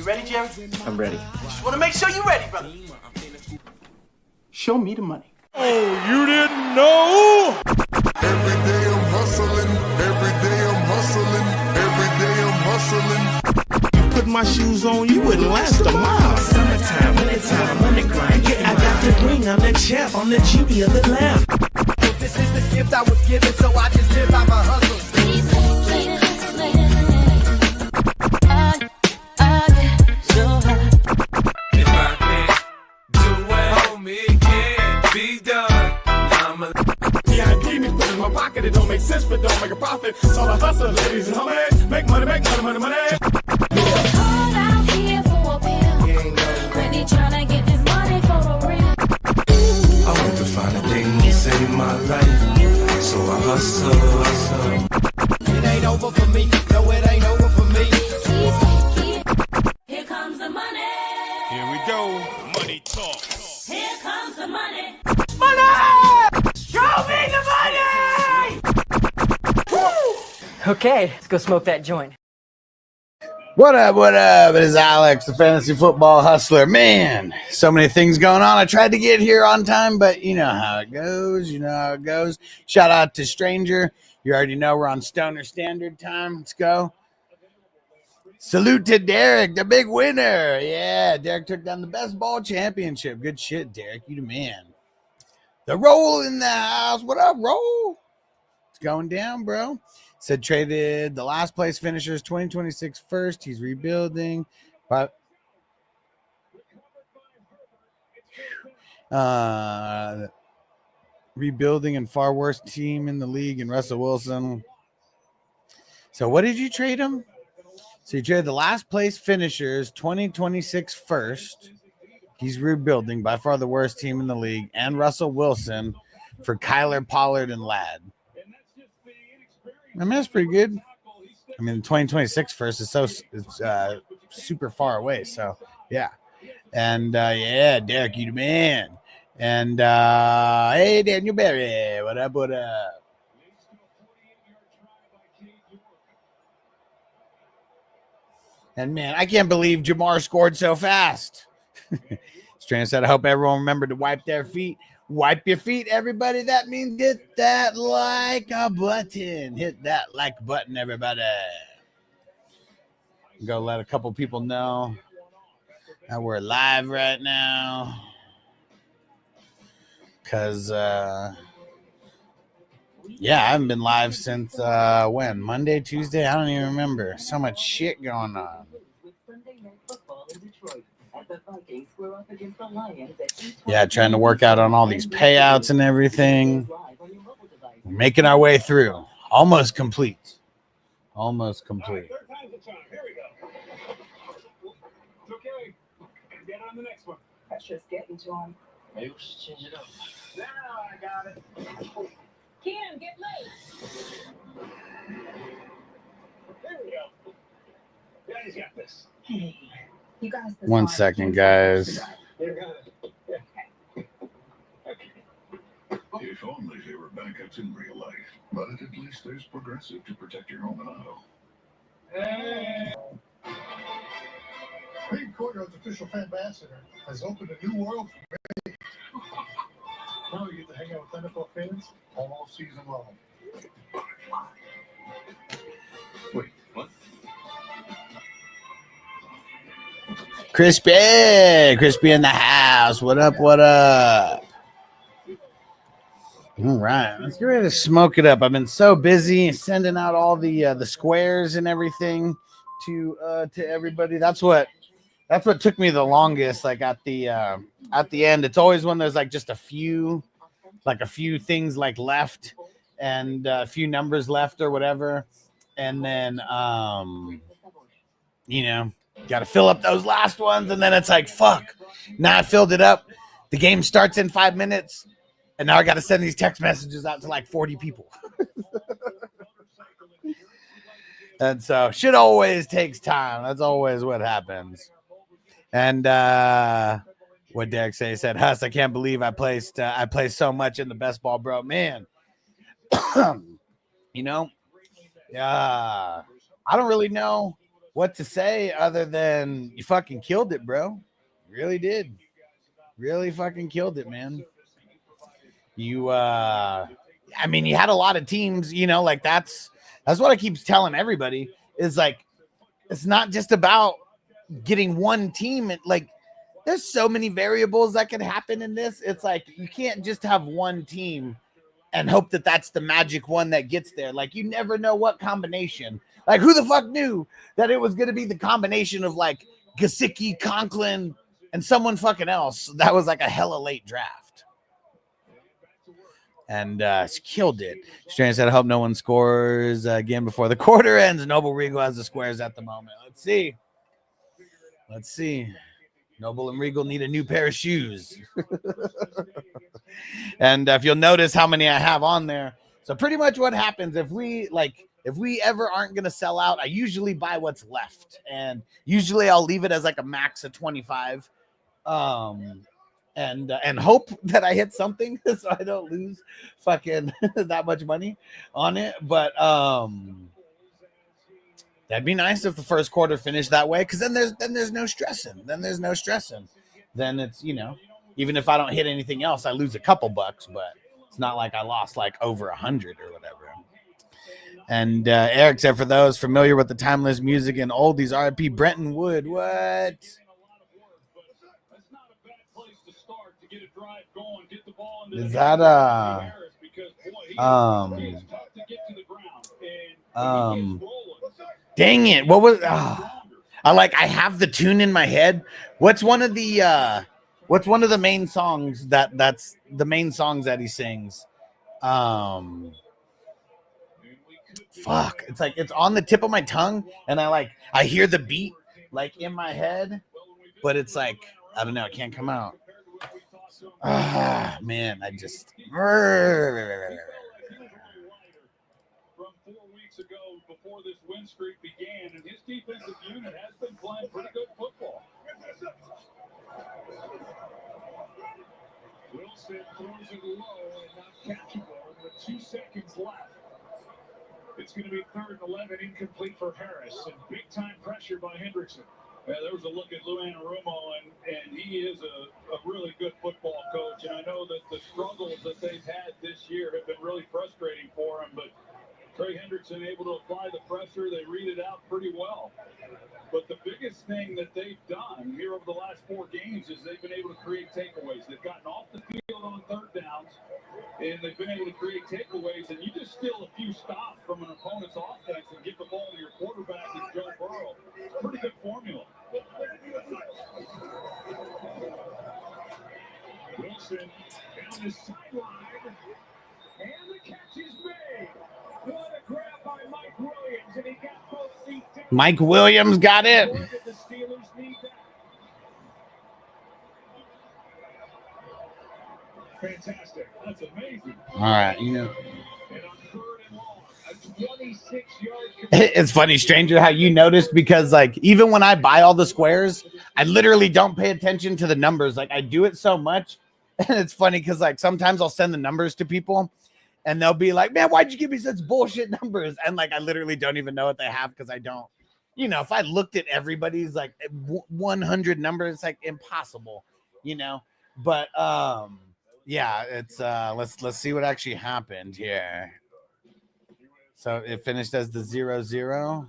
ready, Jerry? I'm ready. Just want to make sure you're ready, brother. Show me the money. Oh, you didn't know? Every day I'm hustling. Every day I'm hustling. Every day I'm hustling. Put my shoes on, you wouldn't last a mile. Summertime, wintertime, I'm on the grind. Yeah, I got the ring, I'm the champ, I'm the Judy of the lamb. This is the gift I was given, so I just live by my hustle. If I can't do it, homie, it can't be done. VIP me put in my pocket, it don't make sense, but don't make a profit. So I hustle, ladies and homies, make money, money. Hold out here for a pill. Really tryna get this money for the real. I want to find a thing to save my life, so I hustle. It ain't over for me, no, it ain't over for me. Here comes the money. Here we go, money talk. Here comes the money. Show me the money! Okay, let's go smoke that joint. What up? It is Alex, the fantasy football hustler. Man, so many things going on. I tried to get here on time, but you know how it goes. Shout out to Stranger. You already know we're on Stoner Standard Time. Let's go. Salute to Derek, the big winner. Yeah, Derek took down the best ball championship. Good shit, Derek. You the man. The Roll in the house. What up, Roll? It's going down, bro. Said traded the last place finishers 2026 first. He's rebuilding. But rebuilding and far worse team in the league in Russell Wilson. So what did you trade him? So you traded the last place finishers 2026 first. He's rebuilding, by far the worst team in the league, and Russell Wilson for Kyler, Pollard, and Ladd. I mean, that's pretty good. I mean, 2026 first is super far away. So, yeah. And, yeah, Derek, you the man. And, hey, Daniel Berry. What up? And, man, I can't believe Jamar scored so fast. Strain said, I hope everyone remembered to wipe their feet. Wipe your feet, everybody. That means hit that like a button. Hit that like button, everybody. Go let a couple people know that we're live right now. Because, yeah, I haven't been live since when? Monday, Tuesday? I don't even remember. So much shit going on. Yeah, trying to work out on all these payouts and everything. We're making our way through. Almost complete. Almost complete. Okay, get on the next one. Pressure's getting to him. Maybe we should change it up. Now I got it. Kim, get late. There we go. Guys got this. Hey, you guys. 1 second, guys. You got it. If only there were backups in real life, but at least there's Progressive to protect your home and auto. Pete Cordo's official fan ambassador has opened a new world for me. Now you get to hang out with NFL fans all season long. Wait, what? Crispy in the house. What up? All right, let's get ready to smoke it up. I've been so busy sending out all the squares and everything to everybody. That's what took me the longest. Like at the end, it's always when there's like just a few things like left and a few numbers left or whatever, and then got to fill up those last ones, and then it's like fuck. Now I filled it up. The game starts in 5 minutes. And now I got to send these text messages out to like 40 people. And so shit always takes time. That's always what happens. And what Derek say, he said, Huss, I can't believe I placed so much in the best ball, bro. Man, I don't really know what to say other than you fucking killed it, bro. Really did. Really fucking killed it, man. You I mean, you had a lot of teams, you know, like that's what I keep telling everybody is like it's not just about getting one team. Like there's so many variables that can happen in this. It's like you can't just have one team and hope that that's the magic one that gets there. Like you never know what combination. Like who the fuck knew that it was going to be the combination of like Gesicki, Conklin, and someone fucking else that was like a hella late draft. And killed it. Strand said, I hope no one scores again before the quarter ends. Noble Regal has the squares at the moment. Let's see. Let's see. Noble and Regal need a new pair of shoes. And if you'll notice how many I have on there. So pretty much what happens if we ever aren't going to sell out, I usually buy what's left. And usually I'll leave it as like a max of 25. And hope that I hit something so I don't lose fucking that much money on it. But that'd be nice if the first quarter finished that way, because then there's no stressing. Then it's, you know, even if I don't hit anything else, I lose a couple bucks, but it's not like I lost like over 100 or whatever. And Eric said, for those familiar with the timeless music and oldies, R.I.P. Brenton Wood. What? Is that dang it, what was I have the tune in my head. What's one of the main songs that's the main songs that he sings? Fuck, it's like it's on the tip of my tongue and I hear the beat like in my head, but it's like I don't know, it can't come out. Man, I just from 4 weeks ago before this win streak began, and his defensive unit has been playing pretty good football. Wilson throws it low and not catchable with 2 seconds left. It's going to be 3rd and 11, incomplete for Harris, and big-time pressure by Hendrickson. Yeah, there was a look at Lou Anarumo, and he is a really good football coach. And I know that the struggles that they've had this year have been really frustrating for him, but Trey Hendrickson able to apply the pressure. They read it out pretty well. But the biggest thing that they've done here over the last 4 games is they've been able to create takeaways. They've gotten off the field on 3rd downs, and they've been able to create takeaways. And you just steal a few stops from an opponent's offense and give the ball to your quarterback and Joe Burrow. It's a pretty good formula. Wilson down the sideline, and the catch is made. What a grab by Mike Williams, and he got both feet down. Mike Williams got it. The Steelers need that. Fantastic. That's amazing. All right, you know. And on 3rd and long, a 26-yard. It's funny, stranger, how you noticed, because like even when I buy all the squares, I literally don't pay attention to the numbers. Like I do it so much, and it's funny because like sometimes I'll send the numbers to people, and they'll be like, "Man, why'd you give me such bullshit numbers?" And like I literally don't even know what they have because I don't. You know, if I looked at everybody's like 100 numbers, it's like impossible. You know, but yeah, it's let's see what actually happened here. So it finished as the 0-0.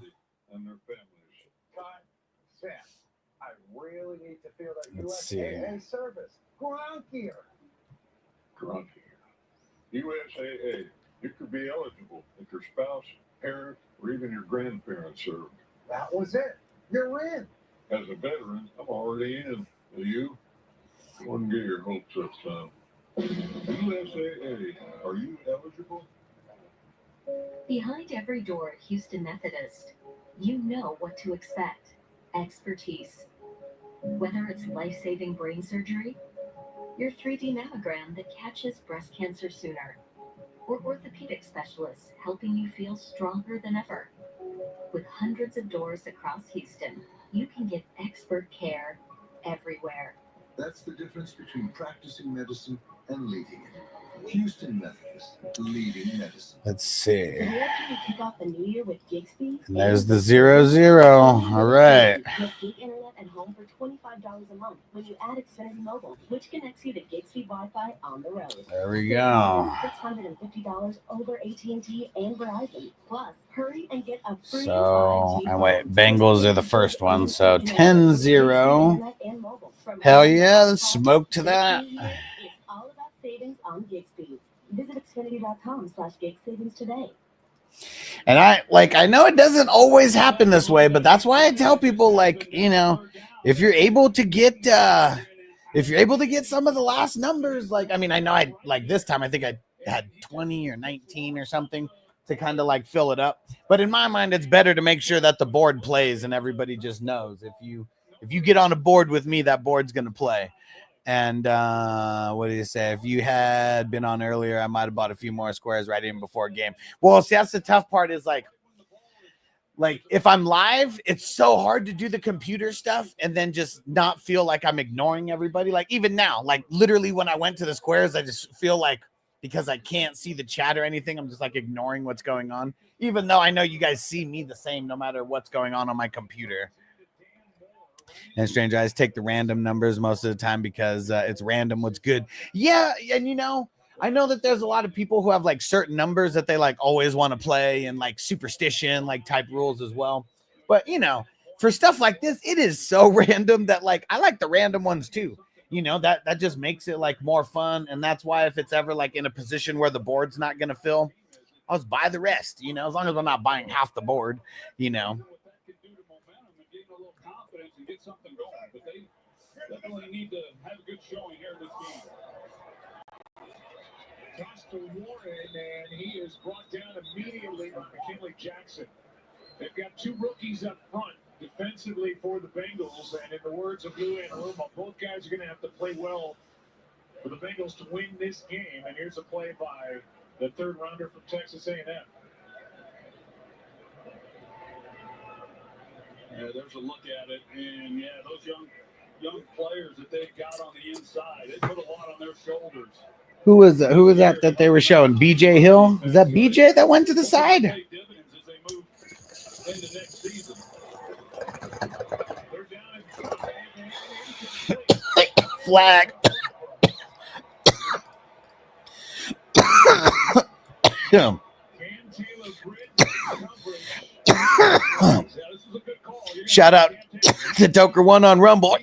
I really need to feel that Let's see. USAA service. Ground gear. Grunt here. USAA, you could be eligible if your spouse, parent, or even your grandparents served. That was it. You're in. As a veteran, I'm already in. Will you? One gear hopes this time. USAA, are you eligible? Behind every door at Houston Methodist, you know what to expect. Expertise. Whether it's life-saving brain surgery, your 3D mammogram that catches breast cancer sooner, or orthopedic specialists helping you feel stronger than ever. With hundreds of doors across Houston, you can get expert care everywhere. That's the difference between practicing medicine and leading it. Houston Methodist, leading medicine. Let's see. Can you kick off the new year with Gixby? And there's the 0-0. All right. Get gig internet at home for $25 a month when you add Xfinity Mobile, which connects you to Gixby Wi-Fi on the road. There we go. $650 over AT&T and Verizon. Plus, hurry and get a free So, 5G and wait, phone. Bengals are the first one. So 10-0. Hell yeah, let's smoke to that. It's all about savings on Gixby. Visit Xfinity.com/gig savings today. And I know it doesn't always happen this way, but that's why I tell people, like, you know, if you're able to get some of the last numbers, like, I mean, I know I like this time, I think I had 20 or 19 or something to kind of like fill it up. But in my mind, it's better to make sure that the board plays and everybody just knows if you get on a board with me, that board's going to play. And what do you say? If you had been on earlier, I might have bought a few more squares right in before game. Well, see, that's the tough part is like if I'm live, it's so hard to do the computer stuff and then just not feel like I'm ignoring everybody. Like even now, like literally when I went to the squares, I just feel like because I can't see the chat or anything, I'm just like ignoring what's going on, even though I know you guys see me the same no matter what's going on my computer. And Strange Eyes take the random numbers most of the time because it's random what's good. Yeah, and you know, I know that there's a lot of people who have like certain numbers that they like always want to play and like superstition like type rules as well. But you know, for stuff like this, it is so random that like I like the random ones too. You know, that just makes it like more fun. And that's why if it's ever like in a position where the board's not going to fill, I'll just buy the rest, you know, as long as I'm not buying half the board, you know. Get something going, but they definitely need to have a good showing here this game. Toss to Warren, and he is brought down immediately by McKinley Jackson. They've got two rookies up front defensively for the Bengals, and in the words of Lou Anarumo, both guys are going to have to play well for the Bengals to win this game. And here's a play by the third rounder from Texas A&M. Yeah, there's a look at it, and yeah, those young players that they've got on the inside, they put a lot on their shoulders. Who was that they were showing? BJ Hill? Is that BJ that went to the side? Flag. Shout out to Toker One on Rumble.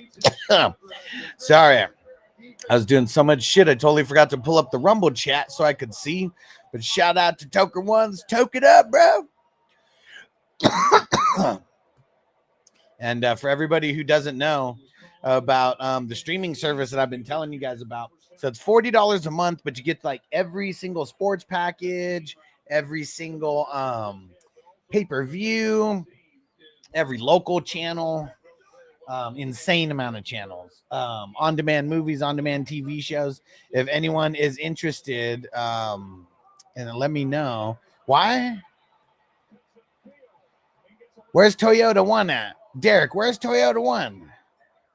Sorry, I was doing so much shit. I totally forgot to pull up the Rumble chat so I could see. But shout out to Toker Ones. Toke it up, bro. And for everybody who doesn't know about the streaming service that I've been telling you guys about, so it's $40 a month, but you get like every single sports package, every single pay-per-view, every local channel, insane amount of channels, on-demand movies, on-demand TV shows. If anyone is interested, and let me know. Why? Where's Toyota One at? Derek, where's Toyota One?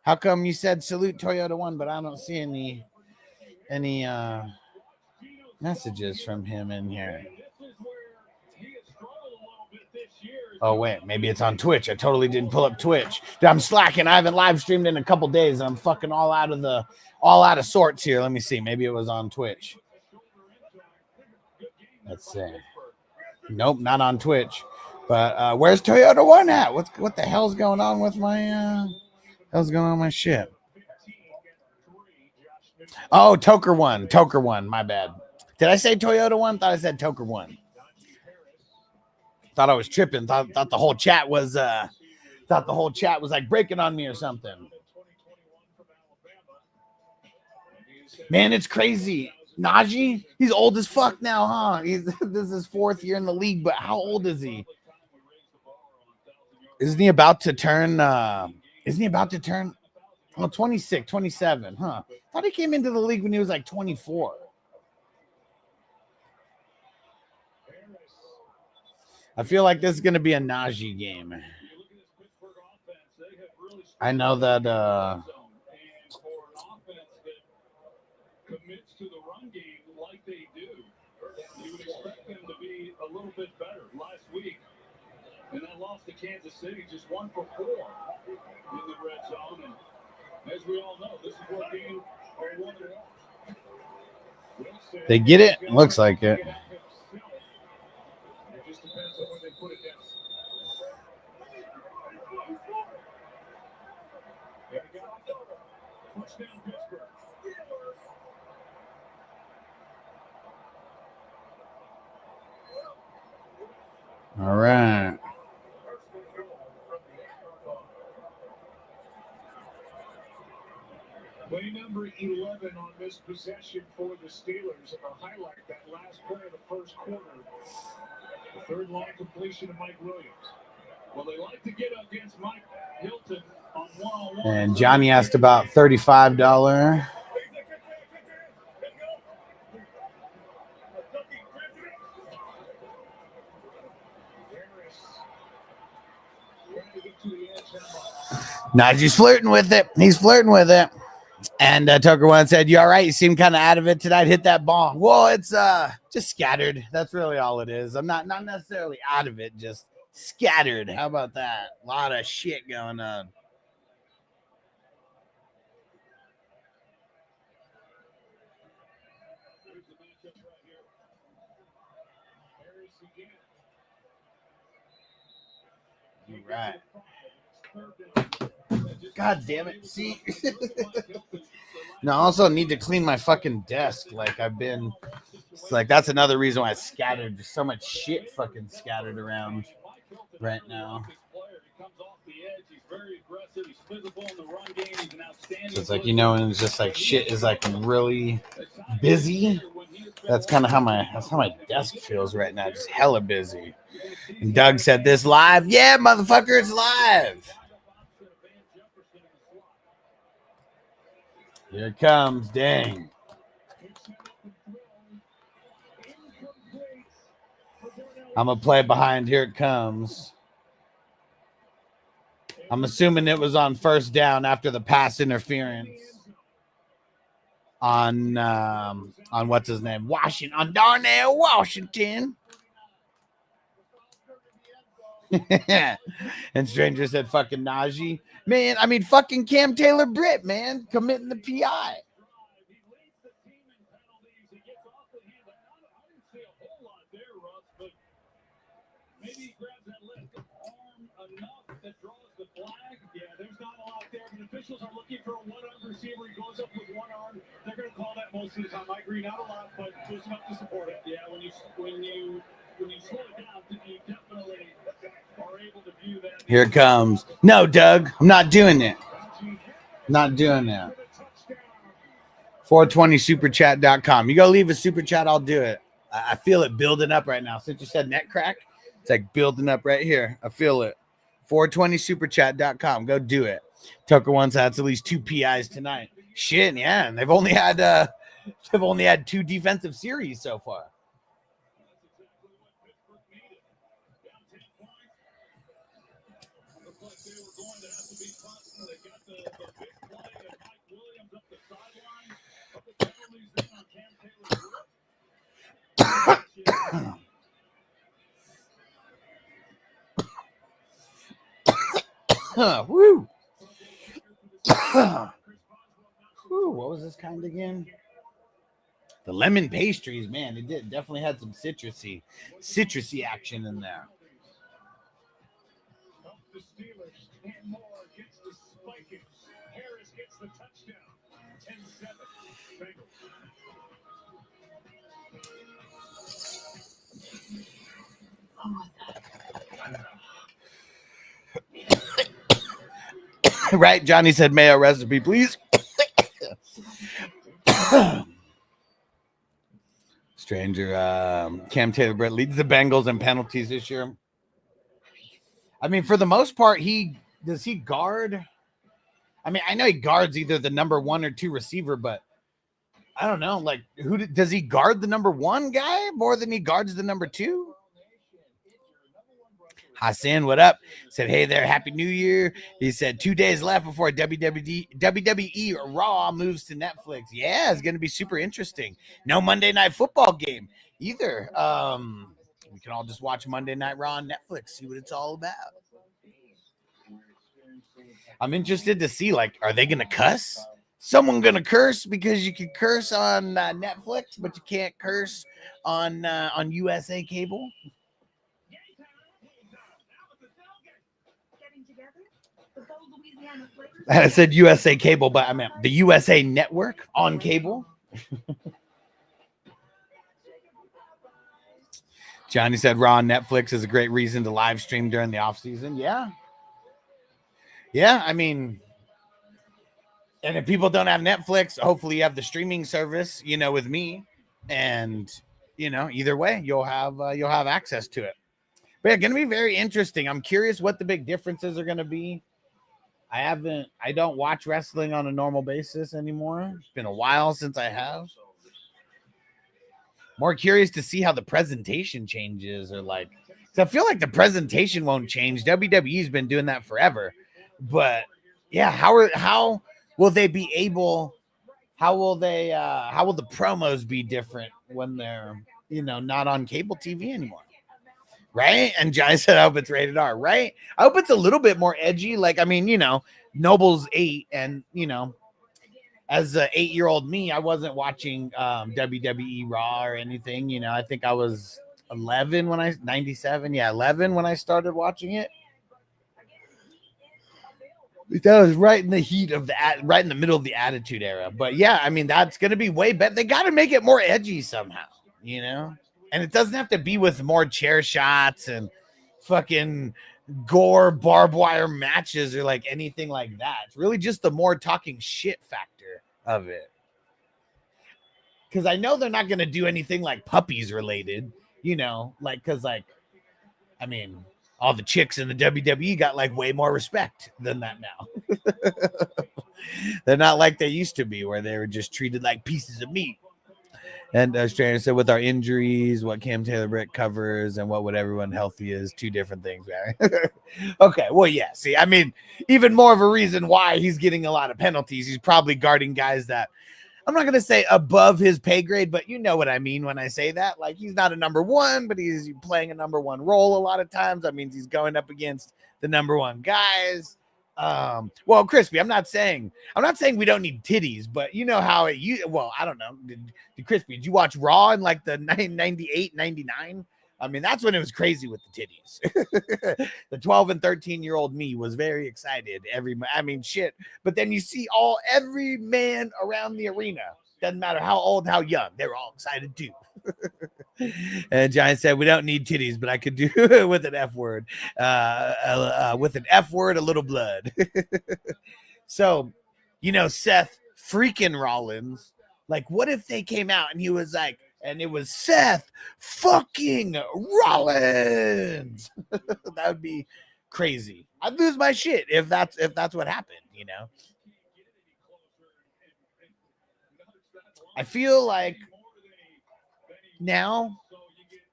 How come you said salute Toyota One, but I don't see any messages from him in here? Oh, wait, maybe it's on Twitch. I totally didn't pull up Twitch. Dude, I'm slacking. I haven't live streamed in a couple days. I'm fucking all out of sorts here. Let me see. Maybe it was on Twitch. Let's see. Nope, not on Twitch. But where's Toyota One at? What the hell's going on with my my shit? Oh, Toker One. My bad. Did I say Toyota One? Thought I said Toker One. Thought I was tripping. Thought the whole chat was like breaking on me or something. Man, it's crazy. Najee, he's old as fuck now, huh? This is his fourth year in the league, but how old is he? Isn't he about to turn 26, 27, huh? Thought he came into the league when he was like 24. I feel like this is going to be a Najee game. I know that commits to the run game like they expect them to be a little bit better last week. And that loss to Kansas City, just 1 for 4 in the red zone. And as we all know, this is what games are won and lost. They get it? Looks like it. It just depends on when they put it down. There we go. Touchdown, Pittsburgh. All right. Play number 11 on this possession for the Steelers. And I'll highlight that last play of the first quarter. The third line completion of Mike Williams. Well, they like to get against Mike Hilton on one-on-one. And Johnny asked about $35. Najee's flirting with it. He's flirting with it. And Tucker once said, "You all right? You seem kind of out of it tonight. Hit that ball." Well, it's just scattered. That's really all it is. I'm not necessarily out of it, just scattered. How about that? A lot of shit going on. You're right. God damn it. See? No, I also need to clean my fucking desk. Like I've been, it's like that's another reason why I scattered. There's so much shit fucking scattered around right now. So it's like, you know, and it's just like shit is like really busy. That's kind of how my desk feels right now. Just hella busy. And Doug said this live. Yeah, motherfucker, it's live. Here it comes. Dang. I'm going to play behind. Here it comes. I'm assuming it was on first down after the pass interference on what's his name? Washington. On Darnell Washington. And Stranger said fucking Najee. Man, I mean fucking Cam Taylor Britt, man, committing the PI. Maybe he grabs that left arm enough that draws the flag. Yeah, there's not a lot there. The officials are looking for a one-armed receiver. He goes up with one arm. They're going to call that most of the time. I agree, not a lot, but there's enough to support it. Yeah, when you slow it down, you definitely are able to view that. Here it comes. No, Doug, I'm not doing it. Not doing that. 420superchat.com. You go leave a super chat, I'll do it. I feel it building up right now. Since you said net crack, it's like building up right here. I feel it. 420superchat.com. Go do it. Tucker once had at least 2 PIs tonight. Shit, yeah. And they've only had 2 defensive series so far. Woo. Woo, what was this kind again? The lemon pastries, man. It definitely had some citrusy action in there. The Steelers and more gets the spike. Harris gets the touchdown. 10-7. Bengals. Right, Johnny said mayo recipe, please. Stranger, Cam Taylor Britt leads the Bengals in penalties this year. I mean, for the most part, does he guard? I mean, I know he guards either the number 1 or 2 receiver, but I don't know. Like, does he guard the number 1 guy more than he guards the number 2? Hassan, what up? Said, hey there, happy new year. He said 2 days left before WWE Raw moves to Netflix. Yeah, it's going to be super interesting. No Monday Night Football game either. We can all just watch Monday Night Raw on Netflix, see what it's all about. I'm interested to see, like, are they going to cuss? Someone going to curse, because you can curse on Netflix, but you can't curse on USA cable. I said USA cable, but I meant the USA Network on cable. Johnny said Raw on Netflix is a great reason to live stream during the off season. Yeah. Yeah, I mean, and if people don't have Netflix, hopefully you have the streaming service, you know, with me, and you know, either way, you'll have access to it. But yeah, going to be very interesting. I'm curious what the big differences are going to be. I don't watch wrestling on a normal basis anymore. It's been a while since I have. More curious to see how the presentation changes, or like, because I feel like the presentation won't change. WWE's been doing that forever, but yeah, how will they be able? How will the promos be different when they're, you know, not on cable TV anymore? Right? And Jai said, I hope it's rated R, right? I hope it's a little bit more edgy. Like, I mean, you know, Noble's 8, and, you know, as an 8-year-old me, I wasn't watching WWE Raw or anything. You know, I think I was 11 when 11 when I started watching it. That was right in the heat of right in the middle of the Attitude Era. But yeah, I mean, that's going to be way better. They got to make it more edgy somehow, you know? And it doesn't have to be with more chair shots and fucking gore barbed wire matches or like anything like that. It's really just the more talking shit factor of it. Because I know they're not going to do anything like puppies related, you know, like, because like, I mean, all the chicks in the WWE got like way more respect than that now. They're not like they used to be, where they were just treated like pieces of meat. And Stranger said, with our injuries, what Cam Taylor-Britt covers and what would everyone healthy is, two different things, right? Okay, well, yeah. See, I mean, even more of a reason why he's getting a lot of penalties. He's probably guarding guys that, I'm not going to say above his pay grade, but you know what I mean when I say that. Like, he's not a number one, but he's playing a number one role a lot of times. That means he's going up against the number one guys. Well, Crispy, I'm not saying we don't need titties, but you know how well, I don't know. Crispy, did you watch Raw in like the 98, 99? I mean, that's when it was crazy with the titties. The 12 and 13-year-old me was very excited. Shit. But then you see every man around the arena, doesn't matter how old, how young, they're all excited too. And Giant said, we don't need titties, but I could do it with an F word. With an F word, a little blood. So, you know, Seth freaking Rollins, like, what if they came out and he was like, and it was Seth fucking Rollins? That would be crazy. I'd lose my shit if that's what happened, you know? I feel like now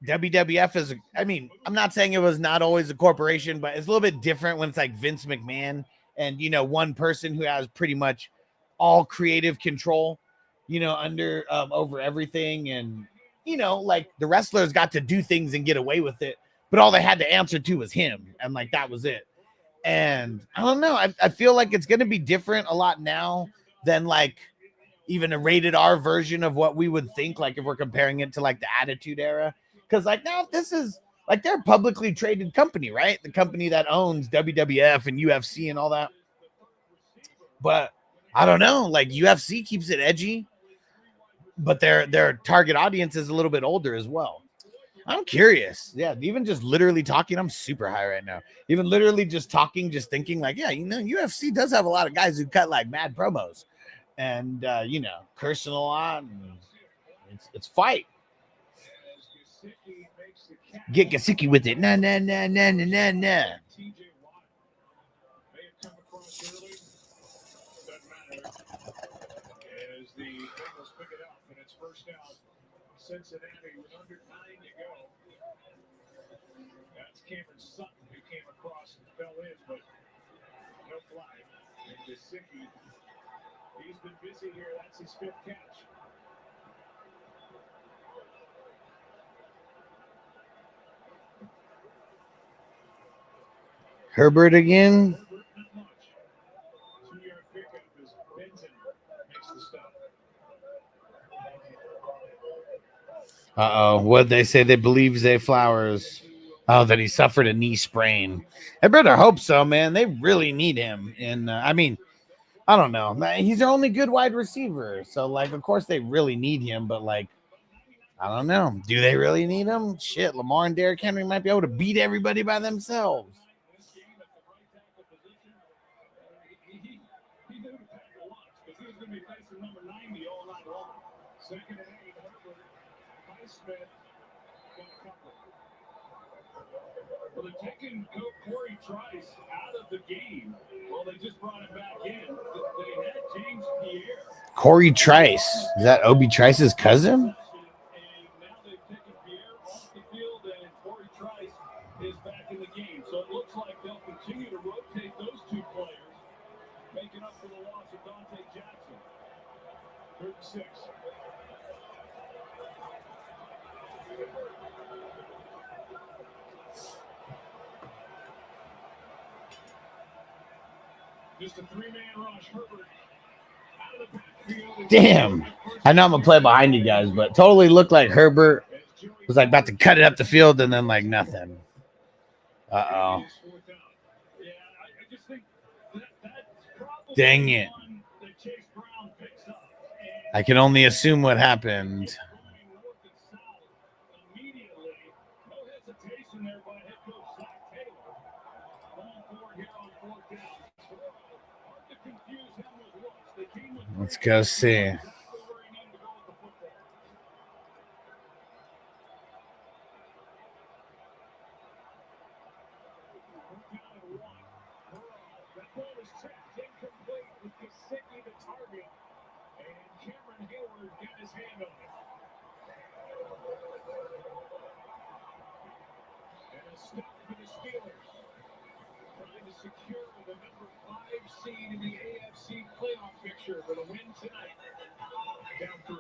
WWF is, I mean, I'm not saying it was not always a corporation, but it's a little bit different when it's like Vince McMahon and, you know, one person who has pretty much all creative control, you know, under over everything. And, you know, like the wrestlers got to do things and get away with it, but all they had to answer to was him. And like, that was it. And I don't know. I feel like it's going to be different a lot now than like even a rated R version of what we would think, like if we're comparing it to like the Attitude Era. Because like now this is like, they're a publicly traded company, right? The company that owns WWF and UFC and all that. But I don't know, like UFC keeps it edgy, but their target audience is a little bit older as well. I'm curious. Yeah, even just literally talking, I'm super high right now. Even literally just talking, just thinking like, yeah, you know, UFC does have a lot of guys who cut like mad promos and, you know, cursing a lot. And it's fight. Get Gasicki with it. Nah. As the Bengals pick it up, and it's first down. Cincinnati with under 9 to go. That's Cameron Sutton who came across and fell in, but no flag. And Gesicki, he's been busy here. That's his 5th catch. Herbert again. Not much. 2-yard pickup as Benton makes the stop. What'd they say? They believe Zay Flowers. Oh, that he suffered a knee sprain. I better hope so, man. They really need him. And I mean, I don't know. He's their only good wide receiver. So, like, of course they really need him. But, like, I don't know. Do they really need him? Shit, Lamar and Derrick Henry might be able to beat everybody by themselves. Second and 8, Herbert, Highsmith, got a couple. Well, they're taking Corey Trice out of the game. Well, they just brought him back in. They had James Pierre. Corey Trice. Is that Obi Trice's cousin? And now they've taken Pierre off the field, and Corey Trice is back in the game. So it looks like they'll continue to rotate those 2 players, making up for the loss of Dante Jackson. 36. Just a 3-man rush. Herbert out of the backfield. Damn. I know I'm going to play behind you guys, but totally looked like Herbert was like about to cut it up the field and then like nothing. Uh-oh. Dang it. I can only assume what happened. Let's go see. Secure the number 5 seed in the AFC playoff picture for the win tonight. Down 3.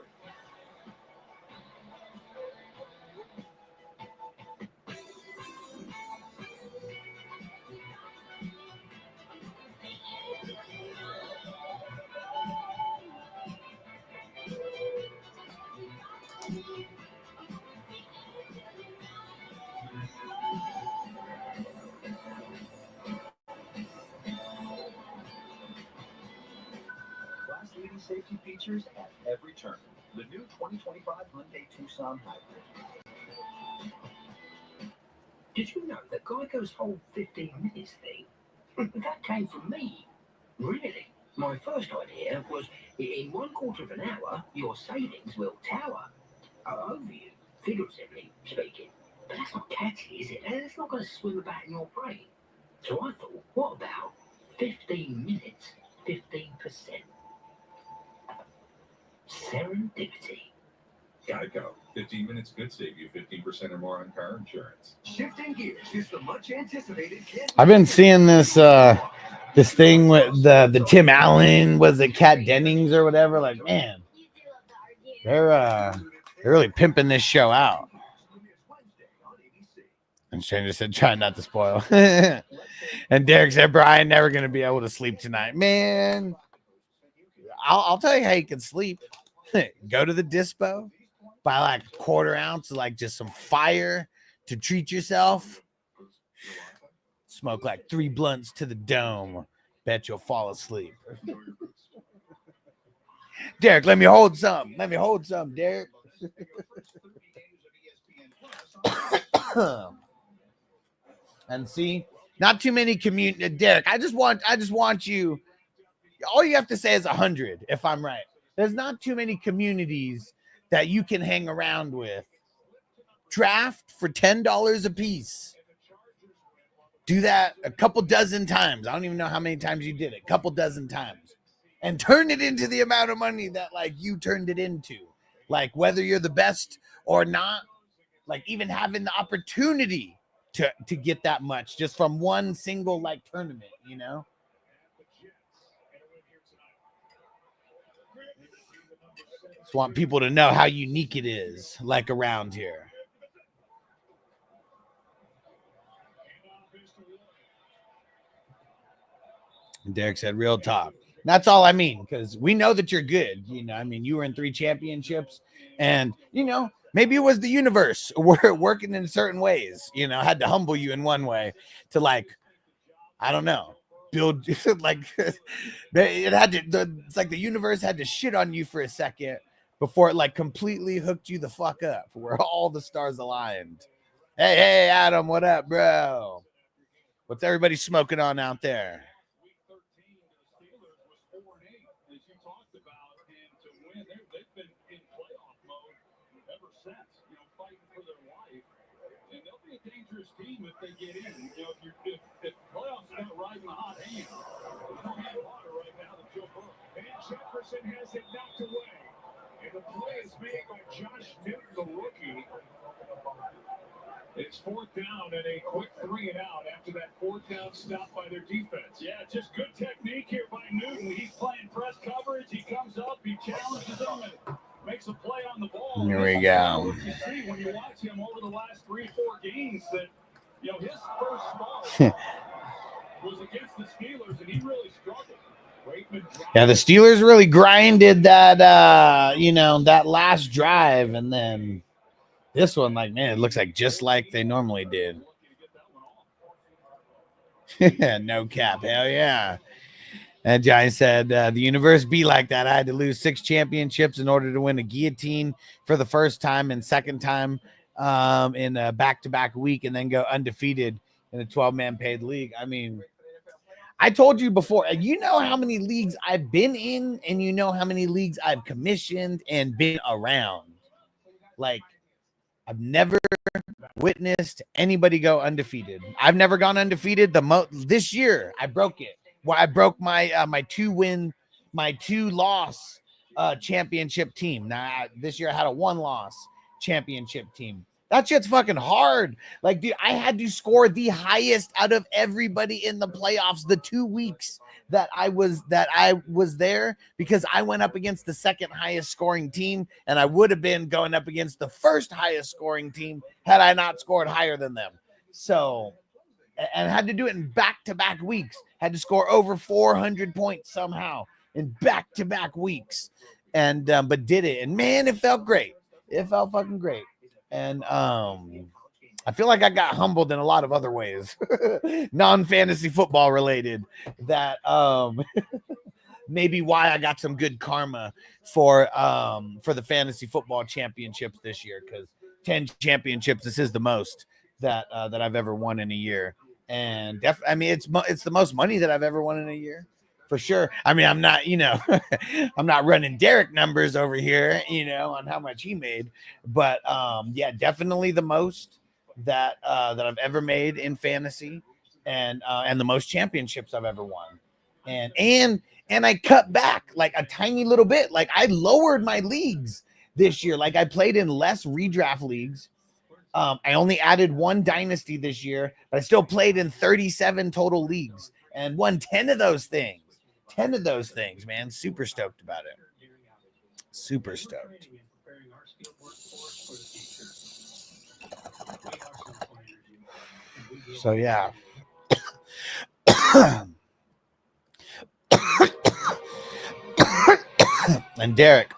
Class-leading safety features at every turn. The new 2025 Hyundai Tucson Hybrid. Did you know that Geico's whole 15 minutes thing, that came from me? Really? My first idea was, in 1/4 of an hour, your savings will tower over you, figuratively speaking. But that's not catchy, is it? It's not going to swim about in your brain. So I thought, what about 15 minutes, 15%? Serendipity. Geico. 15 minutes could save you 15% or more on car insurance. Shifting gears is the much anticipated. I've been seeing this this thing with the Tim Allen, was it Kat Dennings or whatever? Like, man, they're really pimping this show out. And Stranger said, try not to spoil. And Derek said, Brian, never going to be able to sleep tonight. Man, I'll tell you how you can sleep. Go to the dispo, buy like a 1/4 ounce of like just some fire to treat yourself. Smoke like 3 blunts to the dome. Bet you'll fall asleep. Derek, let me hold some. Let me hold some, Derek. And see, not too many community. Derek, I just want you. All you have to say is 100, if I'm right. There's not too many communities that you can hang around with. Draft for $10 a piece. Do that a couple dozen times. I don't even know how many times you did it. A couple dozen times. And turn it into the amount of money that like you turned it into. Like whether you're the best or not, like even having the opportunity to get that much just from one single like tournament, you know. Just want people to know how unique it is, like around here. And Derek said, real talk. That's all I mean, because we know that you're good. You know, I mean, you were in 3 championships, and, you know, maybe it was the universe working in certain ways, you know, had to humble you in one way to, like, I don't know, build, like, it had to, it's like the universe had to shit on you for a second before it, like, completely hooked you the fuck up, where all the stars aligned. Hey, Adam, what up, bro? What's everybody smoking on out there? Team if they get in. You know, if playoffs are going to rise in a hot hand, there's no hot water right now than Joe Burrow. And Jefferson has it knocked away. And the play is made by Josh Newton, the rookie. It's 4th down and a quick 3 and out after that 4th down stop by their defense. Yeah, just good technique here by Newton. He's playing press coverage. He comes up, he challenges them, and makes a play on the ball. Here we go. You see when you watch him over the last 3-4 games that, you know, his first start was against the Steelers, and he really struggled. Yeah, the Steelers really grinded that, you know, that last drive, and then this one, like, man, it looks like just like they normally did. No cap, hell yeah. And Johnny said, the universe be like that. I had to lose 6 championships in order to win a guillotine for the first time and second time in a back-to-back week, and then go undefeated in a 12-man paid league. I mean, I told you before, you know how many leagues I've been in, and you know how many leagues I've commissioned and been around. Like, I've never witnessed anybody go undefeated. I've never gone undefeated. This year, I broke it. Well, I broke my my 2-loss championship team. Now, this year I had a 1-loss championship team. That shit's fucking hard. Like, dude, I had to score the highest out of everybody in the playoffs the 2 weeks that I was there, because I went up against the second highest scoring team, and I would have been going up against the first highest scoring team had I not scored higher than them. So, and had to do it in back-to-back weeks. Had to score over 400 points somehow in back-to-back weeks, and but did it, and man, it felt great. It felt fucking great. And I feel like I got humbled in a lot of other ways, non-fantasy football related, that maybe why I got some good karma for the fantasy football championships this year, because 10 championships, this is the most that I've ever won in a year. And I mean, it's the most money that I've ever won in a year, for sure. I mean, I'm not, you know, I'm not running Derek numbers over here, you know, on how much he made, but yeah, definitely the most that I've ever made in fantasy, and the most championships I've ever won. And I cut back like a tiny little bit. Like, I lowered my leagues this year. Like, I played in less redraft leagues. I only added 1 dynasty this year, but I still played in 37 total leagues and won 10 of those things. 10 of those things, man. Super stoked about it. Super stoked. So, yeah. And Derek,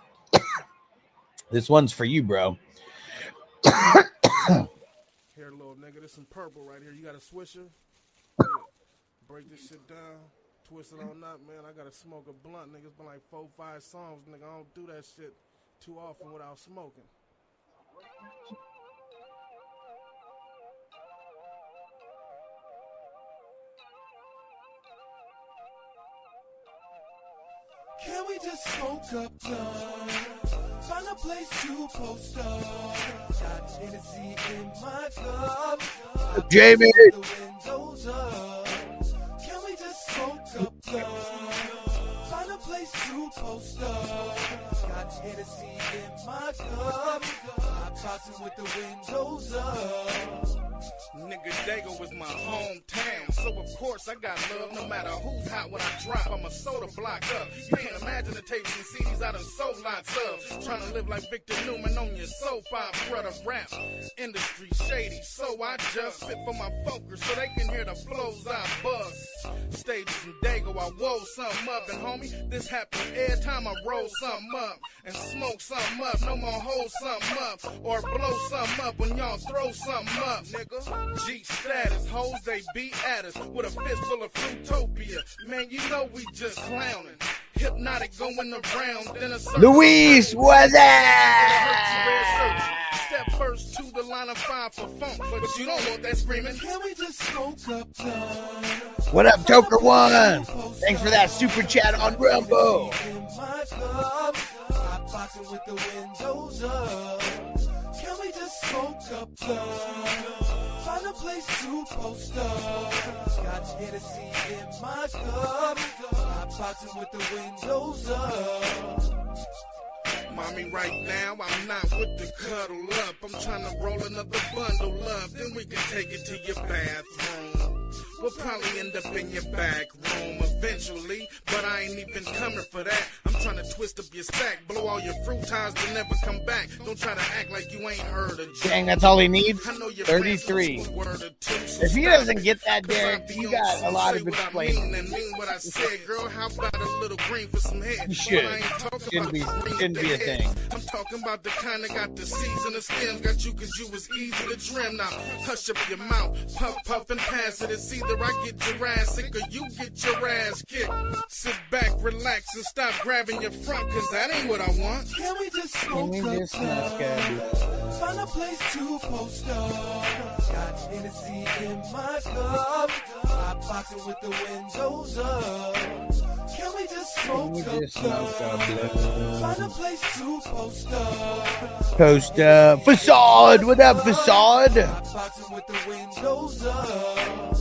this one's for you, bro. Here, little nigga, this some purple right here. You got a swisher? Yeah. Break this shit down, twist it on up, man. I gotta smoke a blunt, nigga. It's been like 4-5 songs, nigga. I don't do that shit too often without smoking. Can we just smoke up, done? Find a place to post up. Got Hennessy in my cup. Jamie. The windows up. Can we just smoke up, done? Find a place to post up. Got Got Hennessy in my cup. I'm boxing with the windows up. Nigga, Dago is my hometown, so of course I got love no matter who's hot when I drop. I'm a soda block up. You can't imagine the tapes and CDs I done sold lots of. Trying to live like Victor Newman on your soap opera. Rap industry shady, so I just spit for my focus so they can hear the flows I bust. Stages in Dago, I woe something up, and homie, this happens every time I roll something up and smoke something up. No more hold something up or blow something up when y'all throw something up, nigga. G status, hoes they be at us with a fistful of Fruitopia. Man, you know we just clowning. Hypnotic going around. Then a Luis, what's that? Step first to the line of 5 for funk, but you don't want that screaming. Can we just smoke up done? What up, Toker One? Thanks for that super chat on Rumble. In my club, I'm boxing with the windows up. Can we just smoke up done? Find a place to post up. Got Hennessy in my cup. I'm boxing with the windows up. Mommy, right now, I'm not with the cuddle up. I'm trying to roll another bundle up. Then we can take it to your bathroom. We'll probably end up in your back room eventually, but I ain't even coming for that. I'm trying to twist up your stack, blow all your fruit ties to never come back. Don't try to act like you ain't heard of Dang, that's all he needs? 33. If he doesn't get that, Derek, you got a lot of explaining. What I said, girl, how about a little green for some head? You should. Shouldn't be a thing. I'm talking about the kind that got the seeds and the stems, got you cause you was easy to trim. Now, hush up your mouth, puff, puff, and pass it. It's either I get your ass sick or you get your ass kicked. Sit back, relax, and stop grabbing your front, cause that ain't what I want. Can we just smoke up? Find a place to post up. Got Hennessy in my cup. I'm boxing with the windows up. Can we just smoke up? Find a place to post up. Post up. Facade. What up, Facade? I'm boxing with the windows up.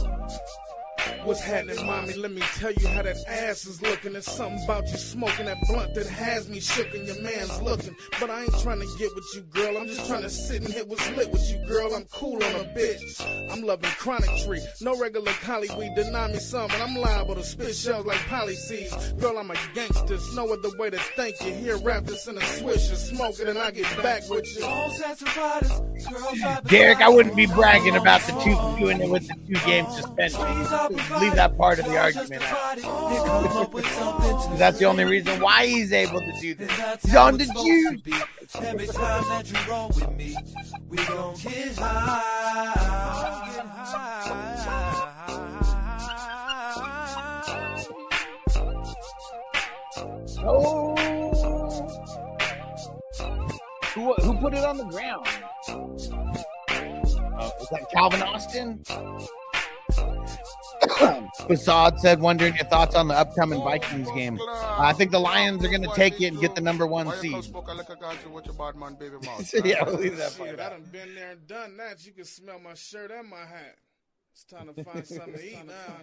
What's happening, mommy? Let me tell you how that ass is looking. There's something about you smoking that blunt that has me shook and your man's looking. But I ain't trying to get with you, girl. I'm just trying to sit and hit what's lit with you, girl. I'm cool on a bitch. I'm loving chronic tree. No regular collie weed. Deny me some, and I'm liable to spit shells like polyseeds. Girl, I'm a gangster. There's no other way to thank you. Here, wrap this in a swisher. Smoke it and I get back with you. Derek, I wouldn't be bragging about the two doing it with the 2-game suspension. Leave that part of the argument out. That's the only reason why he's able to do this. He's on the juice. Every time that you roll with me, we gon' get high. Oh. Who put it on the ground? Is that Calvin Austin? Facade said, wondering your thoughts on the upcoming Vikings game. I think the Lions are going to take it and get the #1 seed. Yeah, we'll leave that part. I done been there and done that. You can smell my shirt and my hat. It's time to find something to eat now.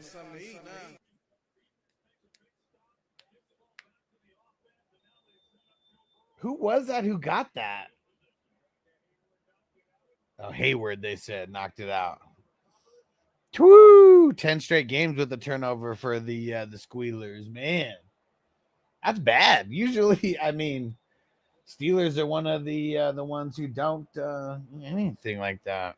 Who was that who got that? Oh, Hayward, they said, knocked it out. Woo! 10 straight games with a turnover for the Squealers. Man, that's bad. Usually, I mean, Steelers are one of the ones who don't anything like that.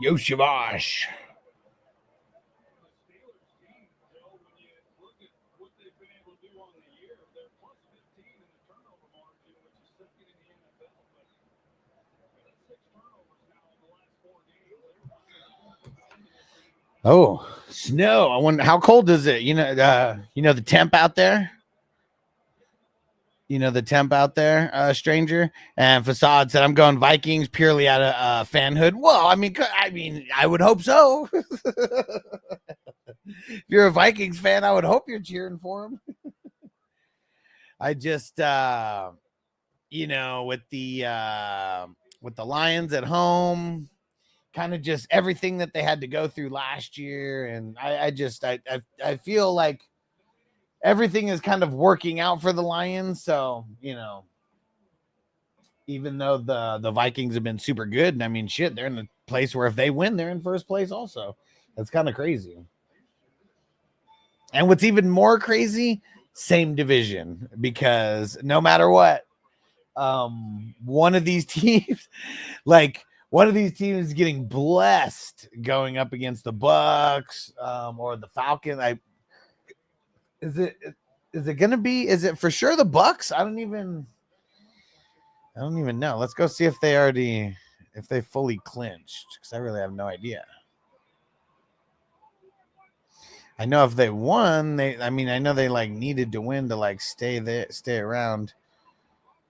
Yoshivash. Oh, snow. I wonder how cold is it? The temp out there. The temp out there, stranger. And Facade said, "I'm going Vikings purely out of fanhood." Well, I mean, I would hope so. If you're a Vikings fan, I would hope you're cheering for them. I just, with the Lions at home, kind of just everything that they had to go through last year, and I feel like everything is kind of working out for the Lions. So, even though the Vikings have been super good, and I mean, shit, they're in a place where if they win, they're in first place also. That's kind of crazy. And what's even more crazy, same division, because no matter what, one of these teams is getting blessed going up against the Bucks or the Falcons. Is it for sure the Bucks? I don't even know. Let's go see if they fully clinched, because I really have no idea. I know if they won, I know they needed to win to stay around.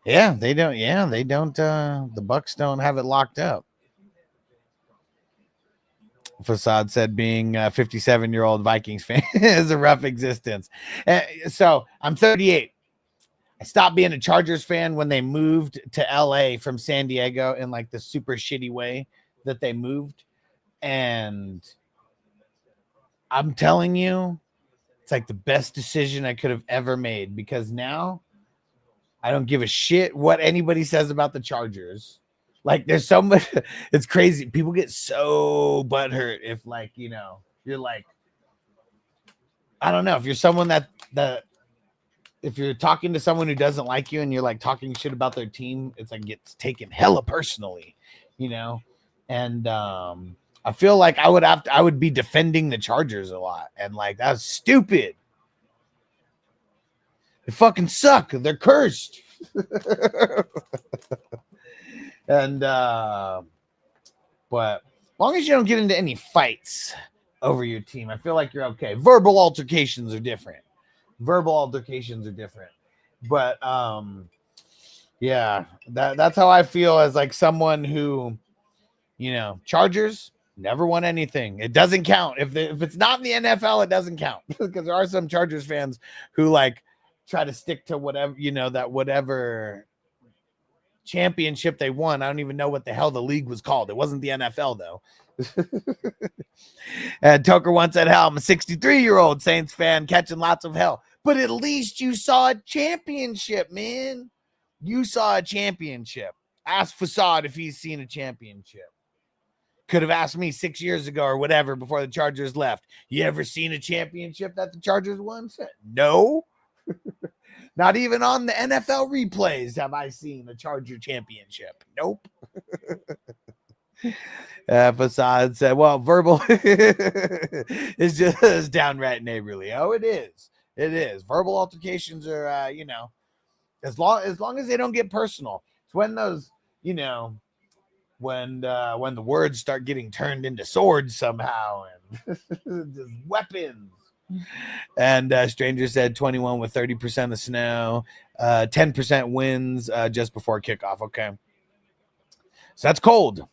Yeah, they don't. Yeah, they don't. The Bucks don't have it locked up. Facade said being a 57-year-old Vikings fan is a rough existence. So I'm 38. I stopped being a Chargers fan when they moved to LA from San Diego in the super shitty way that they moved. And I'm telling you, it's the best decision I could have ever made, because now I don't give a shit what anybody says about the Chargers. There's so much, it's crazy. People get so butthurt if you're I don't know, if you're someone if you're talking to someone who doesn't like you and you're talking shit about their team, it's gets taken hella personally, and I feel like I would be defending the Chargers a lot, and that's stupid. They fucking suck. They're cursed. And but as long as you don't get into any fights over your team, I feel like you're okay. Verbal altercations are different. But yeah, that's how I feel as someone who, Chargers never won anything. It doesn't count. If it's not in the NFL, it doesn't count, because there are some Chargers fans who try to stick to whatever, whatever championship they won. I don't even know what the hell the league was called. It wasn't the NFL though. And Tucker once said, "Hell, I'm a 63-year-old Saints fan catching lots of hell." But at least you saw a championship, man. You saw a championship. Ask Facade if he's seen a championship. Could have asked me 6 years ago or whatever before the Chargers left. You ever seen a championship that the Chargers won? No. Not even on the NFL replays have I seen a Charger championship. Nope. Facade said, "Well, verbal is just downright neighborly." Oh, it is. It is. Verbal altercations are, as long as they don't get personal. It's when those, when the words start getting turned into swords somehow and just weapons. And Stranger said 21 with 30% of snow, 10% winds just before kickoff. Okay. So that's cold.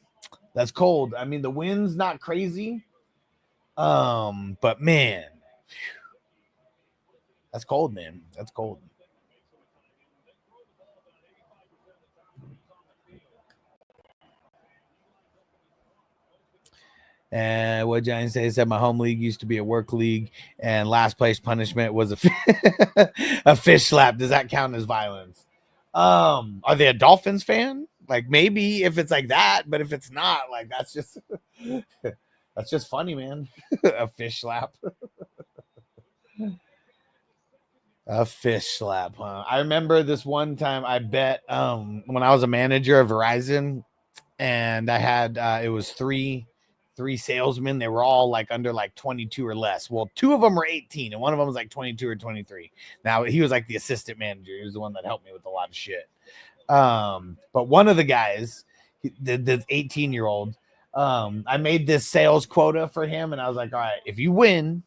That's cold. I mean, the wind's not crazy. But man, that's cold, man. That's cold. And what Johnny said, my home league used to be a work league, and last place punishment was a fish slap. Does that count as violence? Are they a Dolphins fan? Maybe if it's that, but if it's not, that's just funny, man. A fish slap. A fish slap, huh? I remember this one time I bet when I was a manager of Verizon, and I had it was three 3 salesmen. They were all like under like 22 or less. Well, 2 of them were 18 and one of them was like 22 or 23. Now he was like the assistant manager. He was the one that helped me with a lot of shit. But one of the guys, the 18-year-old, I made this sales quota for him, and I was like, all right, if you win,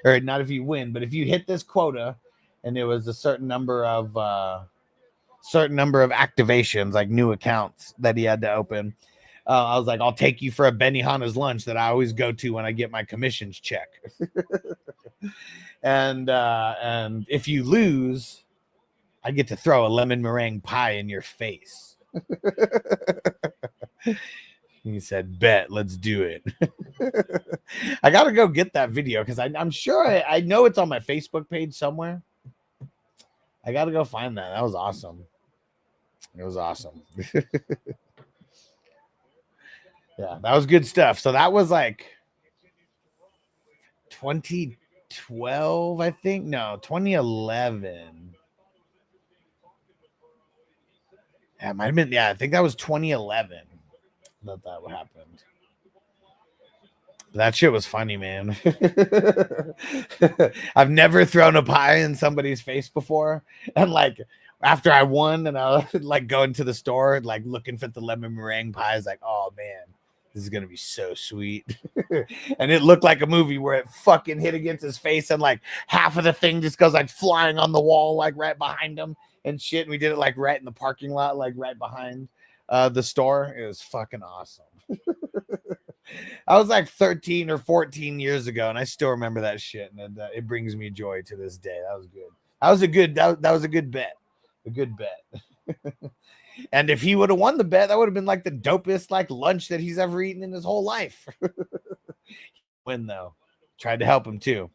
or not if you win, but if you hit this quota, and it was a certain number of activations, like new accounts that he had to open. I was like, I'll take you for a Benihana's lunch that I always go to when I get my commissions check. and if you lose, I get to throw a lemon meringue pie in your face. He said, bet, let's do it. I got to go get that video because I'm sure I know it's on my Facebook page somewhere. I got to go find that. That was awesome. It was awesome. Yeah, that was good stuff. So that was like 2012, I think. No, 2011. Yeah, it might have been. Yeah, I think that was 2011 that happened. That shit was funny, man. I've never thrown a pie in somebody's face before. And like after I won and I was like going to the store, like looking for the lemon meringue pies, like, oh man, this is going to be so sweet. And it looked like a movie where it fucking hit against his face and like half of the thing just goes like flying on the wall, like right behind him and shit. And we did it like right in the parking lot, like right behind the store. It was fucking awesome. I was like 13 or 14 years ago, and I still remember that shit, and it brings me joy to this day. That was good. That was a good bet. A good bet. And if he would have won the bet, that would have been like the dopest like lunch that he's ever eaten in his whole life. Win though. Tried to help him too.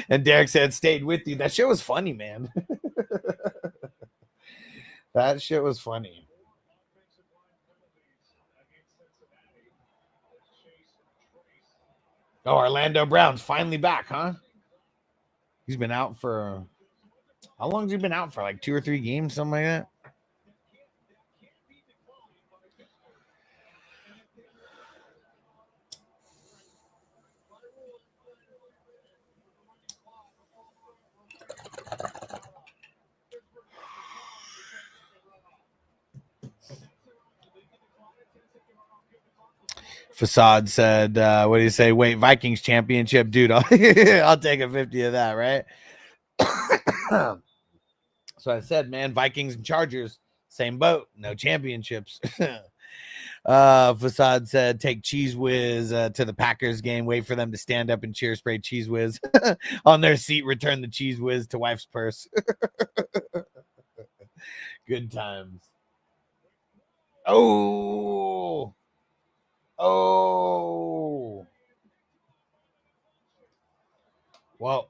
And Derek said, stayed with you. That shit was funny, man. That shit was funny. Oh, Orlando Brown's finally back, huh? He's been out for how long has he been out for? Like 2 or 3 games, something like that. Facade said, what do you say? Wait, Vikings championship, dude. I'll take a 50 of that, right? So I said, man, Vikings and Chargers, same boat, no championships. Facade said, take Cheese Whiz to the Packers game, wait for them to stand up and cheer, spray Cheese Whiz on their seat, return the Cheese Whiz to wife's purse. Good times. Oh, well,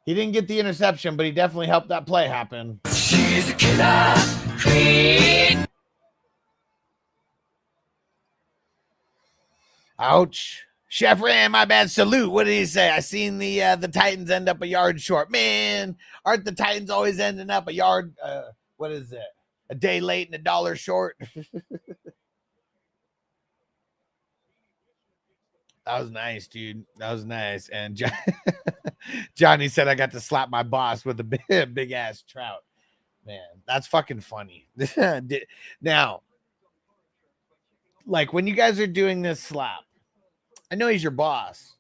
he didn't get the interception, but he definitely helped that play happen. She's a killer queen. Ouch. Chef Ram, my bad. Salute. What did he say? I seen the Titans end up a yard short. Man, aren't the Titans always ending up a yard? What is it? A day late and $1 short. That was nice, dude. That was nice. And Johnny said I got to slap my boss with a big ass trout. Man, that's fucking funny. Now, like when you guys are doing this slap, I know he's your boss.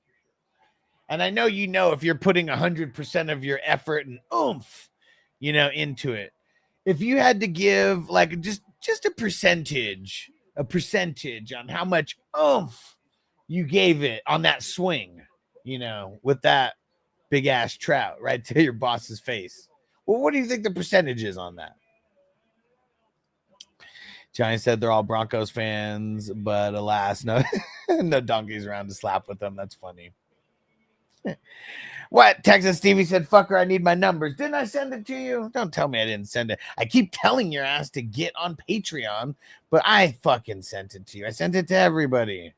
And I know if you're putting 100% of your effort and oomph, into it. If you had to give like just a percentage on how much oomph you gave it on that swing, with that big ass trout right to your boss's face. Well, what do you think the percentage is on that? Johnny said they're all Broncos fans, but alas, no donkeys around to slap with them. That's funny. What? Texas Stevie said, fucker, I need my numbers. Didn't I send it to you? Don't tell me I didn't send it. I keep telling your ass to get on Patreon, but I fucking sent it to you. I sent it to everybody.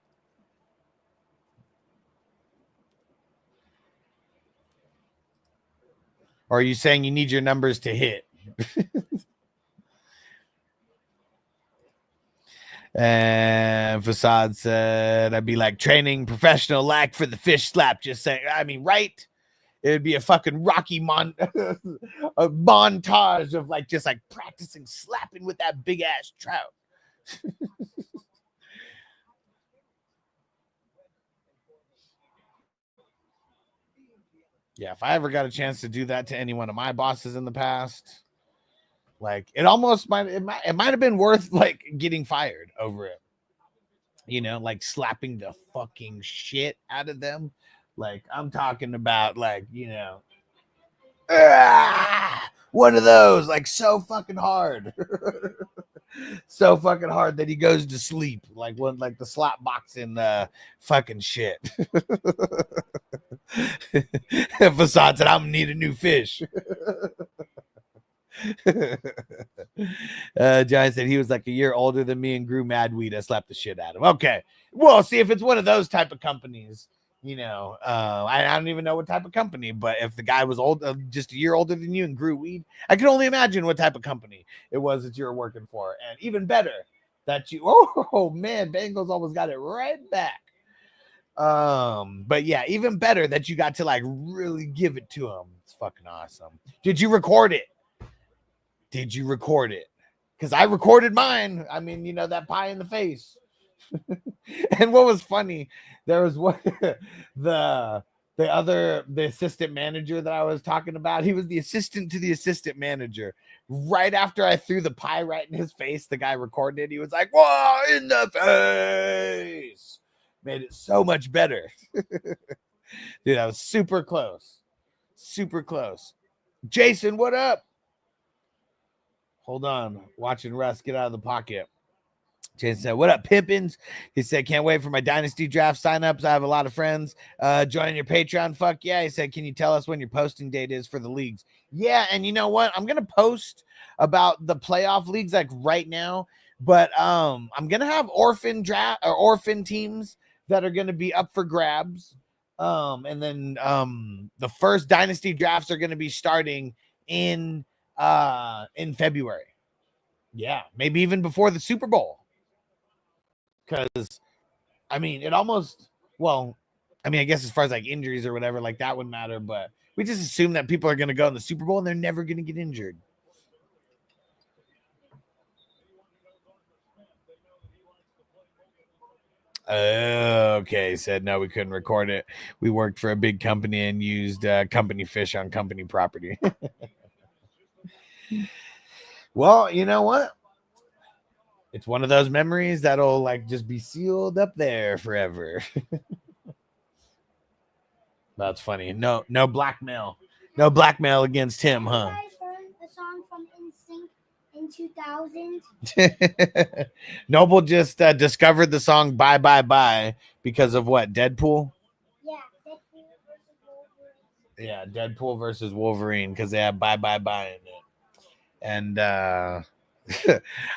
Or are you saying you need your numbers to hit? And Facade said, I'd be like training professional like for the fish slap. Just saying, I mean, right? It would be a fucking Rocky a montage of like just like practicing slapping with that big ass trout. Yeah, if I ever got a chance to do that to any one of my bosses in the past, like it might have been worth like getting fired over it. You know, like slapping the fucking shit out of them. Like I'm talking about like, you know, one of those, like so fucking hard. So fucking hard that he goes to sleep, like one like the slap boxing fucking shit. Facade said, I'm gonna need a new fish. Johnny said he was like a year older than me and grew mad weed. I slapped the shit out of him. Okay, well, see if it's one of those type of companies, you know. I don't even know what type of company, but if the guy was old, just a year older than you and grew weed, I can only imagine what type of company it was that you were working for. And even better that you, oh man, Bengals almost got it right back. But yeah, even better that you got to like really give it to him. It's fucking awesome. Did you record it? Because I recorded mine. I mean, you know, that pie in the face. And what was funny, there was one the assistant manager that I was talking about. He was the assistant to the assistant manager. Right after I threw the pie right in his face, the guy recorded it. He was like, "Whoa, in the face!" Made it so much better. Dude, that was super close. Super close. Jason, what up? Hold on. Watching Russ get out of the pocket. Jason said, what up, Pippins? He said, can't wait for my Dynasty draft signups. I have a lot of friends joining your Patreon. Fuck yeah. He said, can you tell us when your posting date is for the leagues? Yeah, and you know what? I'm going to post about the playoff leagues like right now, but I'm going to have orphan teams that are going to be up for grabs. And then the first Dynasty drafts are going to be starting in February. Yeah, maybe even before the Super Bowl. Because, I mean, I guess as far as like injuries or whatever, like that wouldn't matter. But we just assume that people are going to go in the Super Bowl and they're never going to get injured. Okay, said no, we couldn't record it. We worked for a big company and used company fish on company property. Well, you know what? It's one of those memories that'll like just be sealed up there forever. That's funny. No blackmail. No blackmail against him, huh? You guys heard the song from NSYNC in 2000? Noble just discovered the song Bye Bye Bye because of what? Deadpool? Yeah, Deadpool versus Wolverine. Yeah, Deadpool versus Wolverine because they have Bye Bye Bye in it. And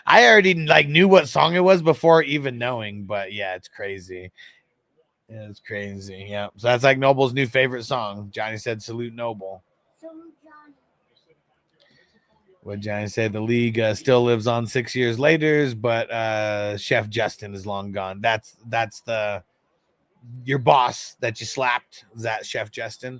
I already like knew what song it was before even knowing, but yeah, it's crazy. Yeah, it's crazy. Yeah. So that's like Noble's new favorite song. Johnny said, salute Noble. Salute Johnny. What Johnny said, the league still lives on 6 years later, but Chef Justin is long gone. That's your boss that you slapped. Is that Chef Justin?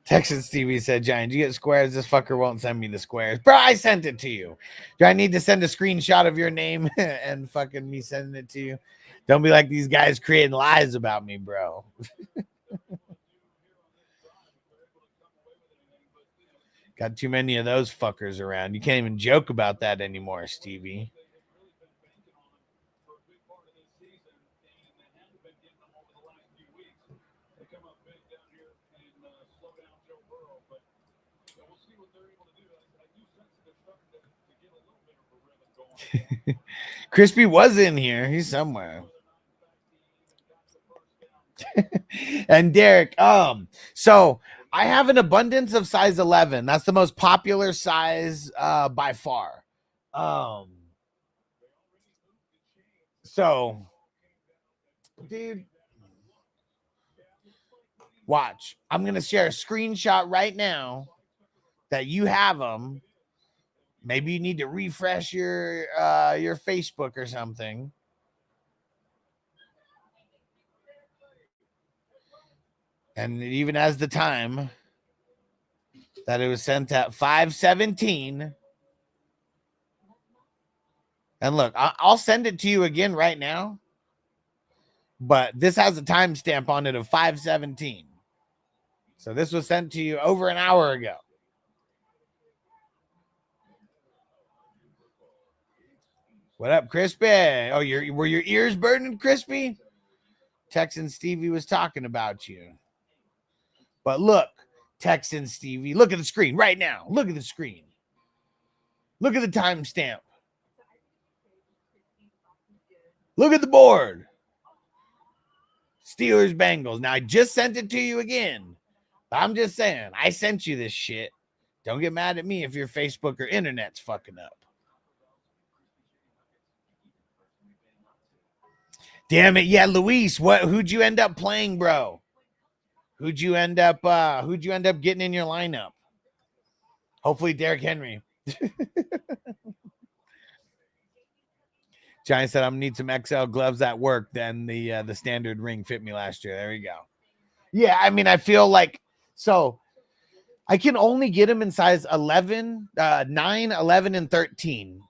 Texas TV said, Giant, you get squares? This fucker won't send me the squares. Bro, I sent it to you. Do I need to send a screenshot of your name and fucking me sending it to you? Don't be like these guys creating lies about me, bro. Got too many of those fuckers around. You can't even joke about that anymore, Stevie. Crispy was in here. He's somewhere. And Derek, so I have an abundance of size 11. That's the most popular size by far. So, dude, watch. I'm going to share a screenshot right now that you have them. Maybe you need to refresh your Facebook or something. And it even has the time that it was sent at 5:17. And look, I'll send it to you again right now. But this has a timestamp on it of 5:17. So this was sent to you over an hour ago. What up, Crispy? Oh, were your ears burning, Crispy? Texan Stevie was talking about you. But look, Texan Stevie, look at the screen right now. Look at the screen. Look at the timestamp. Look at the board. Steelers Bengals. Now, I just sent it to you again. I'm just saying, I sent you this shit. Don't get mad at me if your Facebook or internet's fucking up. Damn it. Yeah, Luis, who'd you end up playing, bro? Who'd you end up getting in your lineup? Hopefully Derrick Henry. Giant said, I'm gonna need some XL gloves at work. Then the standard ring fit me last year. There we go. Yeah, I mean, I feel like so I can only get them in size 11, 9, 11, and 13.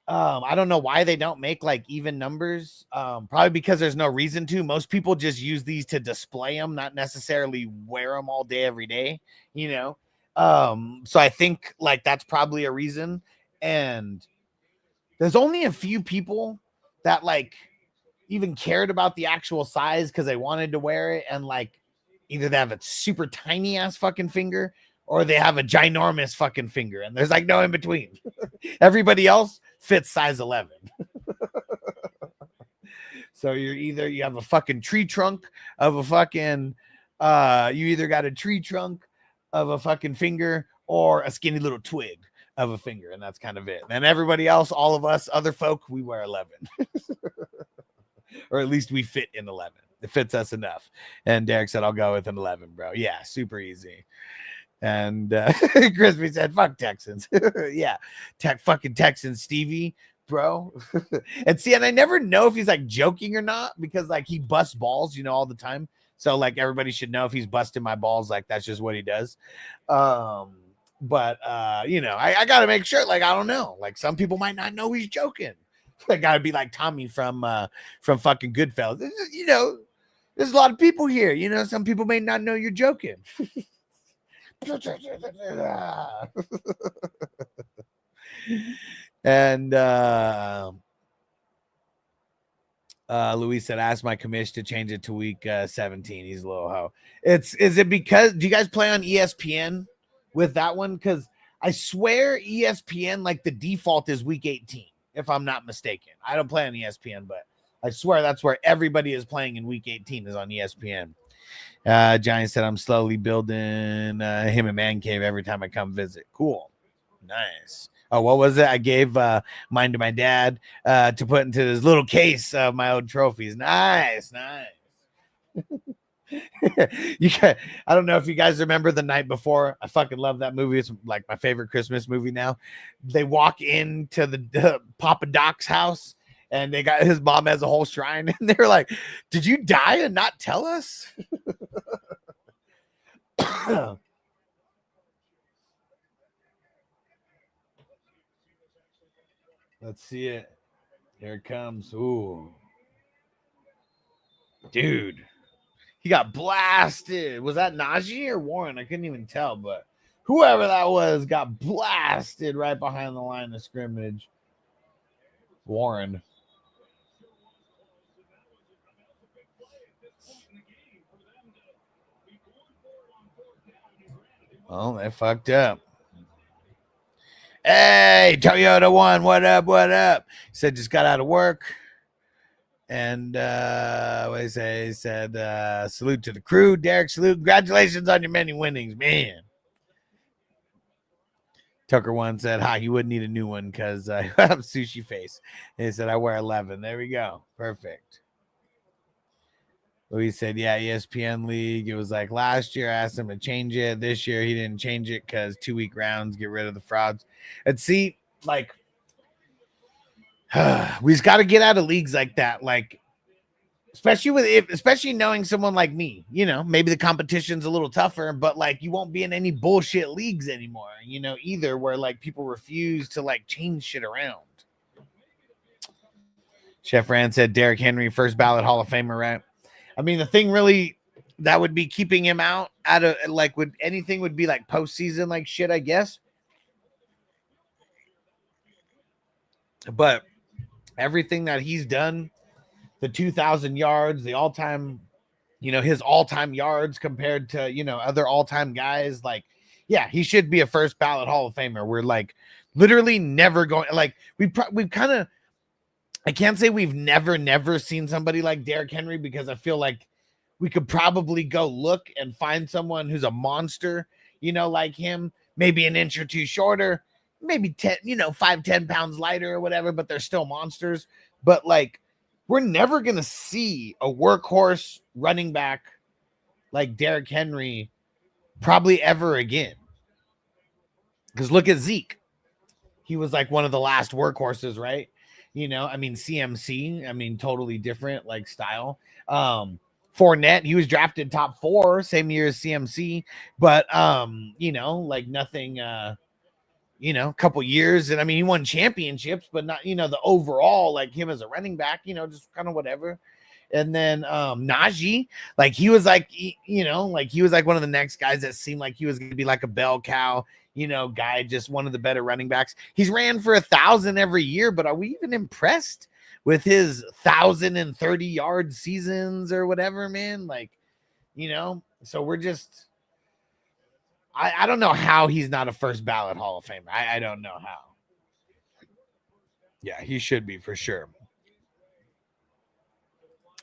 I don't know why they don't make like even numbers. Probably because there's no reason to. Most people just use these to display them, not necessarily wear them all day, every day, you know? So I think like that's probably a reason. And there's only a few people that like even cared about the actual size because they wanted to wear it. And like either they have a super tiny ass fucking finger or they have a ginormous fucking finger. And there's like no in between. Everybody else fits size 11. So you have a fucking tree trunk of a fucking, you either got a tree trunk of a fucking finger or a skinny little twig of a finger. And that's kind of it. And everybody else, all of us other folk, we wear 11. Or at least we fit in 11. It fits us enough. And Derek said, I'll go with an 11, bro. Yeah, super easy. And Crispy said, fuck Texans. Yeah, fucking Texans, Stevie, bro. And see, and I never know if he's like joking or not because like he busts balls, you know, all the time. So like everybody should know if he's busting my balls, like that's just what he does. But you know, I gotta make sure, like, I don't know, like some people might not know he's joking. I gotta be like Tommy from fucking Goodfellas. You know, there's a lot of people here. You know, some people may not know you're joking. And Luis said, ask my commish to change it to week 17. He's a little hoe. Is it because do you guys play on ESPN with that one? Because I swear ESPN, like the default is week 18, if I'm not mistaken. I don't play on ESPN, but I swear that's where everybody is playing in week 18 is on ESPN. Giant said, I'm slowly building him a man cave every time I come visit. Cool. Nice. Oh, what was it? I gave mine to my dad to put into this little case of my old trophies. Nice. I don't know if you guys remember The Night Before. I fucking love that movie. It's like my favorite Christmas movie now. They walk into the Papa Doc's house and they got his mom has a whole shrine and they're like, did you die and not tell us? Let's see it. Here it comes. Ooh. Dude. He got blasted. Was that Najee or Warren? I couldn't even tell, but whoever that was got blasted right behind the line of scrimmage. Warren. Oh, they fucked up. Hey, Toyota One, what up? He said just got out of work. And what he say? He said, salute to the crew. Derek, salute. Congratulations on your many winnings, man. Tucker one said, hi, you wouldn't need a new one because I have sushi face. And he said, I wear 11. There we go. Perfect. Louis said, yeah, ESPN League. It was like last year I asked him to change it. This year he didn't change it because 2-week rounds, get rid of the frauds. And see, like, we just got to get out of leagues like that. Like, especially knowing someone like me, you know, maybe the competition's a little tougher, but like you won't be in any bullshit leagues anymore, you know, either where like people refuse to like change shit around. Chef Rand said Derrick Henry, first ballot Hall of Famer, right? I mean, the thing really that would be keeping him out of like would anything would be like postseason like shit, I guess. But everything that he's done, the 2,000 yards, the all-time, you know, his all-time yards compared to, you know, other all-time guys, like, yeah, he should be a first ballot Hall of Famer. We're like literally never going, like, we've kind of, I can't say we've never seen somebody like Derrick Henry because I feel like we could probably go look and find someone who's a monster, you know, like him, maybe an inch or two shorter, maybe 10, you know, 5-10 pounds lighter or whatever, but they're still monsters. But like, we're never going to see a workhorse running back like Derrick Henry probably ever again. Because look at Zeke. He was like one of the last workhorses, right? You know, I mean, CMC, I mean, totally different like style. Fournette, he was drafted top 4, same year as CMC, but, you know, like nothing, you know, a couple years. And I mean, he won championships, but not, you know, the overall, like him as a running back, you know, just kind of whatever. And then Najee, like he was like, you know, like he was like one of the next guys that seemed like he was going to be like a bell cow, you know, guy, just one of the better running backs. He's ran for 1,000 every year, but are we even impressed with his 1,030-yard seasons or whatever, man? Like, you know, so we're just, I don't know how he's not a first ballot Hall of Famer. I don't know how. Yeah, he should be for sure.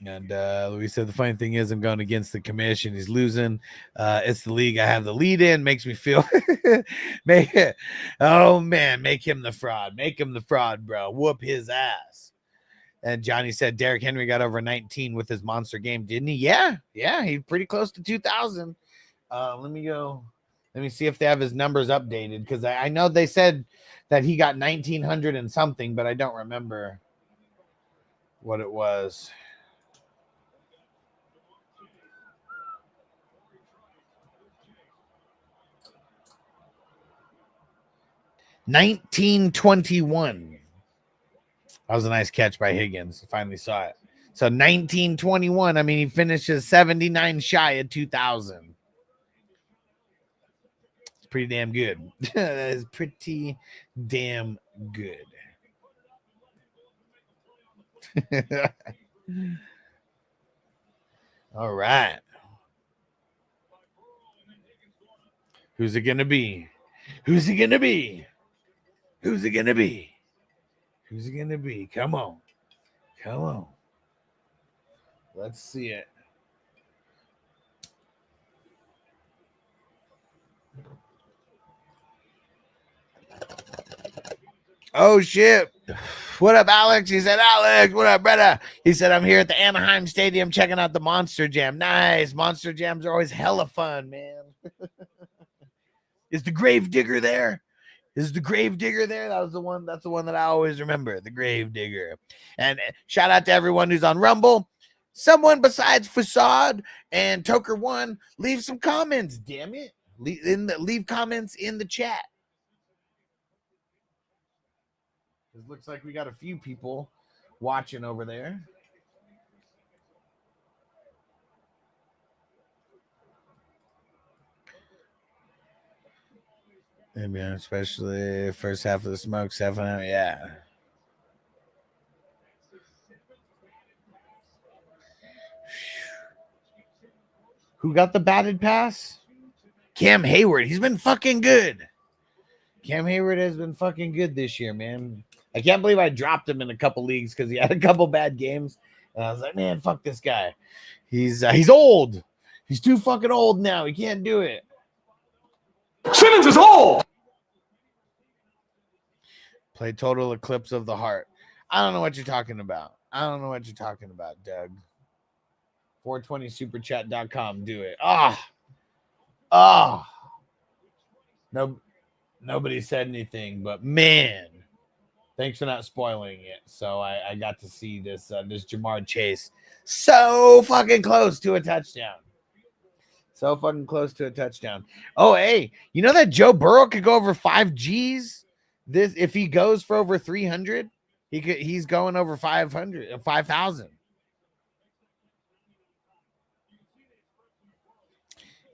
And Louis said, the funny thing is I'm going against the commission. He's losing. It's the league I have the lead in. Makes me feel oh man, make him the fraud. Make him the fraud, bro. Whoop his ass. And Johnny said Derrick Henry got over 19 with his monster game, didn't he? Yeah, he's pretty close to 2,000. Let me see if they have his numbers updated, because I know they said that he got 1,900 and something, but I don't remember what it was. $19.21. That was a nice catch by Higgins. I finally saw it. So 19.21. I mean, he finishes 79 shy of 2,000. It's pretty damn good. That is pretty damn good. All right. Who's it going to be? Who's it going to be? Who's it going to be? Who's it going to be? Come on. Come on. Let's see it. Oh, shit. What up, Alex? He said, Alex, what up, brother? He said, I'm here at the Anaheim Stadium checking out the Monster Jam. Nice. Monster Jams are always hella fun, man. Is the Grave Digger there? Is the Grave Digger there? That's the one that I always remember, the Grave Digger. And shout out to everyone who's on Rumble. Someone besides Facade and Toker One, leave some comments, damn it. Leave comments in the chat. It looks like we got a few people watching over there. Maybe especially first half of the smoke, 7 hours. Yeah. Who got the batted pass? Cam Hayward. He's been fucking good. Cam Hayward has been fucking good this year, man. I can't believe I dropped him in a couple leagues because he had a couple bad games. And I was like, man, fuck this guy. He's old. He's too fucking old now. He can't do it. Simmons is old. Play Total Eclipse of the Heart. I don't know what you're talking about. Doug. 420superchat.com. Do it. No, nobody said anything, but man, thanks for not spoiling it. So I got to see this Jamar Chase so fucking close to a touchdown. Oh, hey, you know that Joe Burrow could go over 5 G's? If he goes for over 300, he's going over 5,000.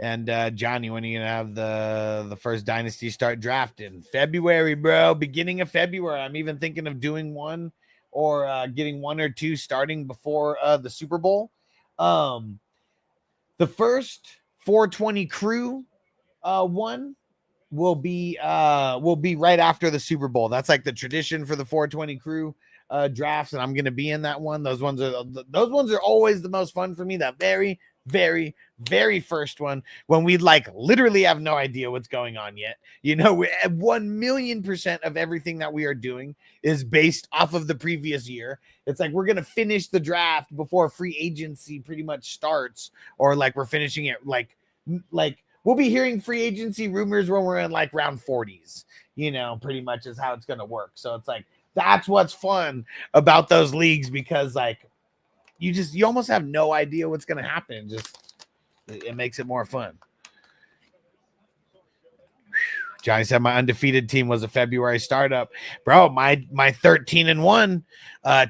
And Johnny, when are you gonna have the first dynasty start drafting? February, bro. Beginning of February. I'm even thinking of doing one or getting 1 or 2 starting before the Super Bowl. The first 420 crew one will be right after the Super Bowl. That's like the tradition for the 420 crew drafts, and I'm gonna be in that one. Those ones are always the most fun for me. That very, very, very first one, when we like literally have no idea what's going on yet. You know, 1,000,000% of everything that we are doing is based off of the previous year. It's like we're gonna finish the draft before free agency pretty much starts, or like we're finishing it like we'll be hearing free agency rumors when we're in like round 40s, you know, pretty much is how it's going to work. So it's like, that's what's fun about those leagues, because like you almost have no idea what's going to happen. Just, it makes it more fun. Johnny said my undefeated team was a February startup. Bro, my 13-1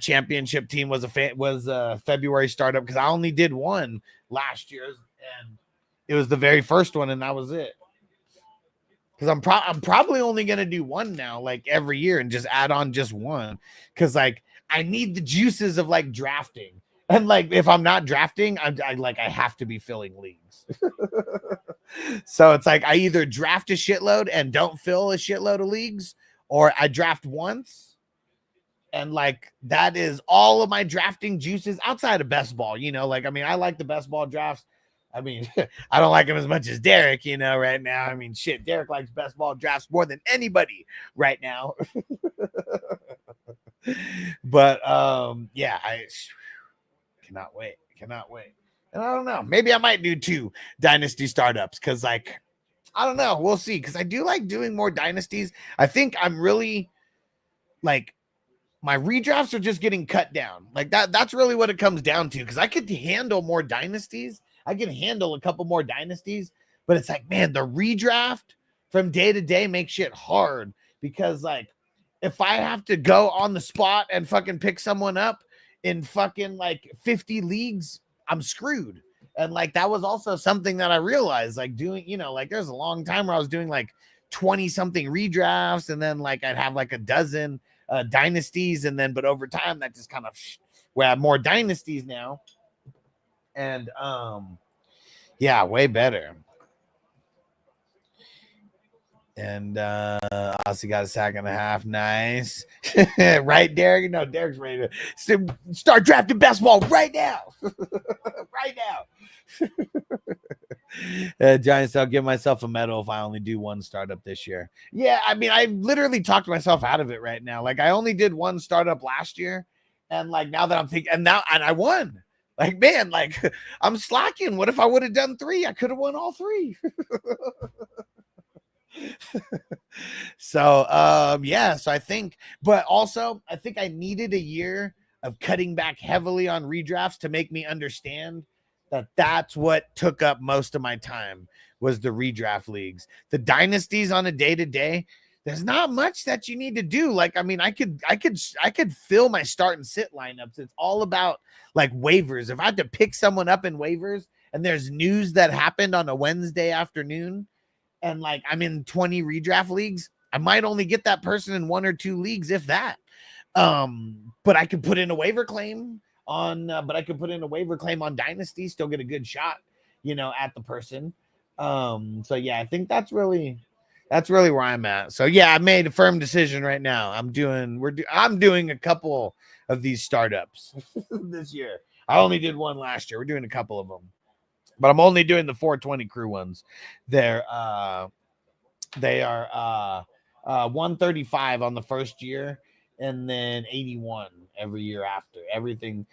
championship team was a February startup, because I only did one last year, and it was the very first one, and that was it. Because I'm probably only gonna do one now, like every year, and just add on just one. Because like I need the juices of like drafting, and like if I'm not drafting, I have to be filling leagues. So it's like I either draft a shitload and don't fill a shitload of leagues, or I draft once, and like that is all of my drafting juices outside of best ball. You know, like I mean, I like the best ball drafts. I mean, I don't like him as much as Derek, you know, right now. I mean, shit, Derek likes best ball drafts more than anybody right now. But yeah, I cannot wait. And I don't know, maybe I might do 2 dynasty startups, because like I don't know, we'll see, because I do like doing more dynasties. I think I'm really like, my redrafts are just getting cut down. Like that's really what it comes down to, because I could handle more dynasties. I can handle a couple more dynasties, but it's like, man, the redraft from day to day makes shit hard, because like if I have to go on the spot and fucking pick someone up in fucking like 50 leagues, I'm screwed. And like that was also something that I realized, like doing, you know, like there's a long time where I was doing like 20 something redrafts, and then like I'd have like a dozen dynasties, and then but over time that just kind of where I have more dynasties now. And yeah, way better. And also got a sack and a half. Nice. Right, Derek? No, Derek's ready to start drafting best ball right now. Right now. Giants, I'll give myself a medal if I only do one startup this year. Yeah, I mean, I literally talked myself out of it right now. Like I only did one startup last year, and like now that I'm thinking, and I won. Like, man, like I'm slacking. What if I would have done 3? I could have won all 3. So, yeah, so I think, but also I think I needed a year of cutting back heavily on redrafts to make me understand that that's what took up most of my time, was the redraft leagues. The dynasties on a day-to-day, there's not much that you need to do. Like, I mean, I could fill my start and sit lineups. It's all about like waivers. If I had to pick someone up in waivers and there's news that happened on a Wednesday afternoon, and like I'm in 20 redraft leagues, I might only get that person in 1 or 2 leagues, if that. But I could put in a waiver claim on Dynasty, still get a good shot, you know, at the person. So yeah, I think that's really That's really where I'm at. So yeah, I made a firm decision right now. I'm doing a couple of these startups this year. I only did one last year. We're doing a couple of them, but I'm only doing the 420 crew ones. They are 135 on the first year, and then 81 every year after. Everything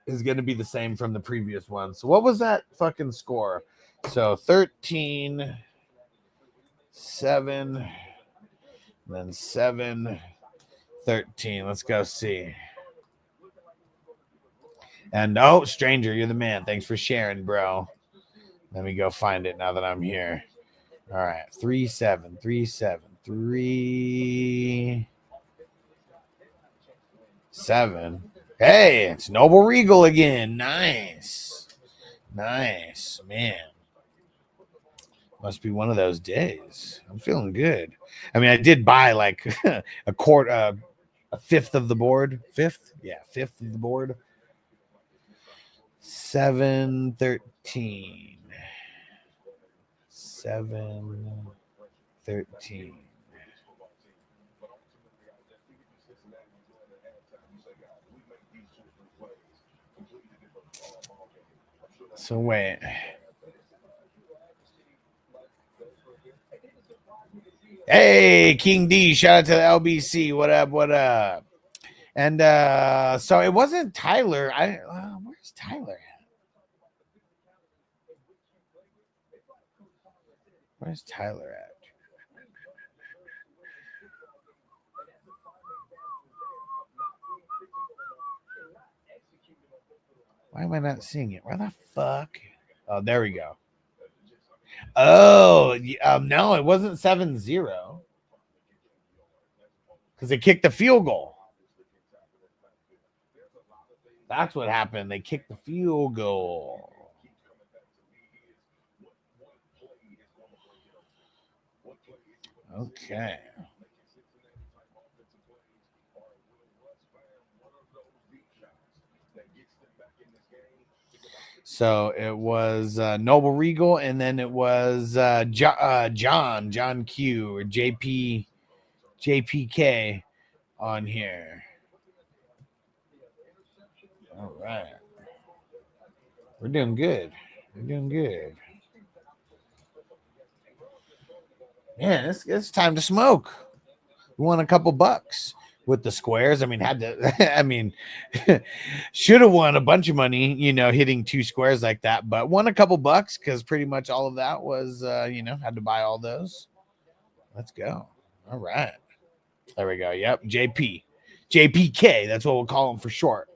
is going to be the same from the previous one. So what was that fucking score? So 13, 7, then 7, 13. Let's go see. And stranger, you're the man. Thanks for sharing, bro. Let me go find it now that I'm here. All right, 3, 7, 3, 7, 3, 7. Hey, it's Noble Regal again. Nice, man. Must be one of those days. I'm feeling good. I mean, I did buy like a fifth of the board. Fifth of the board. 7, 13. 7, 13. So wait. Hey, King D, shout out to the LBC. What up? And so it wasn't Tyler. Where's Tyler at? Where's Tyler at? Why am I not seeing it? Where the fuck? Oh, there we go. Oh, no, it wasn't 7-0 because they kicked the field goal. That's what happened. They kicked the field goal. Okay. So it was Noble Regal, and then it was John Q or JPK on here. All right. We're doing good. Man, it's time to smoke. We won a couple bucks with the squares. I mean, should have won a bunch of money, hitting 2 squares like that, but won a couple bucks because pretty much all of that was, had to buy all those. Let's go. All right. There we go. Yep. JPK. That's what we'll call him for short.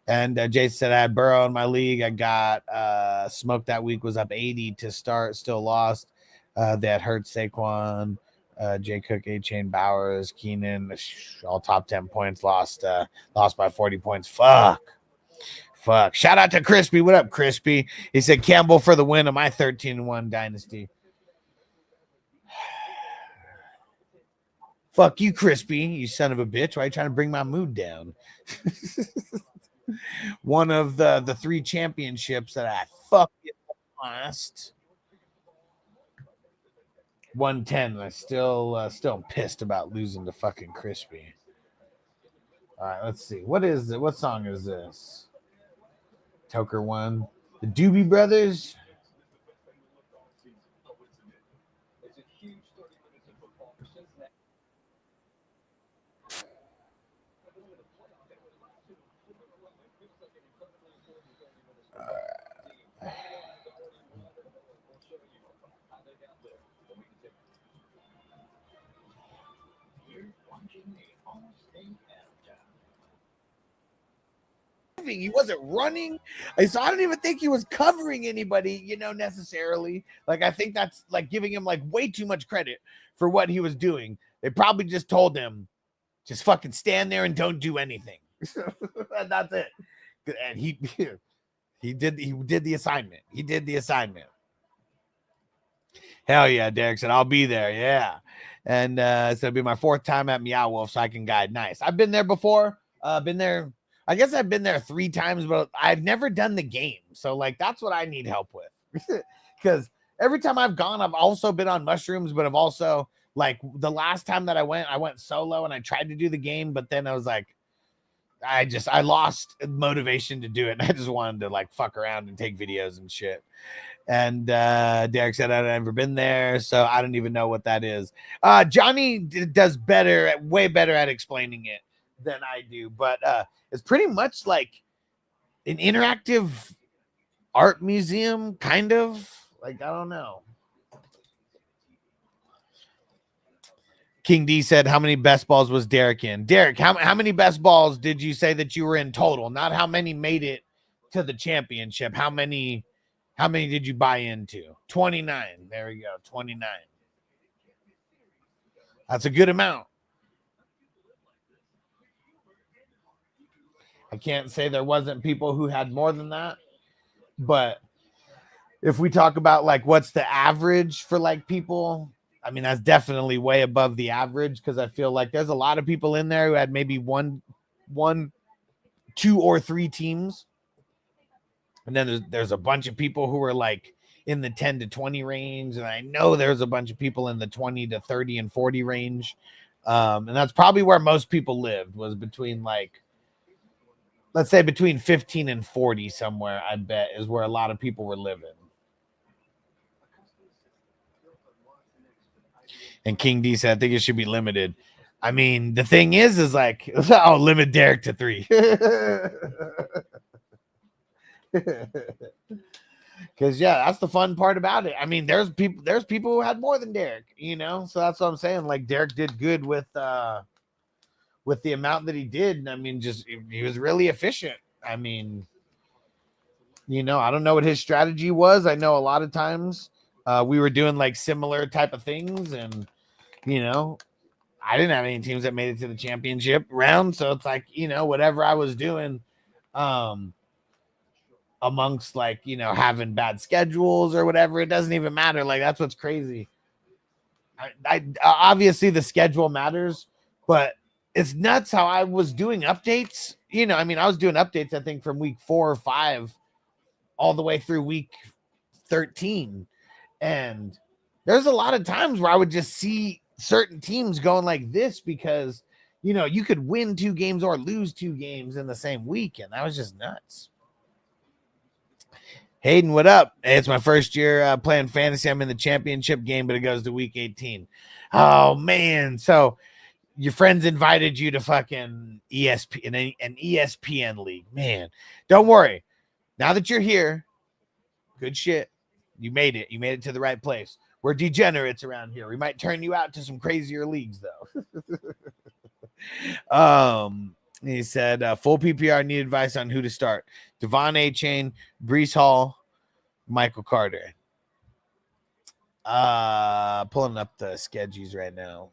And Jason said I had Burrow in my league. I got Smoke that week was up 80 to start, still lost. They had Hurts, Saquon, Jay Cook, A-Chain, Bowers, Keenan, all top 10 points, lost by 40 points. Fuck. Shout out to Crispy. What up, Crispy? He said Campbell for the win of my 13-1 dynasty. Fuck you, Crispy, you son of a bitch. Why are you trying to bring my mood down? One of the 3 championships that I fucking lost. 110. I still pissed about losing to fucking Crispy. All right, let's see. What is it? What song is this? Toker 1. The Doobie Brothers. He wasn't running, so I don't even think he was covering anybody, necessarily. Like, I think that's like giving him like way too much credit for what he was doing. They probably just told him, just fucking stand there and don't do anything. And that's it. And he did the assignment. He did the assignment. Hell yeah, Derek said, I'll be there. Yeah. And so it'll be my 4th time at Meow Wolf, so I can guide. Nice. I've been there before. I guess I've been there 3 times, but I've never done the game. So, like, that's what I need help with. Because every time I've gone, I've also been on mushrooms, but I've also, like, the last time that I went solo and I tried to do the game, but then I was like, I lost motivation to do it. And I just wanted to like fuck around and take videos and shit. And Derek said, I've never been there, so I don't even know what that is. Johnny does way better at explaining it than I do, but it's pretty much like an interactive art museum, kind of. Like, I don't know. King D said, how many best balls was Derek in? Derek, how many best balls did you say that you were in total? Not how many made it to the championship. How many did you buy into? 29. There we go. 29. That's a good amount. I can't say there wasn't people who had more than that, but if we talk about like what's the average for like people, I mean, that's definitely way above the average, because I feel like there's a lot of people in there who had maybe one, 2 or 3 teams. And then there's a bunch of people who were like in the 10 to 20 range. And I know there's a bunch of people in the 20 to 30 and 40 range. And that's probably where most people lived, was between like, let's say between 15 and 40 somewhere, I bet, is where a lot of people were living. And King D said, I think it should be limited. I mean, the thing is like, I'll limit Derek to 3. Because yeah, that's the fun part about it. I mean, there's people who had more than Derek, you know. So that's what I'm saying. Like, Derek did good with the amount that he did. And I mean, just he was really efficient. I mean, you know, I don't know what his strategy was. I know a lot of times we were doing like similar type of things, and you know, I didn't have any teams that made it to the championship round. So it's like, you know, whatever I was doing, amongst like, you know, having bad schedules or whatever, it doesn't even matter. Like, that's what's crazy. I obviously the schedule matters, but it's nuts how I was doing updates. You know, I mean, I was doing updates, I think, from week 4 or 5 all the way through week 13. And there's a lot of times where I would just see certain teams going like this, because, you know, you could win 2 games or lose 2 games in the same week. And that was just nuts. Hayden, what up? Hey, it's my first year playing fantasy. I'm in the championship game, but it goes to week 18. Oh, man. So your friends invited you to fucking ESPN, an ESPN league. Man, don't worry. Now that you're here, good shit. You made it. You made it to the right place. We're degenerates around here. We might turn you out to some crazier leagues, though. He said, full PPR, need advice on who to start. Devon A-Chain, Breece Hall, Michael Carter. Pulling up the schedules right now.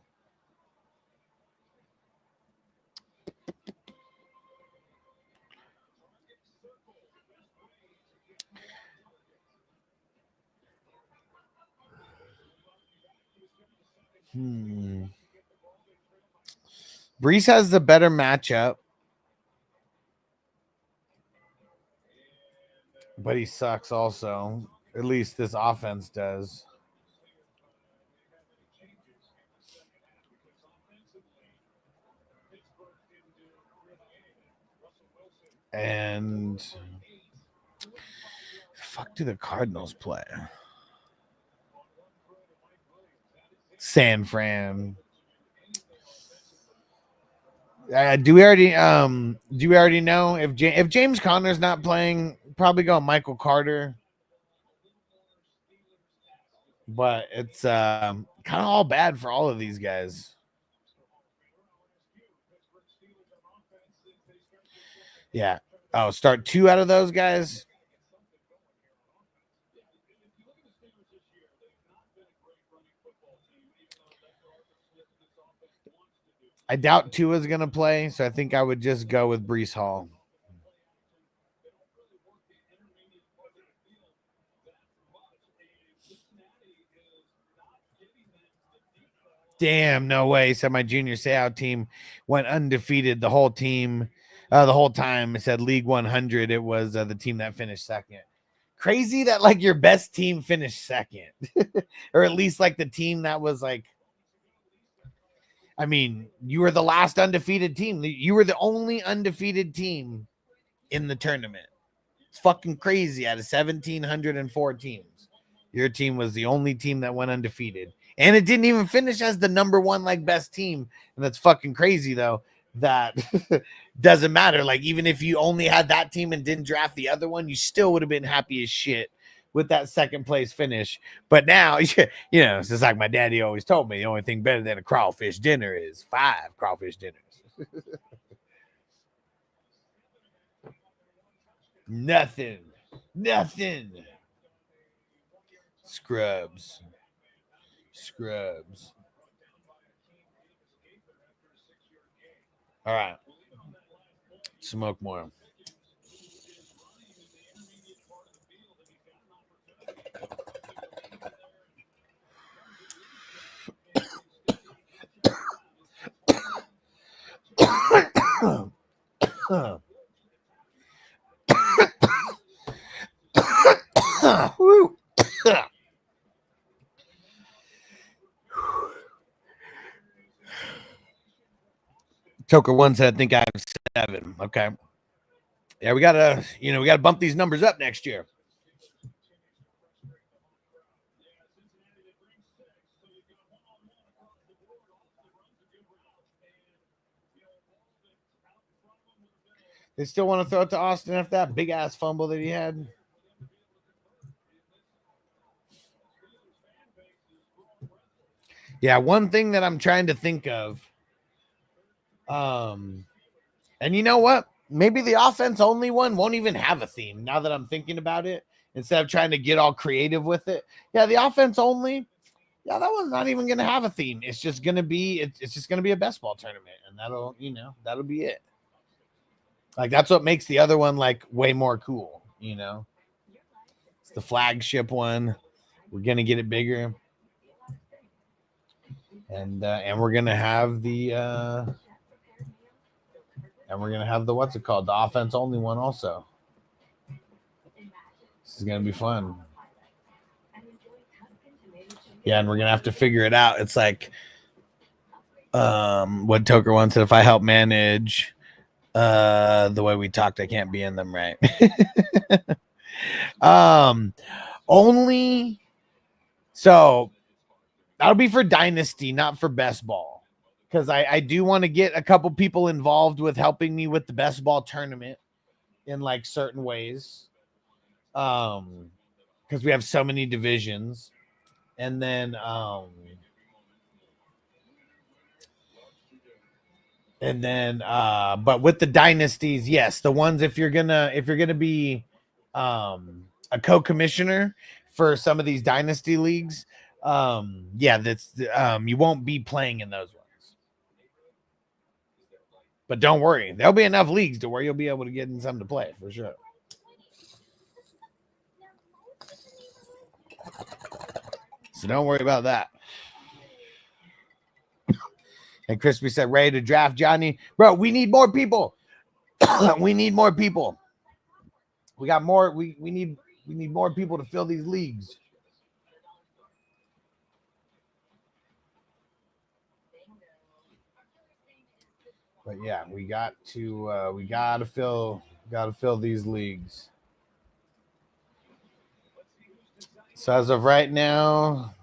Breece has the better matchup, but he sucks also. At least this offense does. And fuck do the Cardinals play? San Fran. Do we already know if James Conner's not playing? Probably go Michael Carter, but it's kind of all bad for all of these guys. Yeah. Oh, start 2 out of those guys. I doubt Tua's going to play, so I think I would just go with Breece Hall. Damn, no way. So my junior Seau team went undefeated the whole team, the whole time. It said League 100. It was the team that finished second. crazy that like your best team finished second, or at least like the team that was like, I mean, you were the last undefeated team. You were the only undefeated team in the tournament. It's fucking crazy. Out of 1,704 teams, your team was the only team that went undefeated, and it didn't even finish as the number one like best team. And that's fucking crazy though. That doesn't matter. Like even if you only had that team and didn't draft the other one, you still would have been happy as shit with that second place finish. But now, you know, it's just like my daddy always told me, the only thing better than a crawfish dinner is 5 crawfish dinners. Nothing. Scrubs. All right. Smoke more. Woo. Toker one said, I think I have 7. Okay. Yeah, we gotta bump these numbers up next year. They still want to throw it to Austin after that big ass fumble that he had. Yeah, one thing that I'm trying to think of. And you know what? Maybe the offense only one won't even have a theme now that I'm thinking about it, instead of trying to get all creative with it. Yeah, the offense only. Yeah, that one's not even going to have a theme. It's just going to be, it's just going to be a best ball tournament, and that'll be it. Like, that's what makes the other one like way more cool. It's the flagship one. We're going to get it bigger. And we're going to have the, what's it called? The offense only one also. This is going to be fun. Yeah, and we're going to have to figure it out. It's like what Toker once said, if I help manage the way we talked, I can't be in them right. Only so that'll be for Dynasty, not for Best Ball. Because I do want to get a couple people involved with helping me with the best ball tournament in like certain ways. Because we have so many divisions. And then but with the dynasties, yes, the ones if you're gonna be a co-commissioner for some of these dynasty leagues, that's you won't be playing in those ones. But don't worry, there'll be enough leagues to where you'll be able to get in some to play for sure. So don't worry about that. And Crispy said, ready to draft Johnny. Bro, we need more people. We need more people. We got more. We need more people to fill these leagues. But yeah, we got to fill these leagues. So as of right now,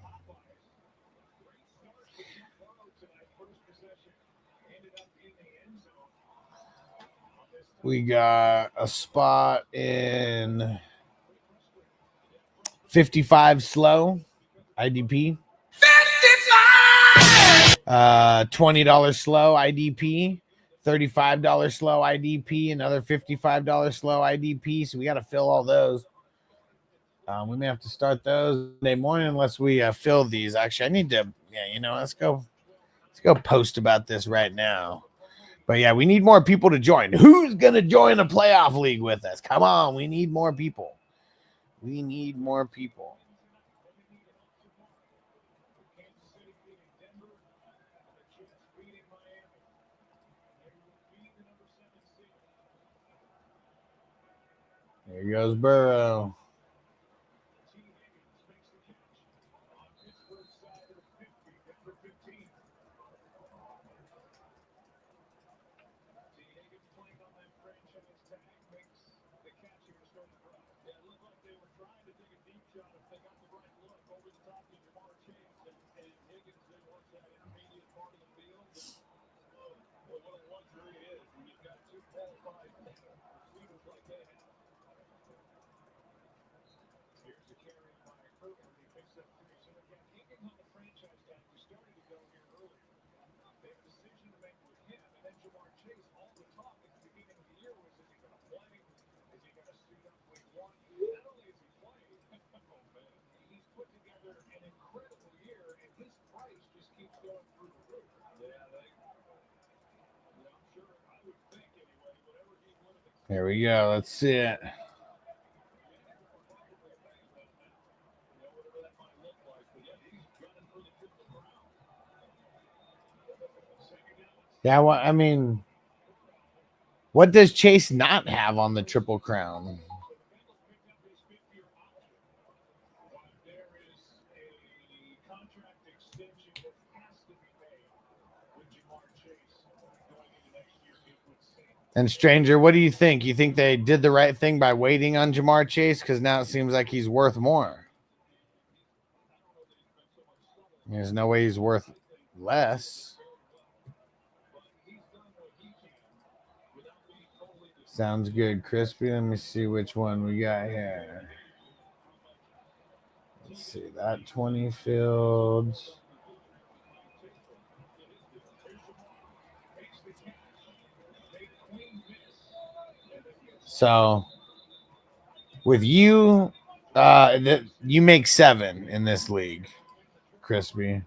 we got a spot in 55 slow IDP. 55! $20 slow IDP. $35 slow IDP, another $55 slow IDP. So we got to fill all those. We may have to start those Monday morning unless we fill these. Actually, I need to. Yeah, let's go post about this right now. But yeah, we need more people to join. Who's gonna join a playoff league with us? Come on, we need more people. We need more people. There goes Burrow. There we go. Let's see it. Yeah, well, I mean, what does Chase not have on the Triple Crown? And Stranger, what do you think? You think they did the right thing by waiting on Jamar Chase? Because now it seems like he's worth more. There's no way he's worth less. Sounds good, Crispy. Let me see which one we got here. Let's see, that 20 Fields. So with you, you make 7 in this league, Crispy.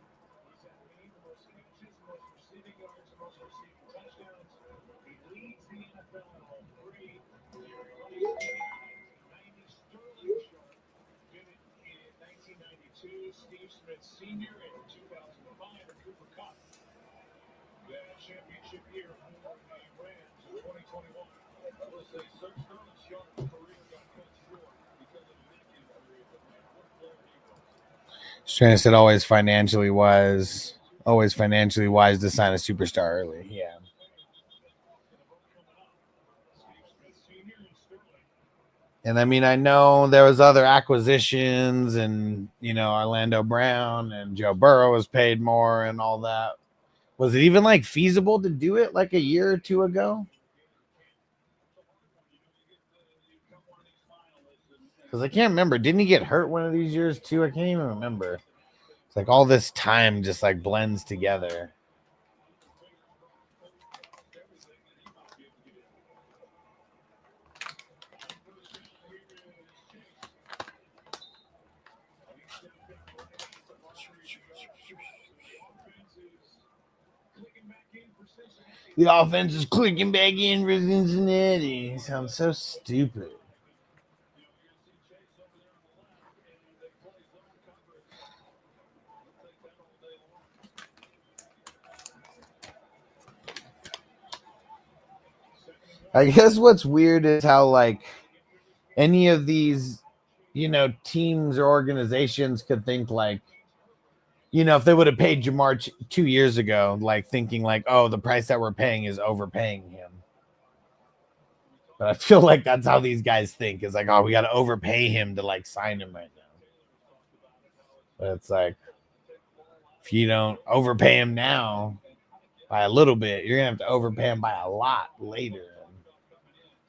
Strainer said always financially wise to sign a superstar early. Yeah. And I mean, I know there was other acquisitions and, you know, Orlando Brown and Joe Burrow was paid more and all that. Was it even like feasible to do it like a year or two ago? Because I can't remember. Didn't he get hurt one of these years too? I can't even remember. It's like all this time just like blends together. The offense is clicking back in for Cincinnati. Sounds so stupid. I guess what's weird is how like any of these, you know, teams or organizations could think like, you know, if they would have paid Jamar 2 years ago, like thinking like, oh, the price that we're paying is overpaying him. But I feel like that's how these guys think. It's like, oh, we got to overpay him to like sign him right now. But it's like, if you don't overpay him now by a little bit, you're going to have to overpay him by a lot later.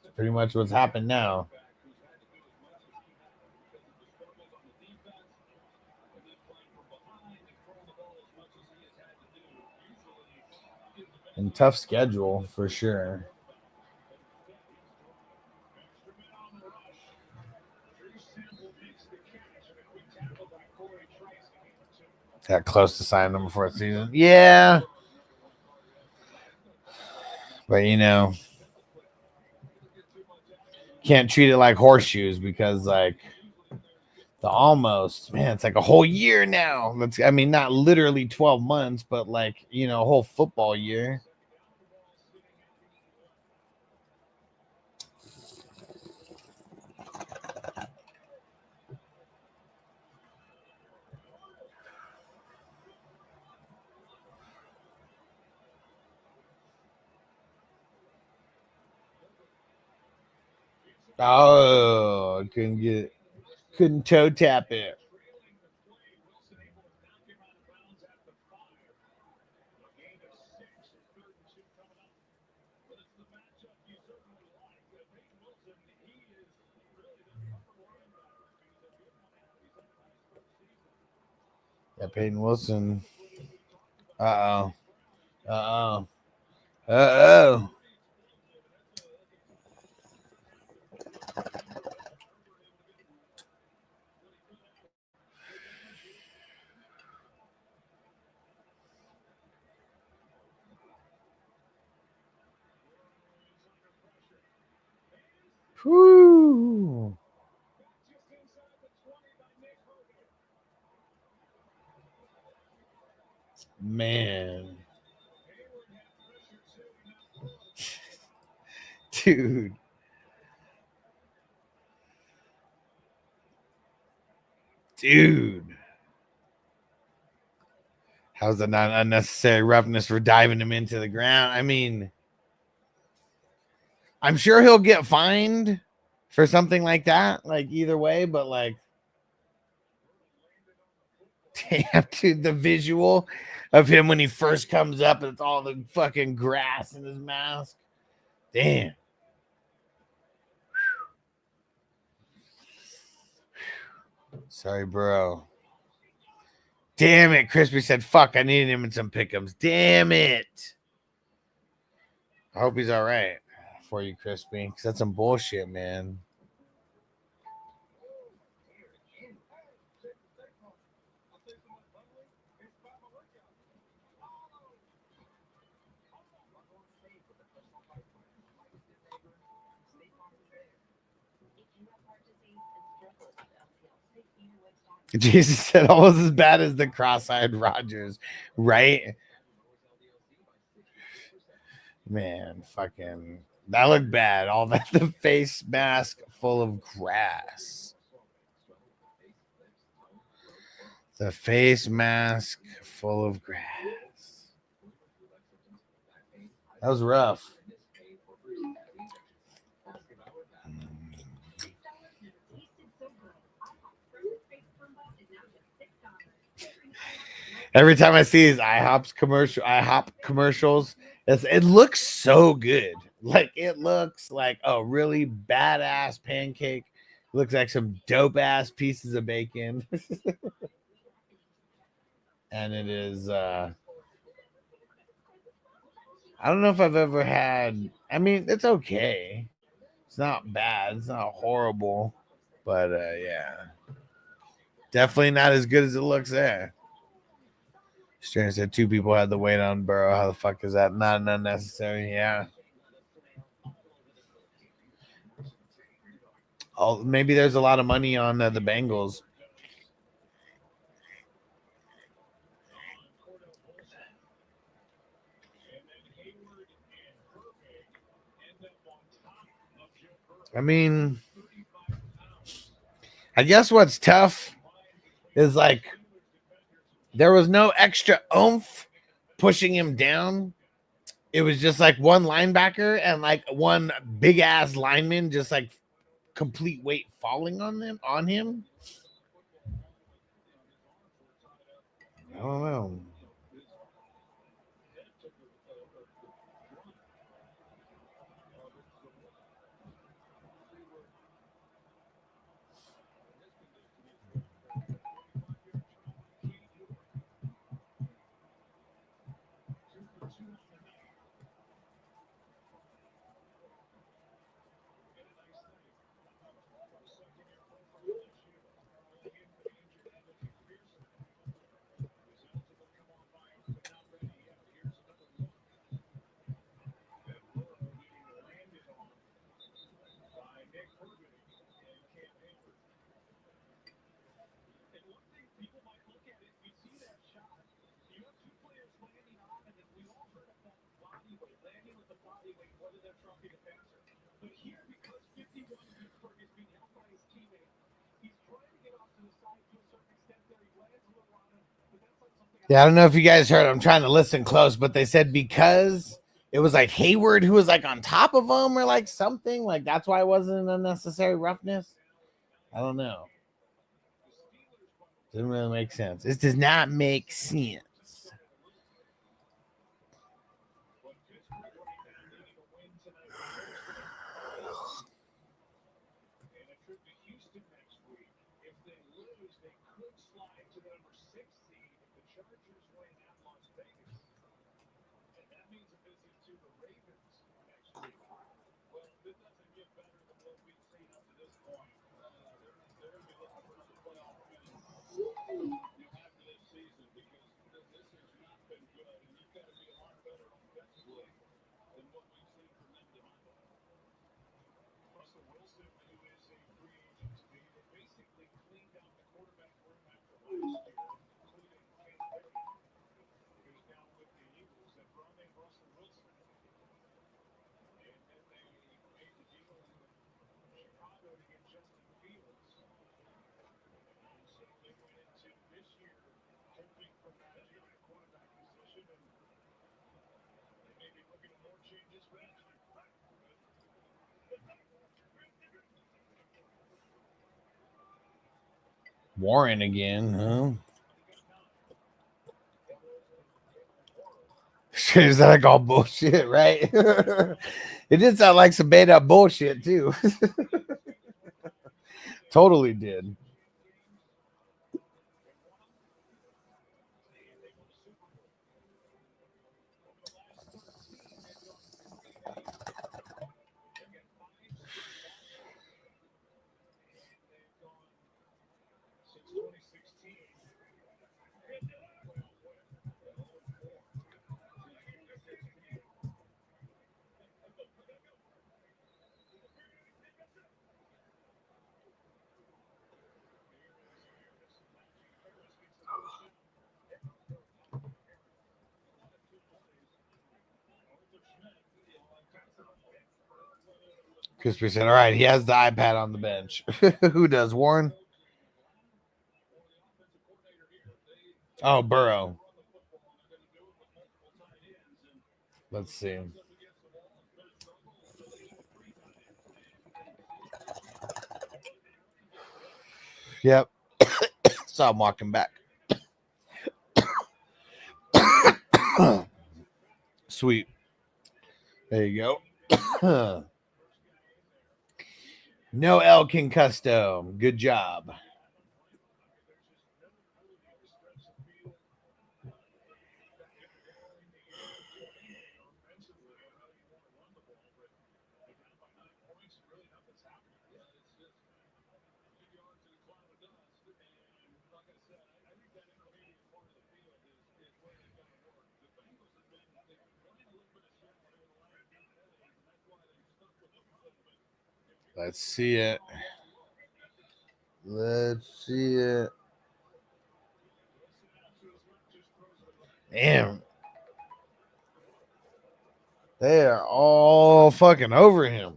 That's pretty much what's happened now. And tough schedule for sure. Got close to signing him before the season. Yeah. But, you know, can't treat it like horseshoes because, like, the almost, man, it's like a whole year now. I mean, not literally 12 months, but, like, you know, a whole football year. Oh, couldn't toe tap it. Yeah, Peyton Wilson. Uh-oh. Uh-oh. Uh-oh. Whew. Man. Dude. Dude. How's that not unnecessary roughness for diving him into the ground? I mean, I'm sure he'll get fined for something like that, like either way, but like, damn, dude, the visual of him when he first comes up and it's all the fucking grass in his mask. Damn. Sorry, bro. Damn it. Crispy said, fuck, I needed him in some pick'ems. Damn it. I hope he's all right for you, Crispy, because that's some bullshit, man. Jesus said almost as bad as the cross-eyed Rodgers, right? Man, fucking that looked bad. All that the face mask full of grass. The face mask full of grass. That was rough. Every time I see these IHOP commercials, it looks so good. Like it looks like a really badass pancake. Looks like some dope ass pieces of bacon. And it is I don't know if I've ever had, I mean, it's okay. It's not bad. It's not horrible. But yeah. Definitely not as good as it looks there. Strange said 2 people had the weight on Burrow. How the fuck is that not unnecessary? Yeah. Oh, maybe there's a lot of money on the Bengals. I mean, I guess what's tough is like there was no extra oomph pushing him down. It was just like one linebacker and like one big ass lineman, just like complete weight falling on him. I don't know. Yeah, I don't know if you guys heard. I'm trying to listen close, but they said because it was like Hayward who was like on top of him or like something. Like that's why it wasn't unnecessary roughness. I don't know. Doesn't really make sense. This does not make sense. Warren again, huh? Is that like all bullshit, right? It did sound like some made up bullshit too. Totally did. Crispy said, all right, he has the iPad on the bench. Who does? Warren? Oh, Burrow. Let's see. Yep. Saw him walking back. Sweet. There you go. No Elkin Custom. Good job. Let's see it. Let's see it. Damn. They are all fucking over him.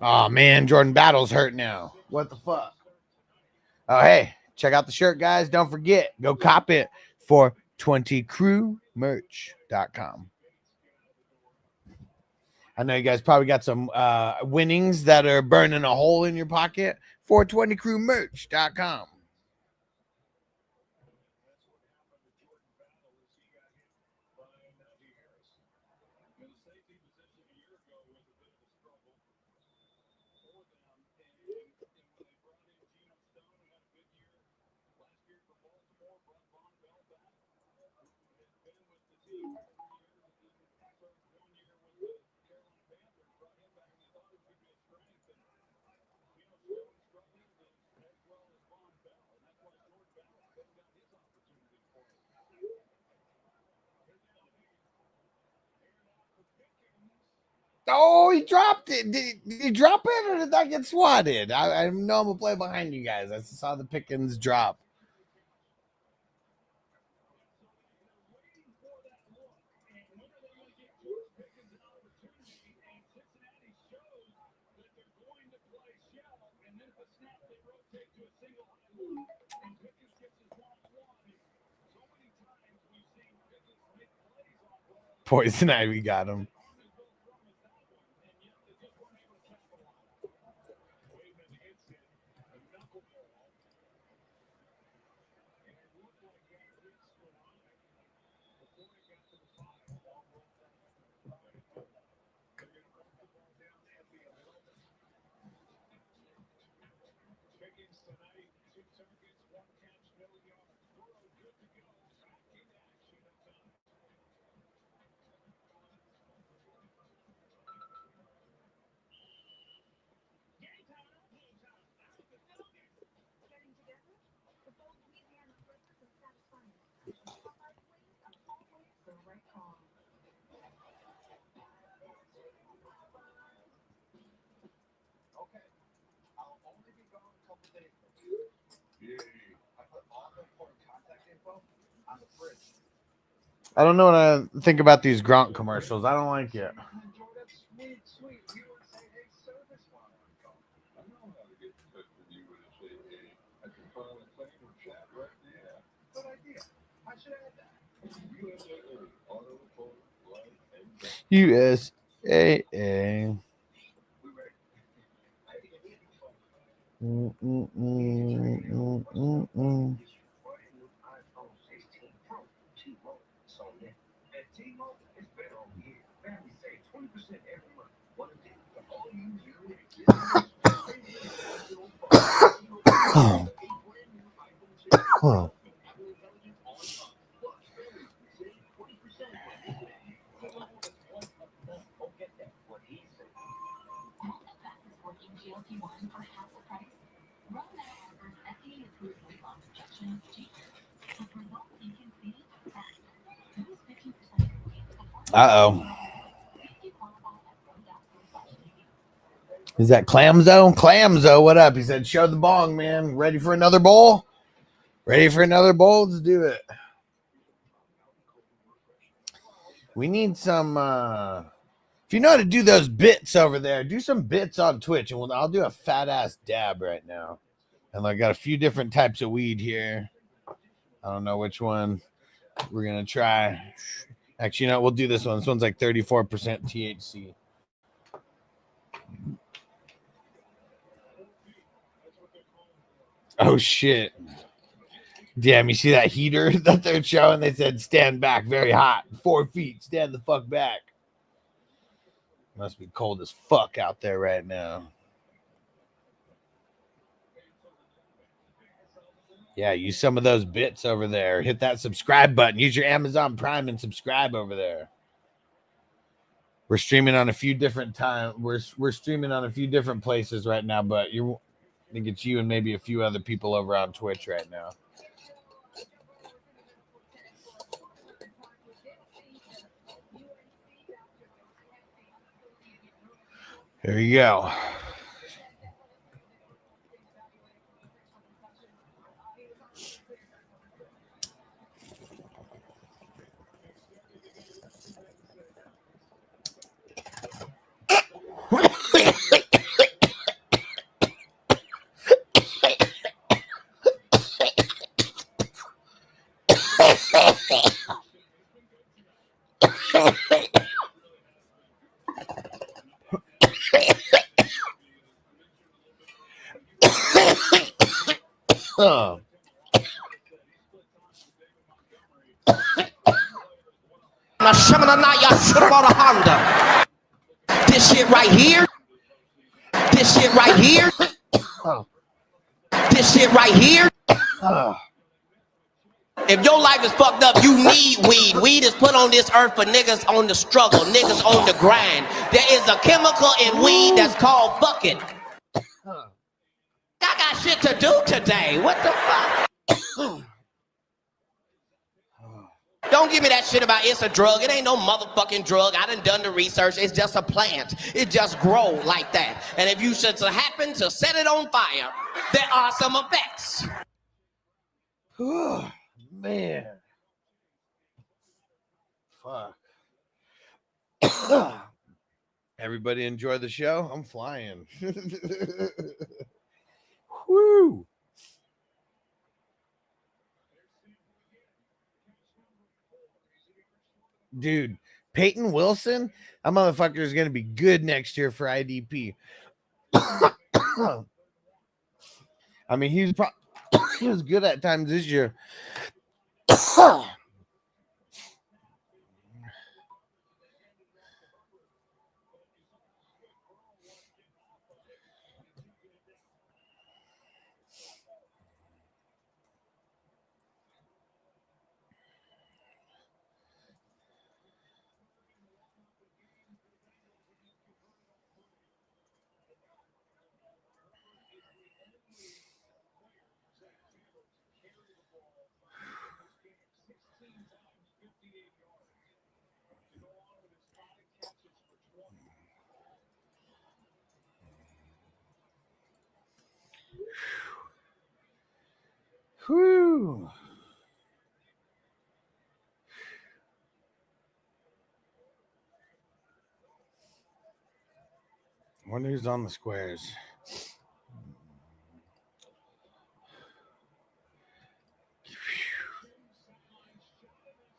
Oh man, Jordan Battle's hurt now. What the fuck? Oh hey, check out the shirt, guys. Don't forget, go cop it for 20crewmerch.com. I know you guys probably got some winnings that are burning a hole in your pocket. 420crewmerch.com. Oh, he dropped it. Did he drop it or did that get swatted? I know I'm going to play behind you guys. I saw the Pickens drop. Poison Ivy got him. I don't know what I think about these Gronk commercials. I don't like it. USAA. Uh-oh. Is that Clamzo? Clamzo, what up? He said, show the bong, man. Ready for another bowl? Ready for another bowl? Let's do it. We need some, if you know how to do those bits over there, do some bits on Twitch, and I'll do a fat-ass dab right now. And I got a few different types of weed here. I don't know which one we're going to try. Actually, you know, we'll do this one. This one's like 34% THC. Oh, shit. Damn, you see that heater that they're showing? They said, stand back, very hot. 4 feet, stand the fuck back. Must be cold as fuck out there right now. Yeah, use some of those bits over there. Hit that subscribe button. Use your Amazon Prime and subscribe over there. We're streaming on a few different we're streaming on a few different places right now, but I think it's you and maybe a few other people over on Twitch right now. There you go. Oh. Now, some of the night y'all should have bought a Honda. This shit right here. This shit right here. This shit right here. If your life is fucked up, you need weed. Weed is put on this earth for niggas on the struggle, niggas on the grind. There is a chemical in weed that's called fucking. I got shit to do today. What the fuck? Don't give me that shit about it's a drug. It ain't no motherfucking drug. I done the research. It's just a plant. It just grow like that. And if you should happen to set it on fire, there are some effects. Man. Fuck. Everybody enjoy the show? I'm flying. Woo. Dude, Peyton Wilson, that motherfucker is going to be good next year for IDP. I mean, he was good at times this year. Whew. I wonder who's on the squares.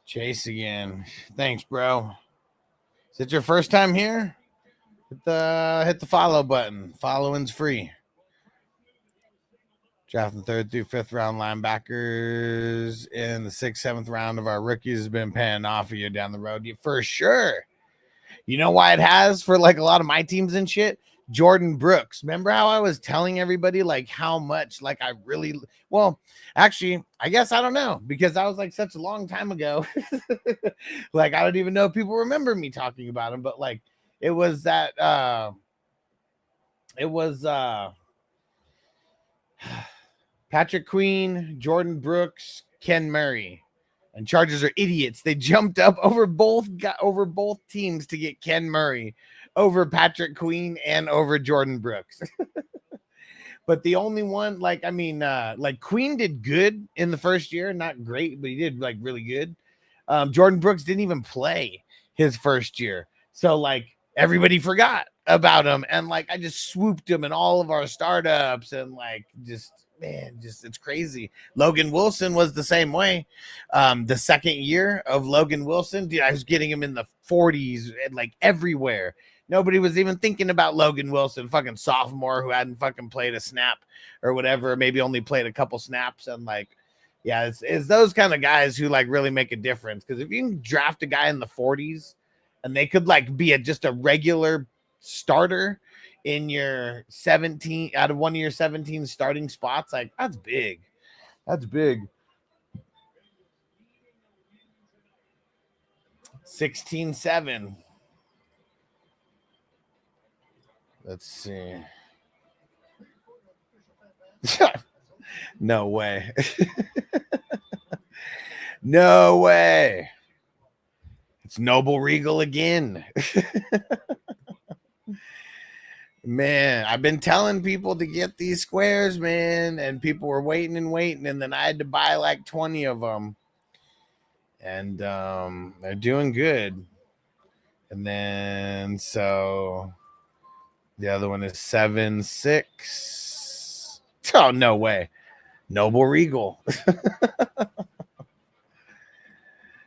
Chase again. Thanks, bro. Is it your first time here? Hit the follow button. Following's free. Drafting 3rd through 5th round linebackers in the 6th, 7th round of our rookies has been paying off for you down the road. For sure. You know why it has for like a lot of my teams and shit? Jordan Brooks. Remember how I was telling everybody like how much like I really, well, actually, I guess I don't know because that was like such a long time ago. Like I don't even know if people remember me talking about him, but like it was that Patrick Queen, Jordan Brooks, Ken Murray. And Chargers are idiots. They jumped up over both teams to get Ken Murray over Patrick Queen and over Jordan Brooks. But the only one, like Queen did good in the first year, not great, but he did like really good. Jordan Brooks didn't even play his first year. So like everybody forgot about him. And like I just swooped him in all of our startups and like it's crazy. Logan Wilson was the same way. The second year of Logan Wilson, dude, I was getting him in the 40s and like everywhere. Nobody was even thinking about Logan Wilson, fucking sophomore who hadn't fucking played a snap or whatever, maybe only played a couple snaps. And like, yeah, it's those kind of guys who like really make a difference. Because if you can draft a guy in the 40s and they could like be just a regular starter in your 17 out of one of your 17 starting spots, like that's big. That's big. 16-7. Let's see. No way. No way. It's Noble Regal again. Man, I've been telling people to get these squares, man, and people were waiting, and then I had to buy like 20 of them. And they're doing good. And then so the other one is 7-6. Oh, no way. Noble Regal.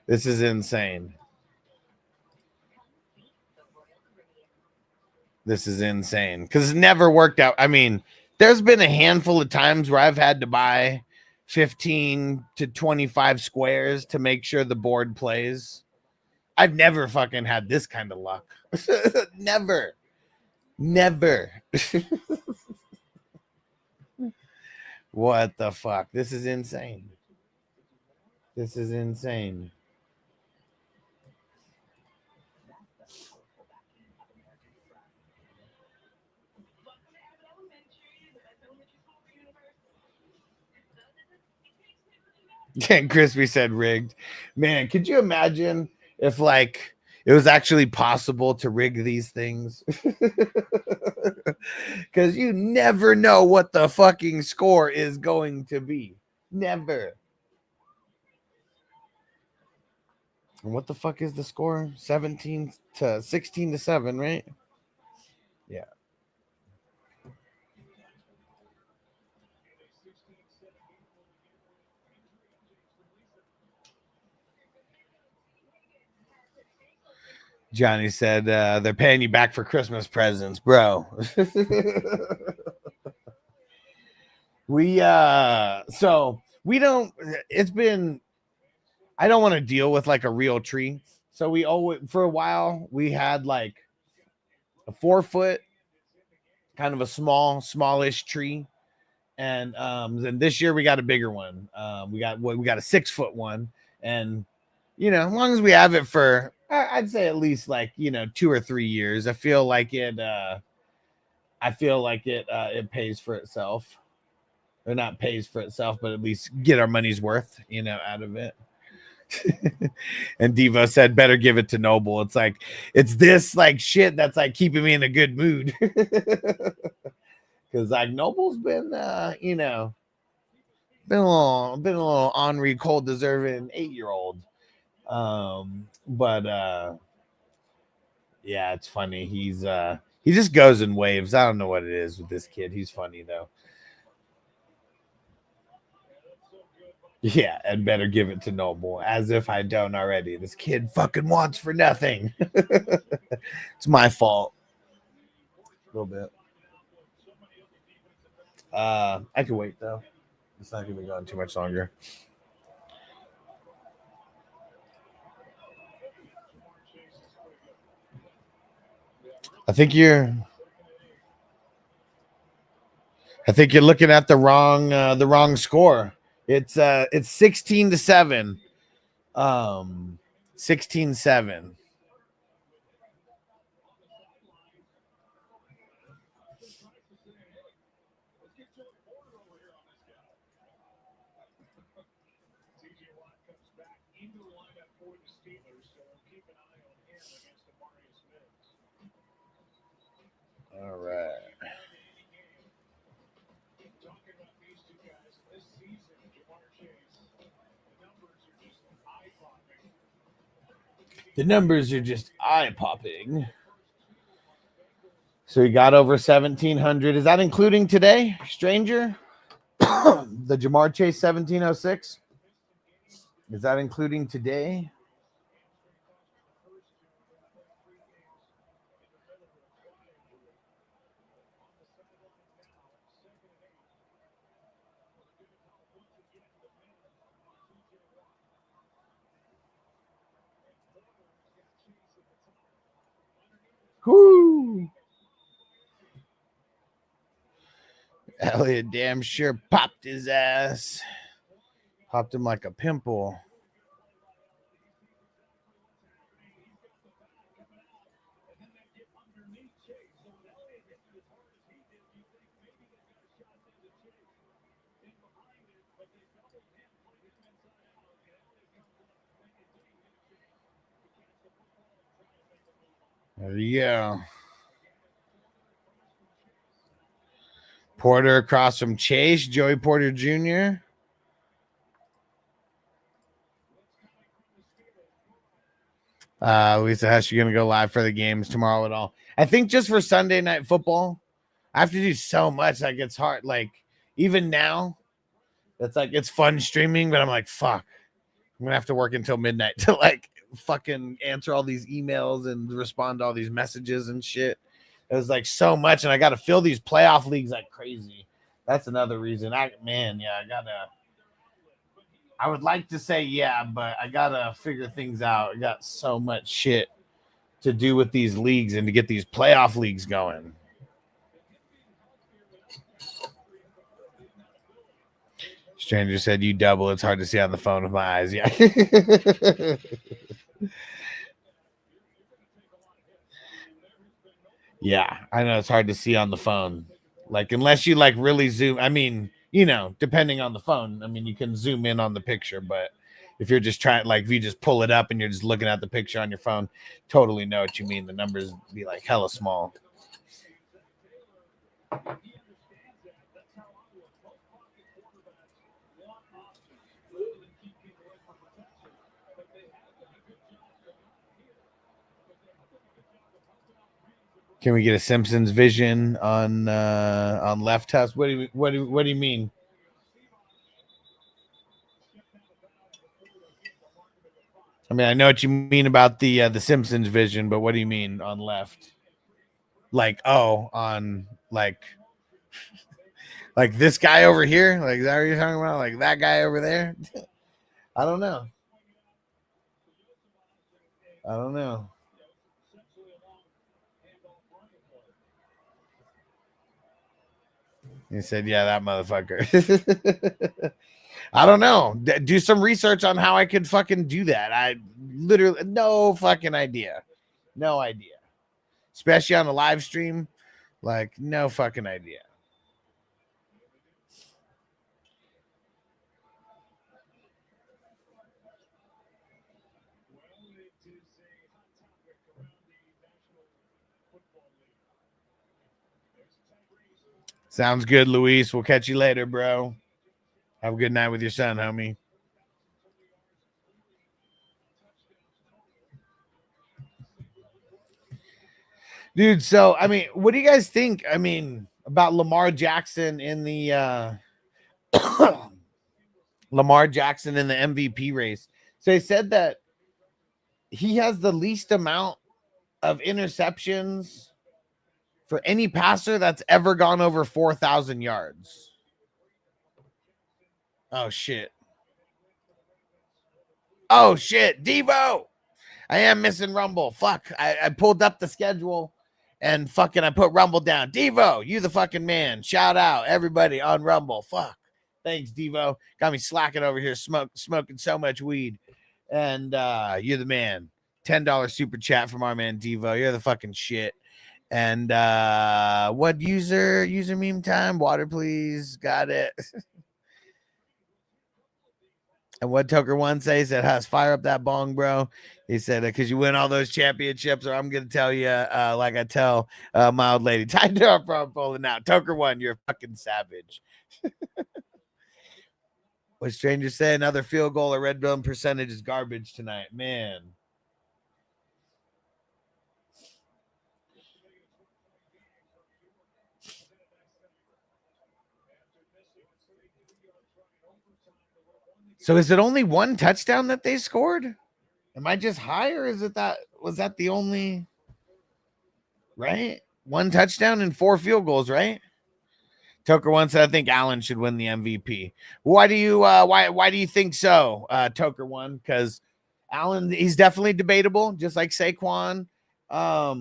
This is insane. This is insane because it never worked out. I mean, there's been a handful of times where I've had to buy 15 to 25 squares to make sure the board plays. I've never fucking had this kind of luck. Never. What the fuck? This is insane. This is insane. And Crispy said rigged. Man, could you imagine if like it was actually possible to rig these things? Because you never know what the fucking score is going to be. Never. And what the fuck is the score? 16 to 7, right? Yeah. Johnny said they're paying you back for Christmas presents, bro. So we don't, it's been, I don't want to deal with like a real tree. So we always, for a while, we had like a 4-foot, kind of a smallish tree. And then this year we got a bigger one. We got a 6-foot one. And, you know, as long as we have it for, I'd say at least like, you know, 2 or 3 years, I feel like it pays for itself. Or not pays for itself, but at least get our money's worth, you know, out of it. And Devo said, better give it to Noble. It's like, it's this like shit that's like keeping me in a good mood. Because like Noble's been, you know, been a little ornery, cold, deserving 8-year-old. But yeah, it's funny. He just goes in waves. I don't know what it is with this kid. He's funny though. Yeah, and better give it to Noble, as if I don't already. This kid fucking wants for nothing. It's my fault. A little bit. I can wait though. It's not gonna be going too much longer. I think you're looking at the wrong score. It's 16 to 7. 16-7. All right. The numbers are just eye-popping. So he got over 1,700. Is that including today, Stranger? The Jamar Chase 1706? Is that including today? Whoo! Elliot damn sure popped his ass. Popped him like a pimple. There you go. Porter across from Chase, Joey Porter Jr. Lisa Hush, you're going to go live for the games tomorrow at all? I think just for Sunday Night Football. I have to do so much. Like, it's hard. Like, even now, it's like, it's fun streaming, but I'm like, fuck. I'm going to have to work until midnight to, like, fucking answer all these emails and respond to all these messages and shit. It was like so much, and I got to fill these playoff leagues like crazy. That's another reason. I would like to say yeah, but I gotta figure things out. I got so much shit to do with these leagues and to get these playoff leagues going. Stranger said, you double. It's hard to see on the phone with my eyes. Yeah. Yeah, I know it's hard to see on the phone. Like, unless you like really zoom. I mean, You know, depending on the phone. I mean, you can zoom in on the picture, but if you're just trying, like, if you just pull it up and you're just looking at the picture on your phone, totally know what you mean. The numbers be like hella small. Can we get a Simpsons vision on left house? What do you mean? I mean, I know what you mean about the Simpsons vision, but what do you mean on left? Like, oh, on like this guy over here? Like, is that what you're talking about? Like that guy over there? I don't know. I don't know. He said, yeah, that motherfucker. I don't know. Do some research on how I could fucking do that. I literally, no fucking idea. No idea. Especially on a live stream. Like, no fucking idea. Sounds good, Luis. We'll catch you later, bro. Have a good night with your son, homie. Dude, so, I mean, what do you guys think, I mean, about Lamar Jackson in the MVP race? So they said that he has the least amount of interceptions for any passer that's ever gone over 4,000 yards. Oh, shit. Oh, shit. Devo. I am missing Rumble. Fuck. I pulled up the schedule and fucking I put Rumble down. Devo, you the fucking man. Shout out everybody on Rumble. Fuck. Thanks, Devo. Got me slacking over here smoking so much weed. And you're the man. $10 super chat from our man Devo. You're the fucking shit. And what user meme time? Water, please. Got it. And what Toker One say? He said, "Has fire up that bong, bro." He said, "Because you win all those championships, or I'm gonna tell you, like I tell my old lady, tied to our problem pulling out." Toker One, you're a fucking savage. What strangers say? Another field goal or red zone percentage is garbage tonight, man. So is it only one touchdown that they scored? Am I just high, or is it was that the only, right? One touchdown and 4 field goals, right? Toker One said, I think Allen should win the MVP. Why do you think so, Toker One? Because Allen, he's definitely debatable, just like Saquon. I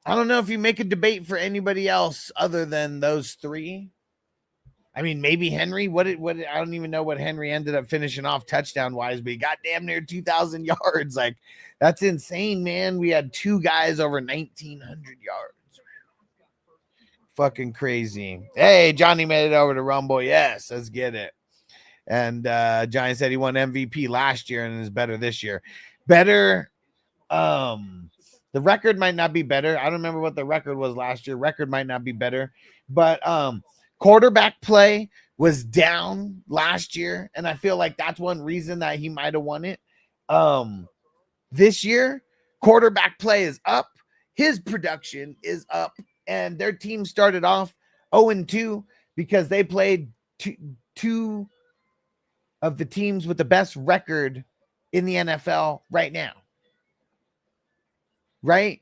don't know if you make a debate for anybody else other than those 3. I mean, maybe Henry. What I don't even know what Henry ended up finishing off touchdown wise, but he got damn near 2,000 yards. Like, that's insane, man. We had 2 guys over 1,900 yards. Fucking crazy. Hey, Johnny made it over to Rumble. Yes, let's get it. And Johnny said he won MVP last year and is better this year. Better. The record might not be better. I don't remember what the record was last year. Record might not be better, but quarterback play was down last year, and I feel like that's one reason that he might have won it. This year, quarterback play is up. His production is up, and their team started off 0-2 because they played two of the teams with the best record in the NFL right now. Right?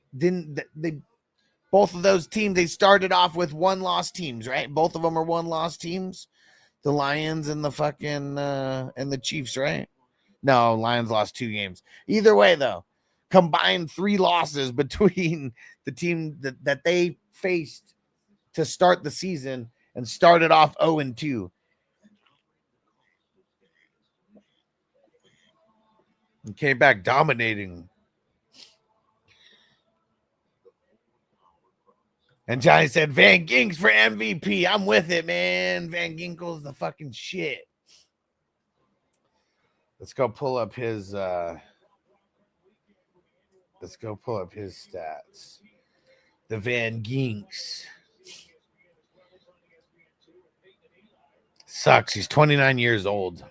Both of those teams, they started off with 1-loss teams, right? Both of them are 1-loss teams. The Lions and the fucking and the Chiefs, right? No, Lions lost 2 games. Either way, though, combined 3 losses between the team that they faced to start the season and started off 0-2. And came back dominating. And Johnny said, Van Ginks for MVP. I'm with it, man. Van Ginkel's the fucking shit. Let's go pull up his stats. The Van Ginks. Sucks. He's 29 years old.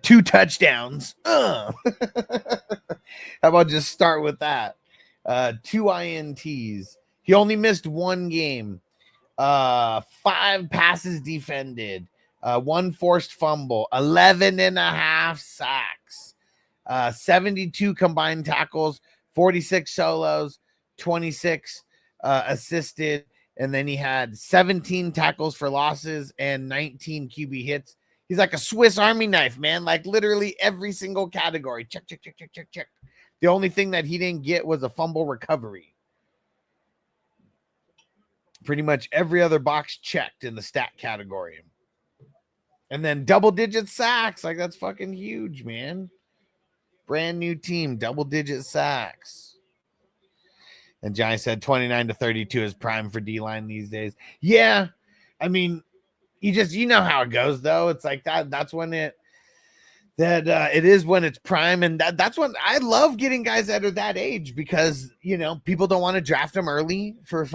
Two touchdowns. How about just start with that? 2 INTs. He only missed one game. 5 passes defended. 1 forced fumble. 11.5 sacks. 72 combined tackles. 46 solos. 26 assisted. And then he had 17 tackles for losses and 19 QB hits. He's like a Swiss Army knife, man. Like literally every single category. Check, check, check, check, check, check. The only thing that he didn't get was a fumble recovery. Pretty much every other box checked in the stat category. And then double-digit sacks. Like, that's fucking huge, man. Brand new team, double-digit sacks. And Johnny said 29 to 32 is prime for D-line these days. Yeah, I mean, you know how it goes, though. It's like that's when it is when it's prime, and that's when I love getting guys that are that age because, you know, people don't want to draft them early for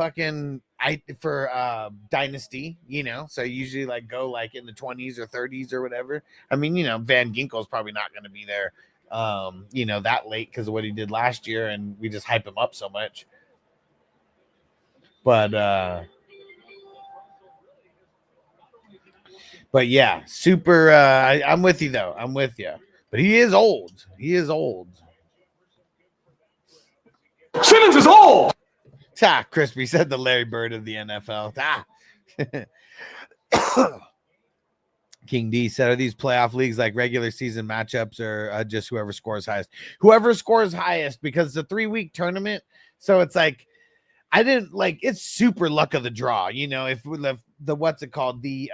dynasty, you know, so usually like go like in the 20s or 30s or whatever. I mean, you know, Van Ginkel's probably not going to be there, you know, that late because of what he did last year, and we just hype him up so much. But yeah, super. I'm with you though. I'm with you. But he is old. He is old. Simmons is old. Crispy said the Larry Bird of the NFL. King D said, are these playoff leagues like regular season matchups or just whoever scores highest? Whoever scores highest, because it's a 3-week tournament. So it's like, it's super luck of the draw. You know, if what's it called? The,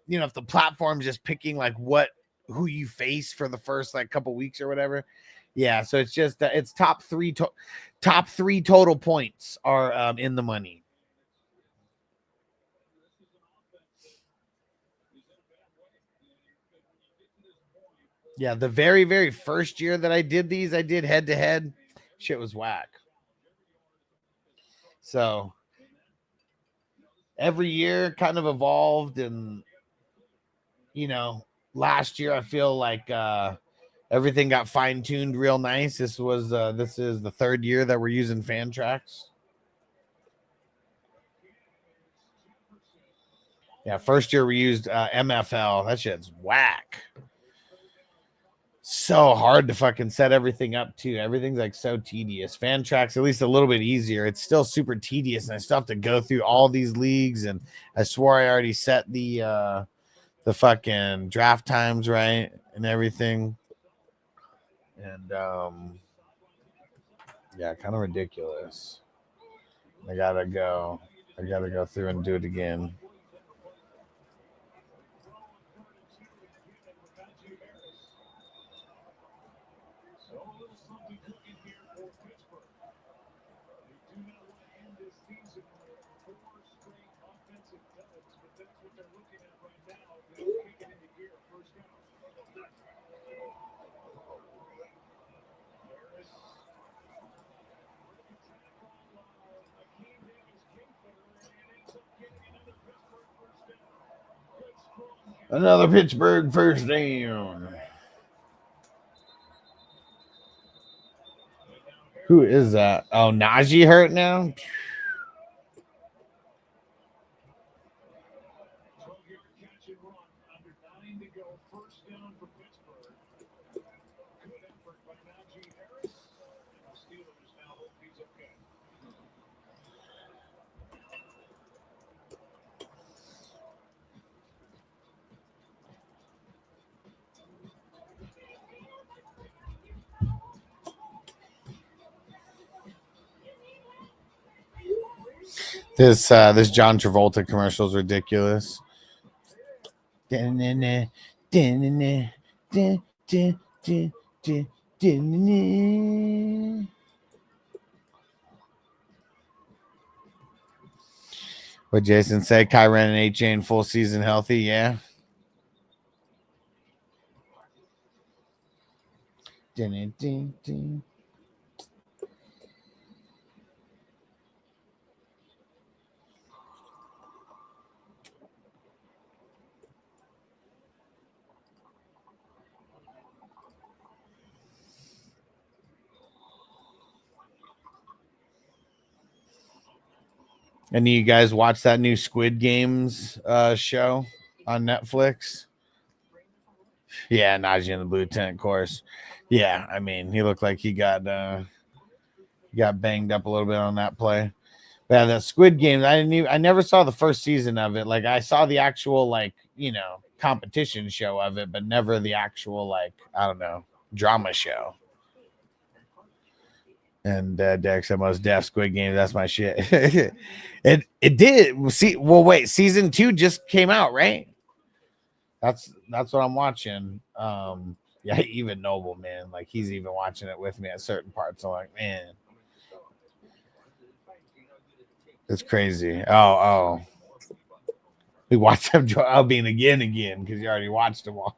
you know, if the platform's just picking like who you face for the first like couple weeks or whatever. Yeah. So it's just, it's top three total points are in the money. Yeah, the very, very first year that I did these, I did head-to-head. Shit was whack. So every year kind of evolved, and, you know, last year I feel like everything got fine-tuned real nice. This is the 3rd year that we're using Fantrax. Yeah, first year we used MFL. That shit's whack. So hard to fucking set everything up too. Everything's like so tedious. Fantrax at least a little bit easier. It's still super tedious, and I still have to go through all these leagues. And I swore I already set the fucking draft times right and everything. And yeah, kind of ridiculous. I gotta go through and do it again. Another Pittsburgh first down. Who is that? Oh, Najee hurt now? This John Travolta commercial is ridiculous. What Jason said, Kyren and HA full season healthy, yeah. Any of you guys watch that new Squid Games show on Netflix? Yeah, Najee in the blue tent course. Yeah, I mean, he looked like he got banged up a little bit on that play. But yeah, the Squid Games, I never saw the first season of it. Like I saw the actual competition show of it, but never the actual I don't know, drama show. And Derek said most deaf Squid Game. That's my shit. it did. Wait, season 2 just came out, right? That's what I'm watching. Yeah, even Noble, man, like he's even watching it with me at certain parts. I'm like, man, it's crazy. Oh, we watched him being again because you already watched them all.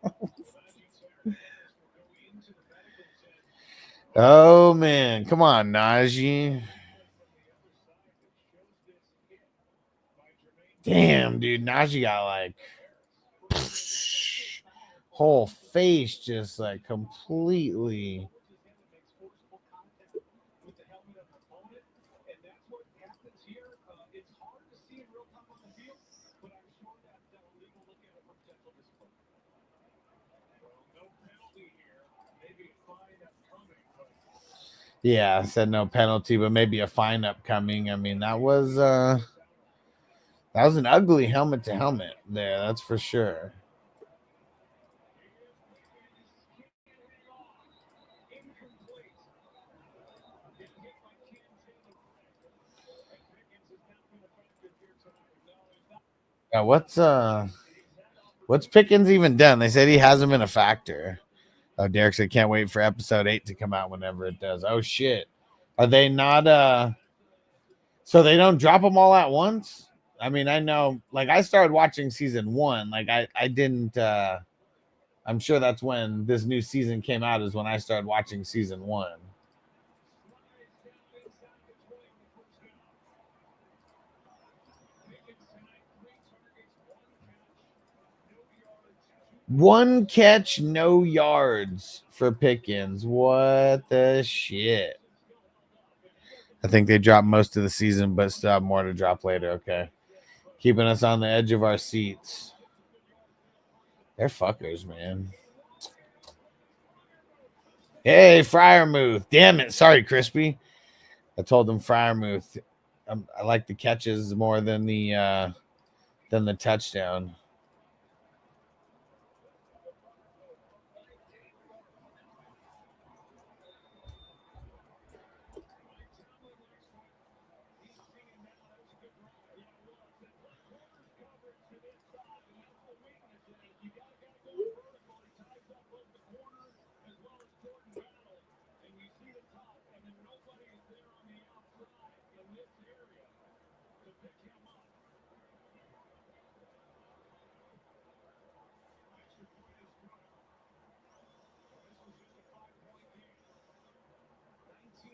Oh man, come on, Najee. Damn, dude, Najee got whole face just completely. Yeah, said no penalty, but maybe a fine upcoming. I mean, that was an ugly helmet to helmet there, that's for sure. Yeah, what's Pickens even done? They said he hasn't been a factor. Oh, Derek said can't wait for episode 8 to come out whenever it does. Oh shit. Are they not so they don't drop them all at once? I mean, I know I started watching season 1. I didn't I'm sure that's when this new season came out is when I started watching season 1. One catch, no yards for Pickens. What the shit? I think they dropped most of the season, but still have more to drop later. Okay. Keeping us on the edge of our seats. They're fuckers, man. Hey, Fryermuth. Damn it. Sorry, Crispy. I told them Fryermuth. I like the catches more than the touchdown.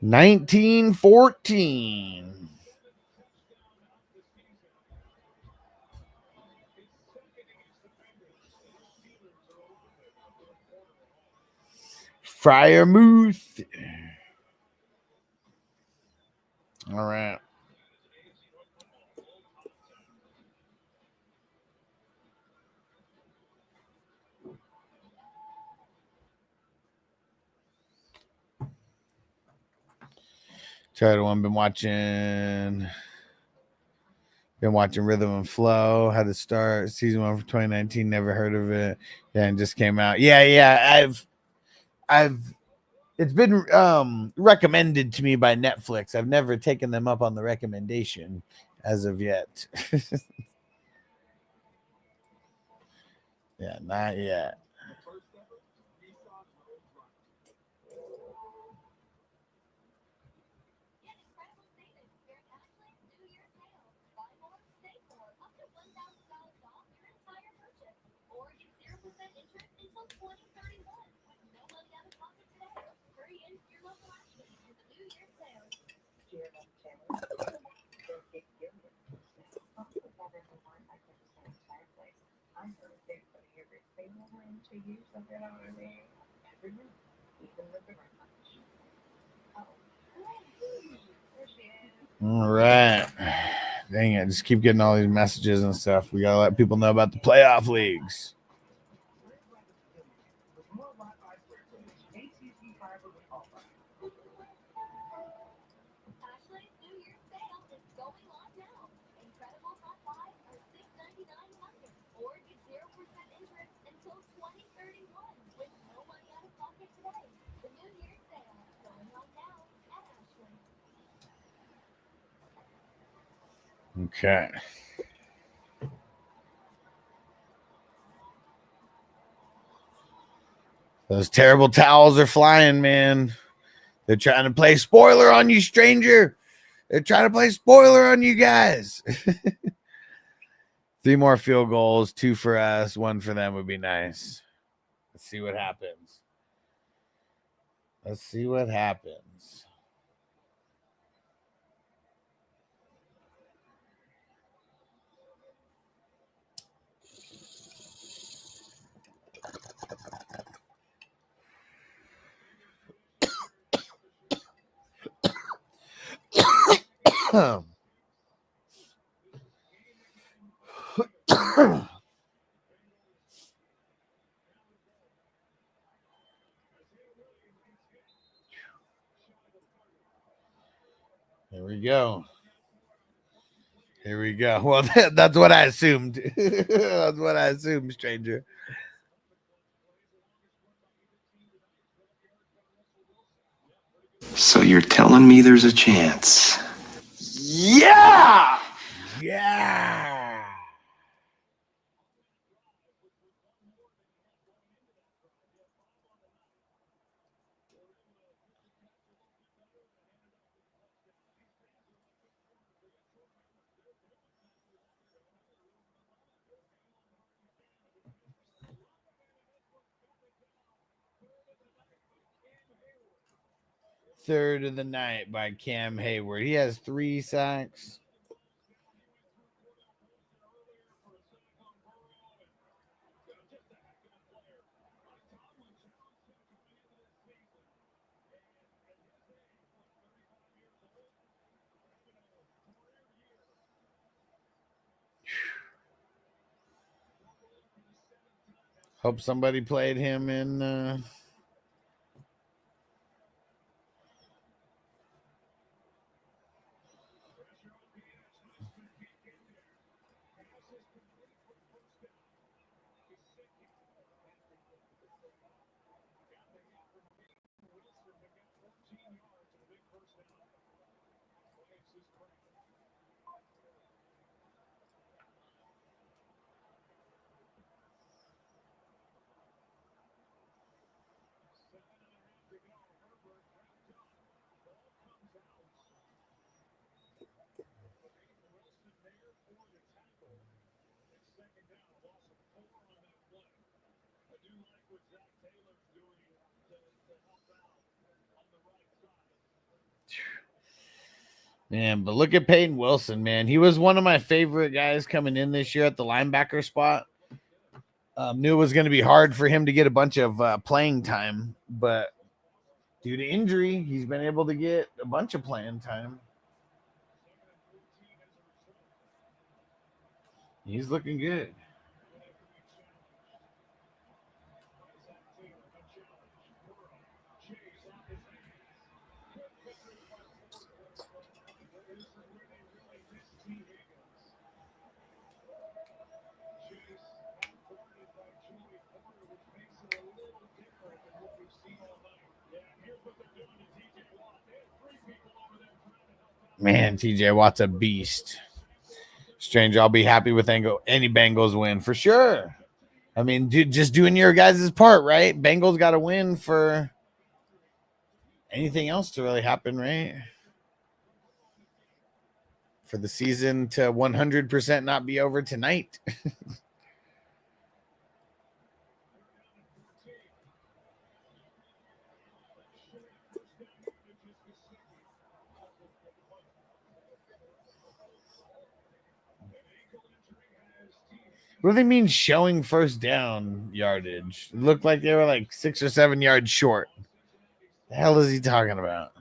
$19-14. Fryermuth. All right. Try to one. Been watching Rhythm and Flow. Had to start season 1 for 2019. Never heard of it. Yeah, and just came out. Yeah. I've it's been recommended to me by Netflix. I've never taken them up on the recommendation as of yet. Yeah, not yet. All right. Dang it. Just keep getting all these messages and stuff. We got to let people know about the playoff leagues. Okay. Those terrible towels are flying, man. They're trying to play spoiler on you, stranger. They're trying to play spoiler on you guys. 3 more field goals, 2 for us, 1 for them would be nice. Let's see what happens. Let's see what happens. Here we go. Here we go. Well, that's what I assumed. That's what I assumed, stranger. So you're telling me there's a chance? Yeah! Yeah! Third of the night by Cam Hayward. He has 3 sacks. Hope somebody played him in man, but look at Peyton Wilson, man. He was one of my favorite guys coming in this year at the linebacker spot. Knew it was going to be hard for him to get a bunch of playing time, but due to injury, he's been able to get a bunch of playing time. He's looking good. Man, TJ Watt's a beast. Stranger, I'll be happy with any Bengals win for sure. I mean, just doing your guys' part, right? Bengals got to win for anything else to really happen, right? For the season to 100% not be over tonight. What do they mean showing first down yardage? It looked like they were like 6 or 7 yards short. The hell is he talking about?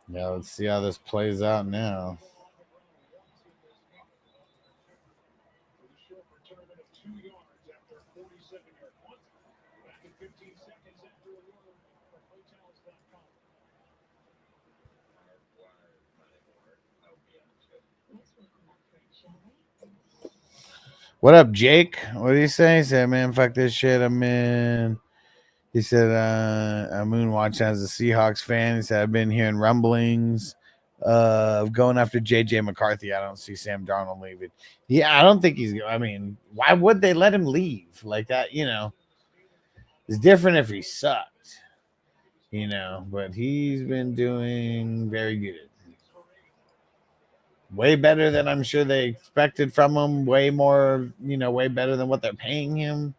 Yeah, let's see how this plays out now. What up, Jake? What did he say? He said, man, fuck this shit. I'm in. He said, I'm moonwatching as a Seahawks fan. He said, I've been hearing rumblings of going after JJ McCarthy. I don't see Sam Darnold leaving. Yeah, I don't think he's. I mean, why would they let him leave like that? You know, it's different if he sucked, you know, but he's been doing very good. Way better than I'm sure they expected from him. Way more, you know, way better than what they're paying him.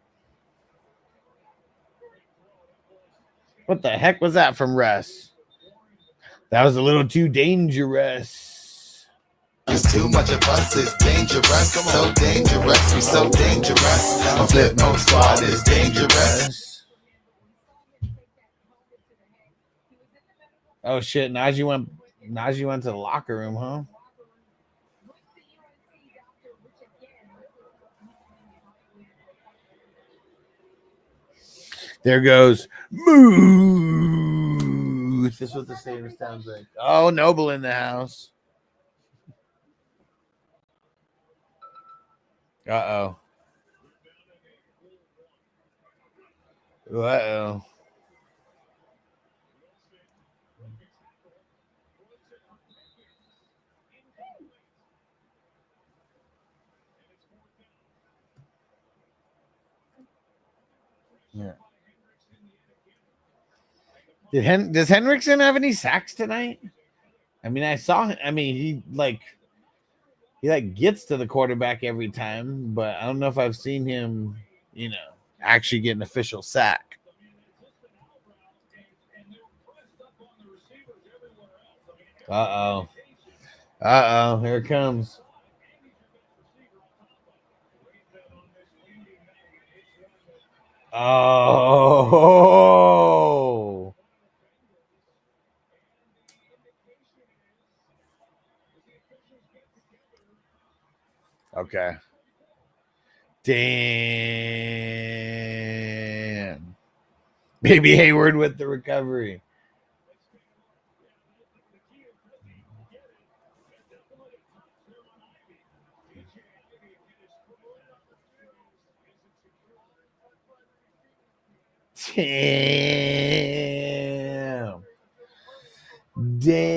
What the heck was that from Russ? That was a little too dangerous. It's too much of us, it's dangerous. So dangerous, we so dangerous. A flip mode squad is dangerous. Oh shit, Najee went to the locker room, huh? There goes Moose. This is what the stadium sounds like. Oh, Noble in the house. Uh-oh. Uh-oh. Yeah. Does Henriksen have any sacks tonight? I mean, I saw. I mean, he gets to the quarterback every time, but I don't know if I've seen him, you know, actually get an official sack. Uh-oh. Uh-oh. Here it comes. Oh. Okay. Damn. Baby Hayward with the recovery. Damn. Damn.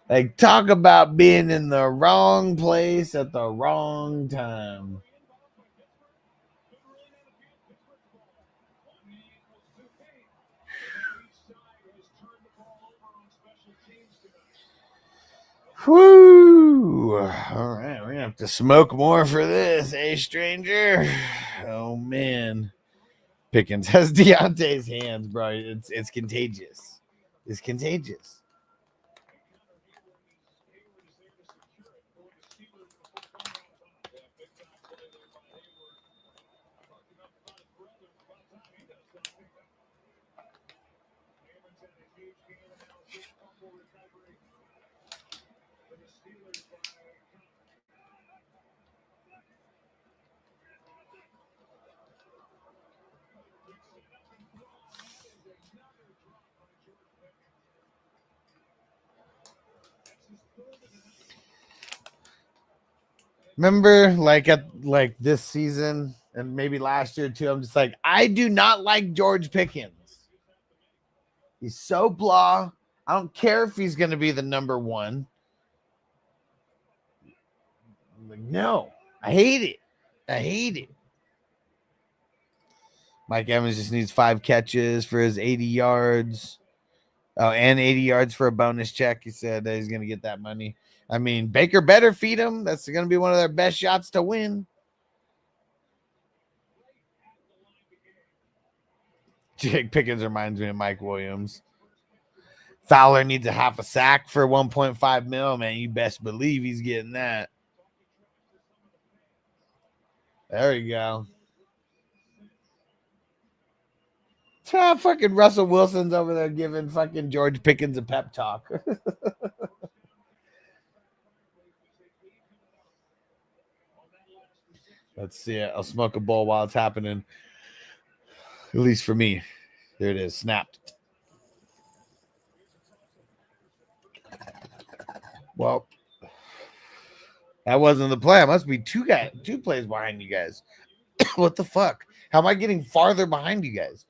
Like, talk about being in the wrong place at the wrong time. Whoo! All right, we're gonna have to smoke more for this, eh, stranger? Oh man, Pickens has Deontay's hands, bro. It's contagious. It's contagious. Remember, like this season and maybe last year too, I'm just like, I do not like George Pickens. He's so blah. I don't care if he's going to be the number one. I'm like, no, I hate it. I hate it. Mike Evans just needs 5 catches for his 80 yards. Oh, and 80 yards for a bonus check. He said that he's going to get that money. I mean, Baker better feed him. That's going to be one of their best shots to win. Jake Pickens reminds me of Mike Williams. Fowler needs a half a sack for 1.5 mil. Man, you best believe he's getting that. There you go. Fucking Russell Wilson's over there giving fucking George Pickens a pep talk. Let's see it. I'll smoke a bowl while it's happening. At least for me. There it is. Snapped. Well, that wasn't the play. I must be two plays behind you guys. What the fuck? How am I getting farther behind you guys?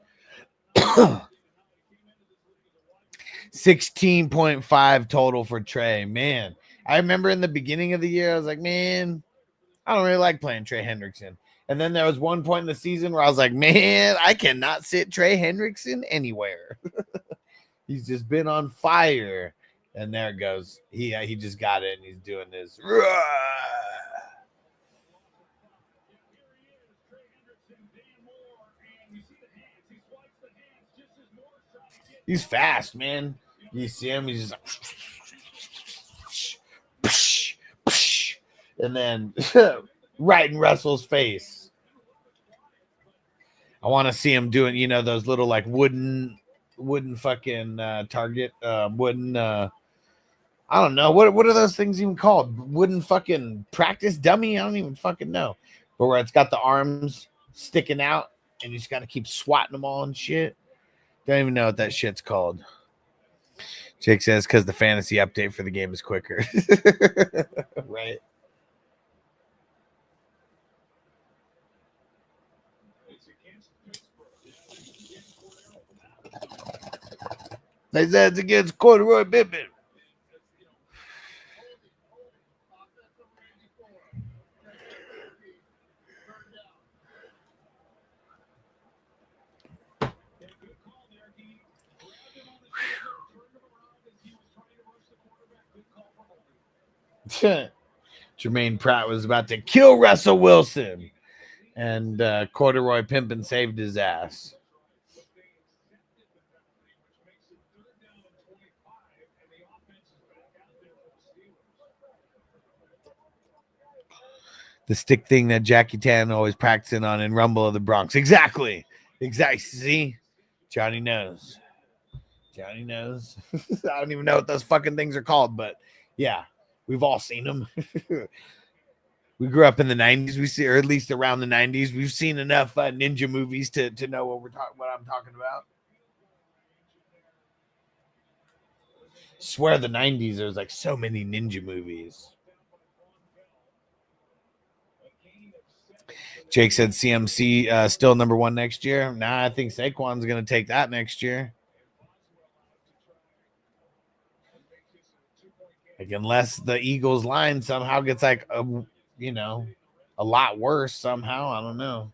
16.5 total for Trey. Man, I remember in the beginning of the year, I was like, man, I don't really like playing Trey Hendrickson. And then there was one point in the season where I was like, man, I cannot sit Trey Hendrickson anywhere. He's just been on fire. And there it goes. He just got it, and he's doing this. He's fast, man. You see him, he's just like, and then right in Russell's face. I want to see him doing, you know, those little like wooden fucking target, wooden. I don't know what are those things even called? Wooden fucking practice dummy. I don't even fucking know. But where it's got the arms sticking out, and you just got to keep swatting them all and shit. Don't even know what that shit's called. Jake says because the fantasy update for the game is quicker. Right. They said it's against Corduroy Pippen. Jermaine Pratt was about to kill Russell Wilson, and Corduroy Pimpin saved his ass. The stick thing that Jackie Tan always practicing on in Rumble of the Bronx. Exactly. See? Johnny knows. Johnny knows. I don't even know what those fucking things are called, but yeah. We've all seen them. We grew up in the 90s. We see, or at least around the 90s. We've seen enough ninja movies to know what I'm talking about. Swear the 90s, there was like so many ninja movies. Jake said CMC still number 1 next year. Nah, I think Saquon's going to take that next year. Like, unless the Eagles line somehow gets like a lot worse somehow. I don't know.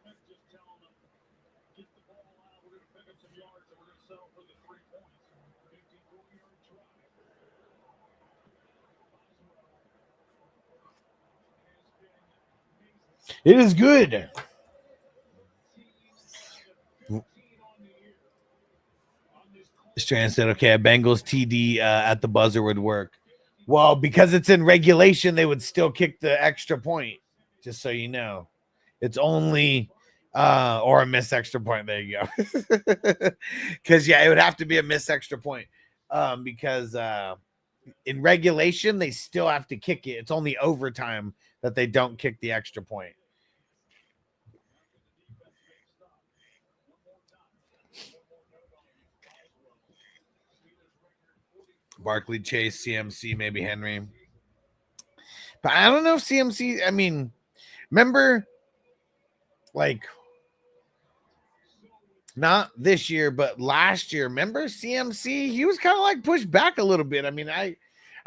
It is good. Strand said, okay, a Bengals TD at the buzzer would work. Well, because it's in regulation, they would still kick the extra point, just so you know. It's only or a missed extra point. There you go. Because, yeah, it would have to be a missed extra point because in regulation, they still have to kick it. It's only overtime that they don't kick the extra point. Barkley, Chase, CMC, maybe Henry. But I don't know if CMC, I mean, remember, like, Not this year, but last year. Remember CMC? He was kind of like pushed back a little bit. I mean, I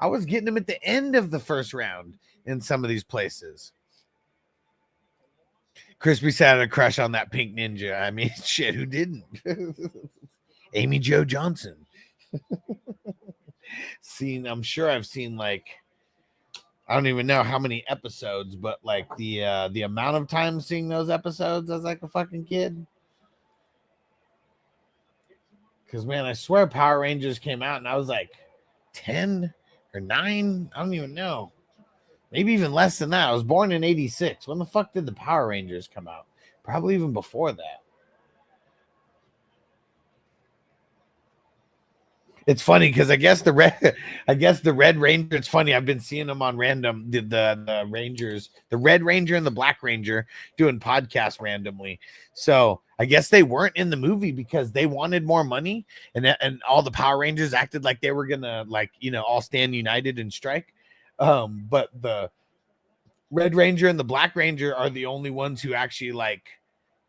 was getting him at the end of the first round in some of these places. Crispy said I had a crush on that pink ninja. I mean, shit, who didn't? Amy Jo Johnson. I'm sure I've seen like, I don't even know how many episodes, but like the amount of time seeing those episodes as like a fucking kid. Because man, I swear Power Rangers came out and I was like 10 or 9. I don't even know. Maybe even less than that. I was born in 86. When the fuck did the Power Rangers come out? Probably even before that. It's funny because I guess the Red Ranger. It's funny. I've been seeing them on random the Rangers, the Red Ranger and the Black Ranger doing podcasts randomly. So I guess they weren't in the movie because they wanted more money, and all the Power Rangers acted like they were gonna all stand united and strike. But the Red Ranger and the Black Ranger are the only ones who actually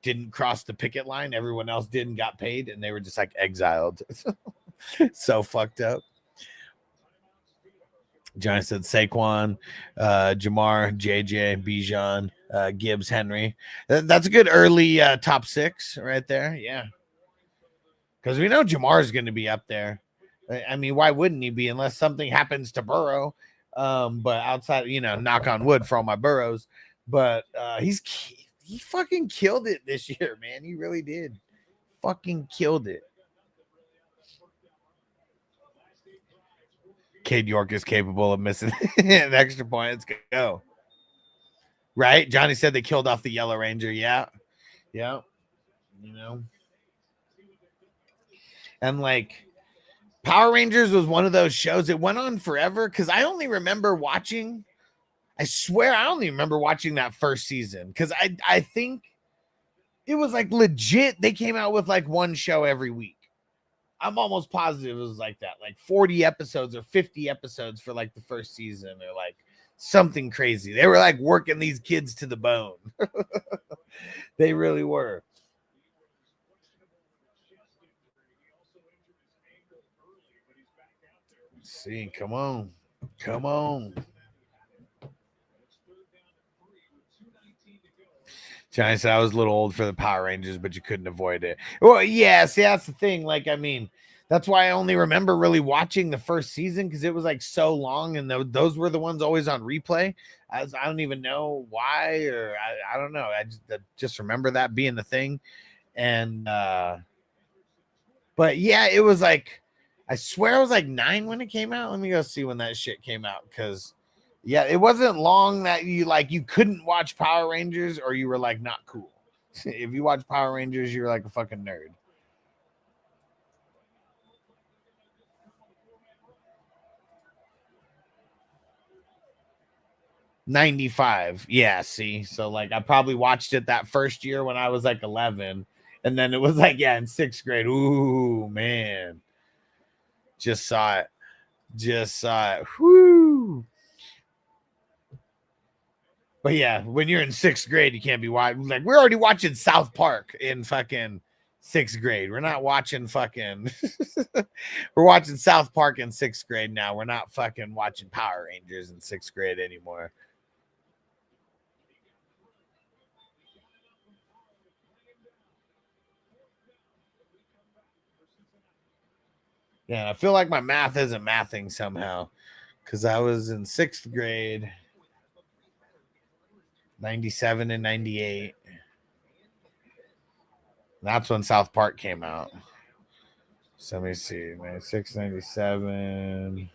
didn't cross the picket line. Everyone else did and got paid, and they were just exiled. So fucked up. Johnny said Saquon, Jamar, JJ, Bijan, Gibbs, Henry. That's a good early top 6 right there. Yeah. Because we know Jamar is going to be up there. I mean, why wouldn't he be unless something happens to Burrow? But outside, knock on wood for all my Burrows. But he fucking killed it this year, man. He really did. Fucking killed it. Cade York is capable of missing an extra point. Let's go. Right? Johnny said they killed off the Yellow Ranger. Yeah. Yeah. And Power Rangers was one of those shows. It went on forever because I only remember watching. I swear I only remember watching that first season because I think it was legit. They came out with one show every week. I'm almost positive it was like that, 40 episodes or 50 episodes for the first season or something crazy. They were working these kids to the bone. They really were. Let's see, come on. Johnny said I was a little old for the Power Rangers, but you couldn't avoid it. Well, yeah, see, that's the thing. That's why I only remember really watching the first season because it was so long, and those were the ones always on replay. I don't even know why, or I don't know. I just remember that being the thing. And but yeah, it was I swear I was 9 when it came out. Let me go see when that shit came out because yeah, it wasn't long that you you couldn't watch Power Rangers or you were not cool. If you watch Power Rangers, you're a fucking nerd. '95. Yeah, see. So I probably watched it that first year when I was 11. And then it was yeah, in 6th grade. Ooh, man. Just saw it. Whoo. But yeah, when you're in 6th grade, you can't be watching. We're already watching South Park in fucking 6th grade. We're not watching fucking. We're watching South Park in 6th grade now. We're not fucking watching Power Rangers in 6th grade anymore. Yeah, I feel like my math isn't mathing somehow because I was in 6th grade. 97 and 98. That's when South Park came out. So let me see. 96, 97,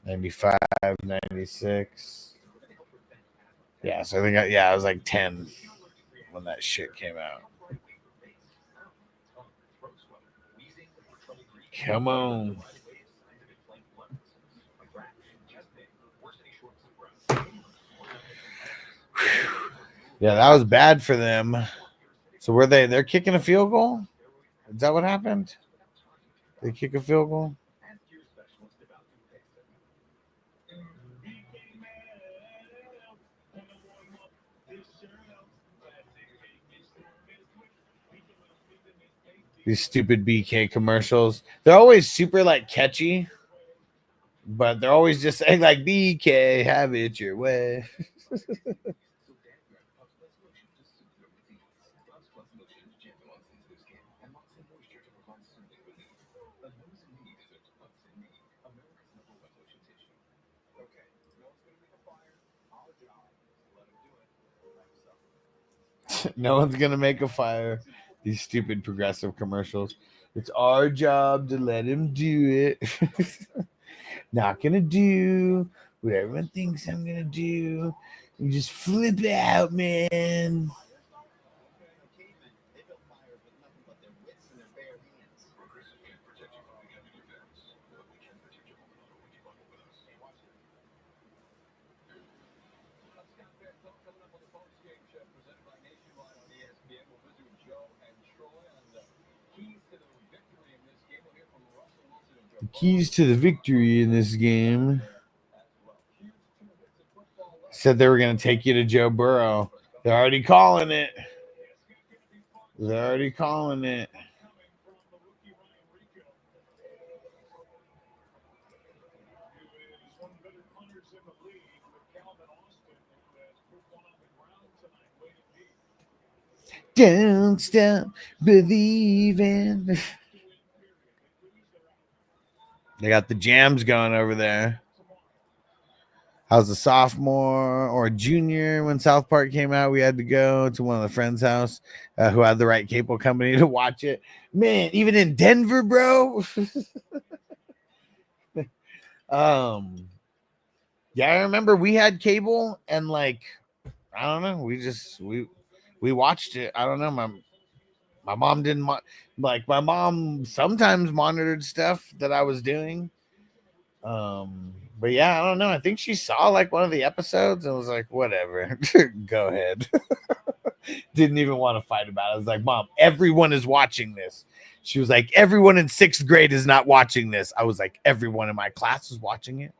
95, 96. Yeah, so I think I was 10 when that shit came out. Come on. Yeah, that was bad for them. So they're kicking a field goal? Is that what happened? They kick a field goal? These stupid BK commercials. They're always super like catchy, but they're always just saying like BK, have it your way. No one's gonna make a fire. These stupid progressive commercials. It's our job to let him do it. Not gonna do what everyone thinks I'm gonna do. You just flip out, man. The keys to the victory in this game. Said they were going to take you to Joe Burrow. They're already calling it. They're already calling it. Don't stop believing. They got the jams going over there. I was a sophomore or a junior when South Park came out. We had to go to one of the friends' house who had the right cable company to watch it. Man, even in Denver, bro. Yeah, I remember we had cable and like, I don't know. We watched it. I don't know. My mom didn't like. My mom sometimes monitored stuff that I was doing. But yeah, I don't know. I think she saw like one of the episodes and was like, whatever, go ahead. Didn't even want to fight about it. I was like, Mom, everyone is watching this. She was like, everyone in 6th grade is not watching this. I was like, everyone in my class is watching it.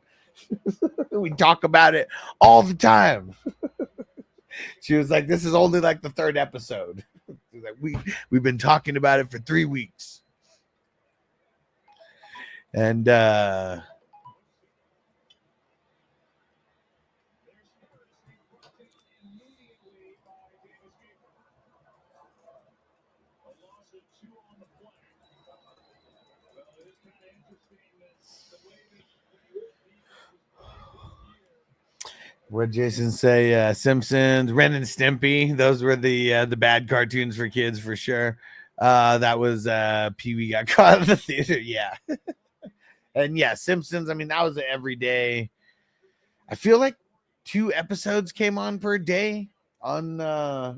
We talk about it all the time. She was like, this is only like the 3rd episode. She's like, we've been talking about it for 3 weeks. And what Jason say? Simpsons, Ren and Stimpy. Those were the bad cartoons for kids for sure. That was Pee-wee got caught in the theater. Yeah. And yeah, Simpsons. I mean, that was an everyday. I feel like 2 episodes came on per day on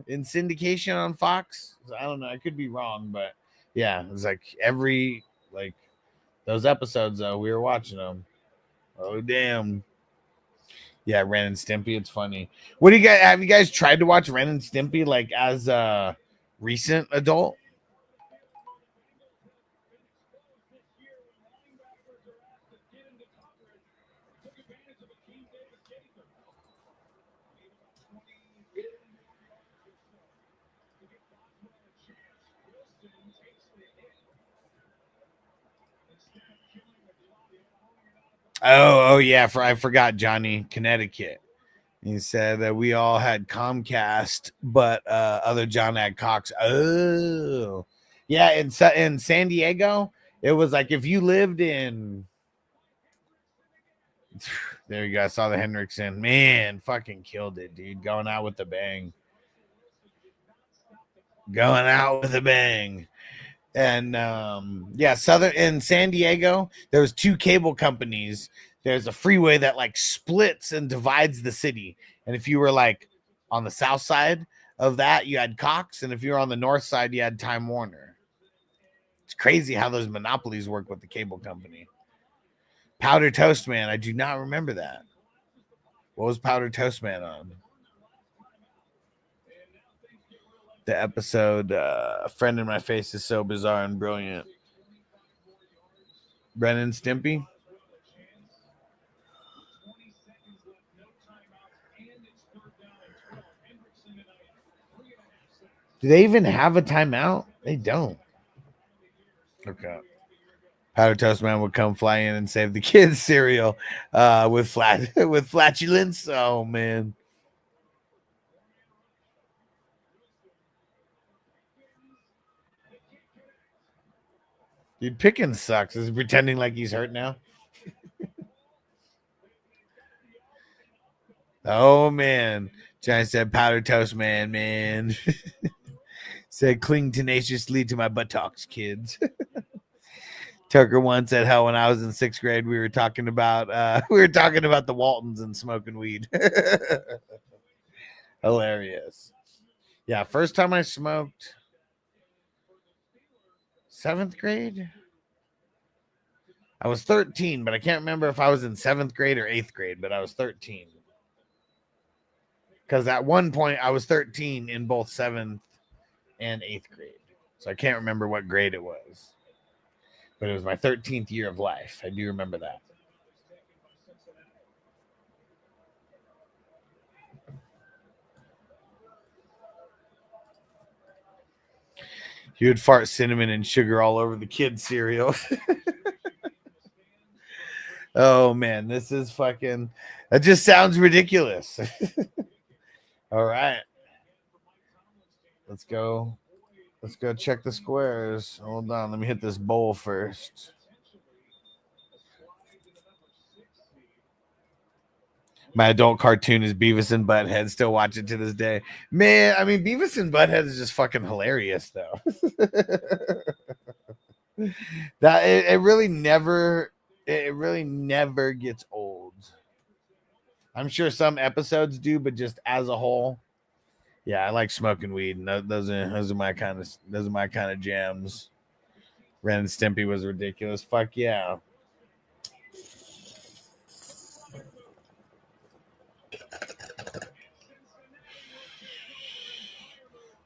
in syndication on Fox. I don't know. I could be wrong, but yeah, it was like every like those episodes though. We were watching them. Oh damn. Yeah, Ren and Stimpy. It's funny. What do you guys have? You guys tried to watch Ren and Stimpy like as a recent adult? Oh yeah. I forgot Johnny, Connecticut. He said that we all had Comcast, but other John had Cox. Oh, yeah. In San Diego, it was like if you lived in. There you go. I saw the Hendrickson. Man, fucking killed it, dude. Going out with a bang. Going out with a bang. And yeah, in San Diego, there was 2 cable companies. There's a freeway that like splits and divides the city. And if you were like on the south side of that, you had Cox, and if you were on the north side, you had Time Warner. It's crazy how those monopolies work with the cable company. Powder Toast Man, I do not remember that. What was Powder Toast Man on? The episode A Friend in My Face is so bizarre and brilliant. Ren and Stimpy. Do they even have a timeout? They don't. Okay. Powder Toast Man would come fly in and save the kids' cereal with flatulence. Oh man. Dude, Pickens sucks. Is he pretending like he's hurt now? Oh man. Giant said Powder Toast Man. Said cling tenaciously to my buttocks, kids. Tucker once said how when I was in 6th grade we were talking about the Waltons and smoking weed. Hilarious. Yeah, first time I smoked 7th grade. I was 13, but I can't remember if I was in 7th grade or 8th grade, but I was 13. Because at one point I was 13 in both 7th and 8th grade. So I can't remember what grade it was. But it was my 13th year of life. I do remember that. You would fart cinnamon and sugar all over the kids' cereal. Oh, man. This is fucking... That just sounds ridiculous. All right. Let's go. Let's go check the squares. Hold on. Let me hit this bowl first. My adult cartoon is Beavis and Butthead. Still watch it to this day. Man, I mean, Beavis and Butthead is just fucking hilarious, though. That it really never gets old. I'm sure some episodes do, but just as a whole, yeah, I like smoking weed, and those are my kind of jams. Ren and Stimpy was ridiculous. Fuck yeah.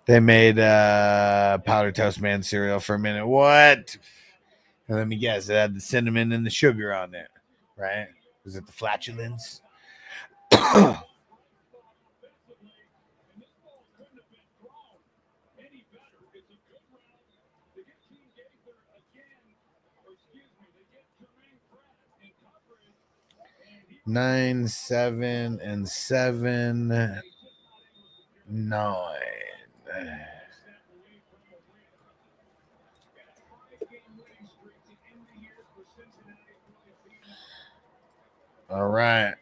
They made Powder Toast Man cereal for a minute. What? And let me guess, it had the cinnamon and the sugar on it, right? Was it the flatulence? Nine, 7, and 7, 9. All right.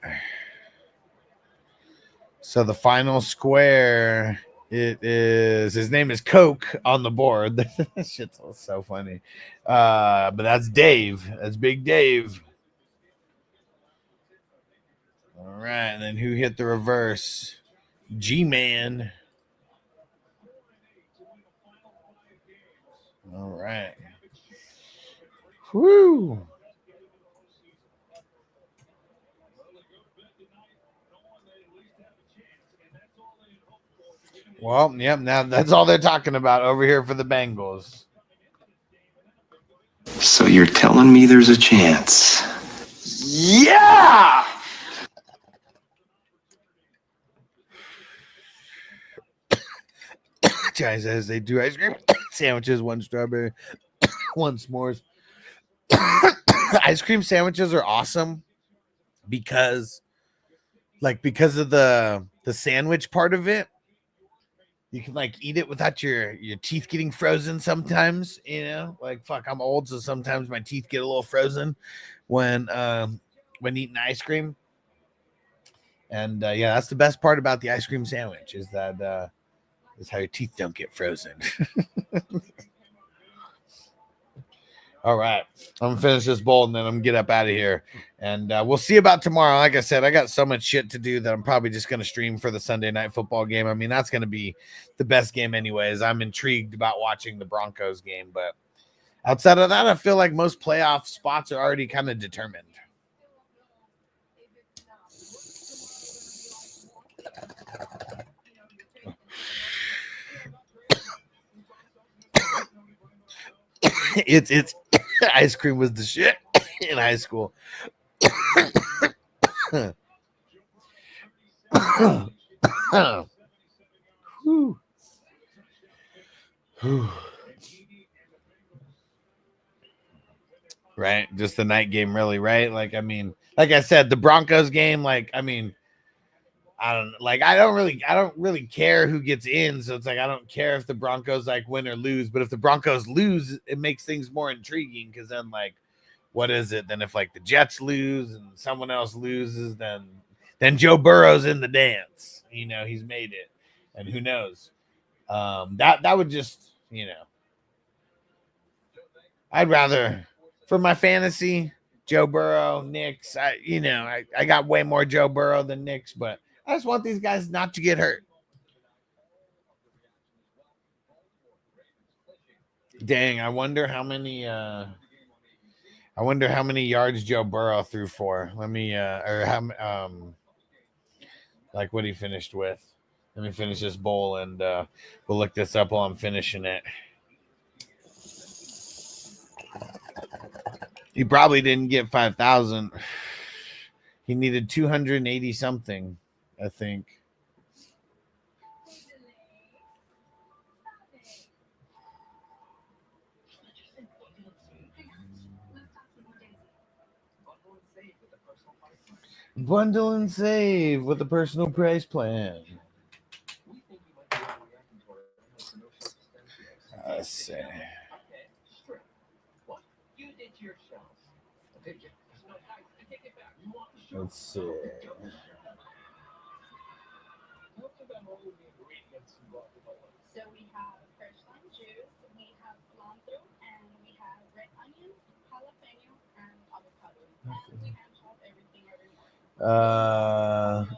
So the final square, his name is Coke on the board. That shit's so funny. But that's Dave. That's Big Dave. All right. And then who hit the reverse? G-Man. All right. Woo. Well, yep, now that's all they're talking about over here for the Bengals. So you're telling me there's a chance? Yeah! Guys, says they do ice cream sandwiches, 1 strawberry, 1 s'mores. Ice cream sandwiches are awesome because of the sandwich part of it. You can like eat it without your teeth getting frozen sometimes, you know, like fuck, I'm old. So sometimes my teeth get a little frozen when eating ice cream. And yeah, that's the best part about the ice cream sandwich is that is how your teeth don't get frozen. All right. I'm going to finish this bowl and then I'm going to get up out of here. And we'll see about tomorrow. Like I said, I got so much shit to do that I'm probably just going to stream for the Sunday night football game. I mean, that's going to be the best game anyways. I'm intrigued about watching the Broncos game. But outside of that, I feel like most playoff spots are already kind of determined. It's ice cream was the shit in high school. right? Just the night game, really, right? Like, I mean, like I said, the Broncos game, like, I mean, I don't really care who gets in. So it's like, I don't care if the Broncos like win or lose, but if the Broncos lose, it makes things more intriguing. Cause then like, what is it? Then if like the Jets lose and someone else loses, then Joe Burrow's in the dance, you know, he's made it, and who knows? That would just, you know, I'd rather for my fantasy, Joe Burrow, Knicks. I got way more Joe Burrow than Knicks, but I just want these guys not to get hurt. Dang, I wonder how many yards Joe Burrow threw for. Let me like what he finished with. Let me finish this bowl and we'll look this up while I'm finishing it. He probably didn't get 5,000. He needed 280 something, I think. Bundle and save with a personal price plan. Let's see. Let's see. So we have fresh lime juice, we have cilantro, and we have red onions, jalapeno, and avocado. And we hand chop everything every morning.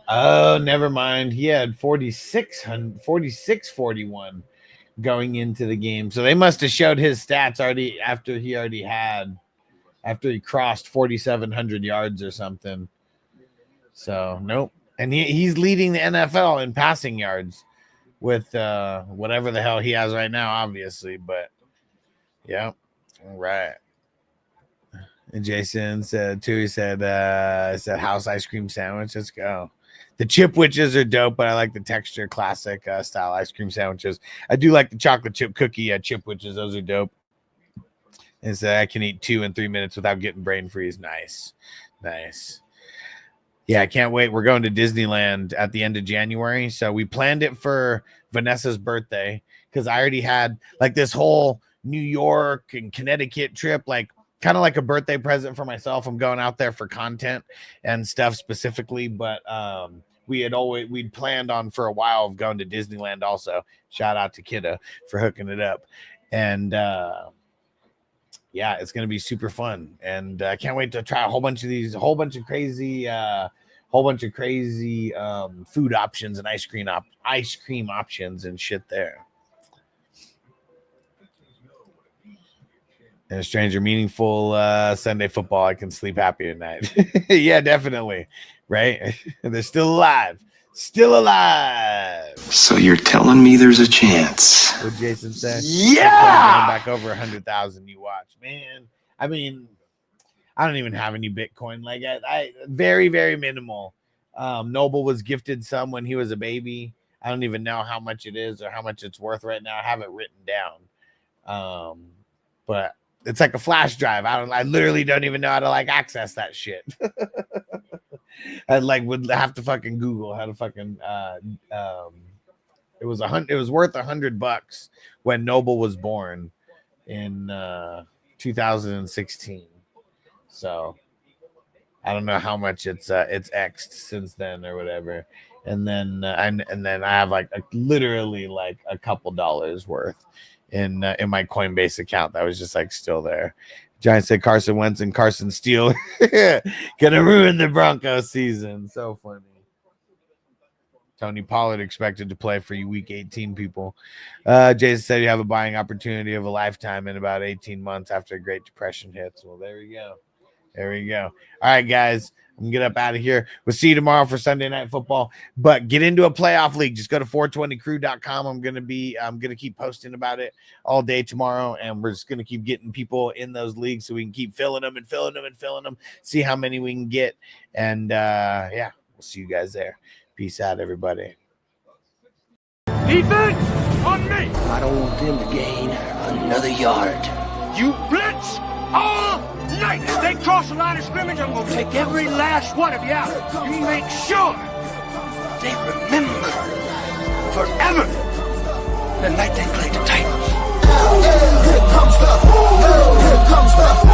Oh, never mind. He had 4641 going into the game. So they must have showed his stats already after he crossed 4,700 yards or something. So nope. And he's leading the NFL in passing yards with whatever the hell he has right now, obviously. But yeah, all right. And Jason said too. He said house ice cream sandwich. Let's go. The chipwiches are dope, but I like the texture classic style ice cream sandwiches. I do like the chocolate chip cookie chipwiches. Those are dope. And so I can eat 2 in 3 minutes without getting brain freeze. Nice. Yeah, I can't wait. We're going to Disneyland at the end of January. So we planned it for Vanessa's birthday because I already had like this whole New York and Connecticut trip, like kind of like a birthday present for myself. I'm going out there for content and stuff specifically, but we'd planned on for a while of going to Disneyland also. Shout out to Kidda for hooking it up. And yeah, it's going to be super fun. And I can't wait to try a whole bunch of crazy food options and ice cream options and shit there. And a stranger meaningful Sunday football. I can sleep happy at night. Yeah, definitely. Right. They're still alive. So you're telling me there's a chance? What Jason said. Yeah. Back over 100,000 you watch, man. I mean, I don't even have any Bitcoin. Like I very, very minimal. Noble was gifted some when he was a baby. I don't even know how much it is or how much it's worth right now. I have it written down. But it's like a flash drive. I literally don't even know how to like access that shit. I would have to fucking Google how to fucking it was worth $100 when Noble was born in 2016. So I don't know how much it's X'd since then or whatever. And then I have literally a couple dollars worth in my Coinbase account that was just still there. Giants said Carson Wentz and Carson Steele gonna ruin the Broncos season. So funny. Tony Pollard expected to play for you week 18 people. Jason said you have a buying opportunity of a lifetime in about 18 months after a Great Depression hits. Well, there we go. All right, guys. I'm going to get up out of here. We'll see you tomorrow for Sunday Night Football. But get into a playoff league. Just go to 420crew.com. I'm going to keep posting about it all day tomorrow. And we're just going to keep getting people in those leagues so we can keep filling them. See how many we can get. And, yeah, we'll see you guys there. Peace out, everybody. Defense on me. I don't want them to gain another yard. You blitz all night. night, if they cross the line of scrimmage, I'm gonna take every last one of you out. You make sure they remember forever the night they played the Titans. Here comes the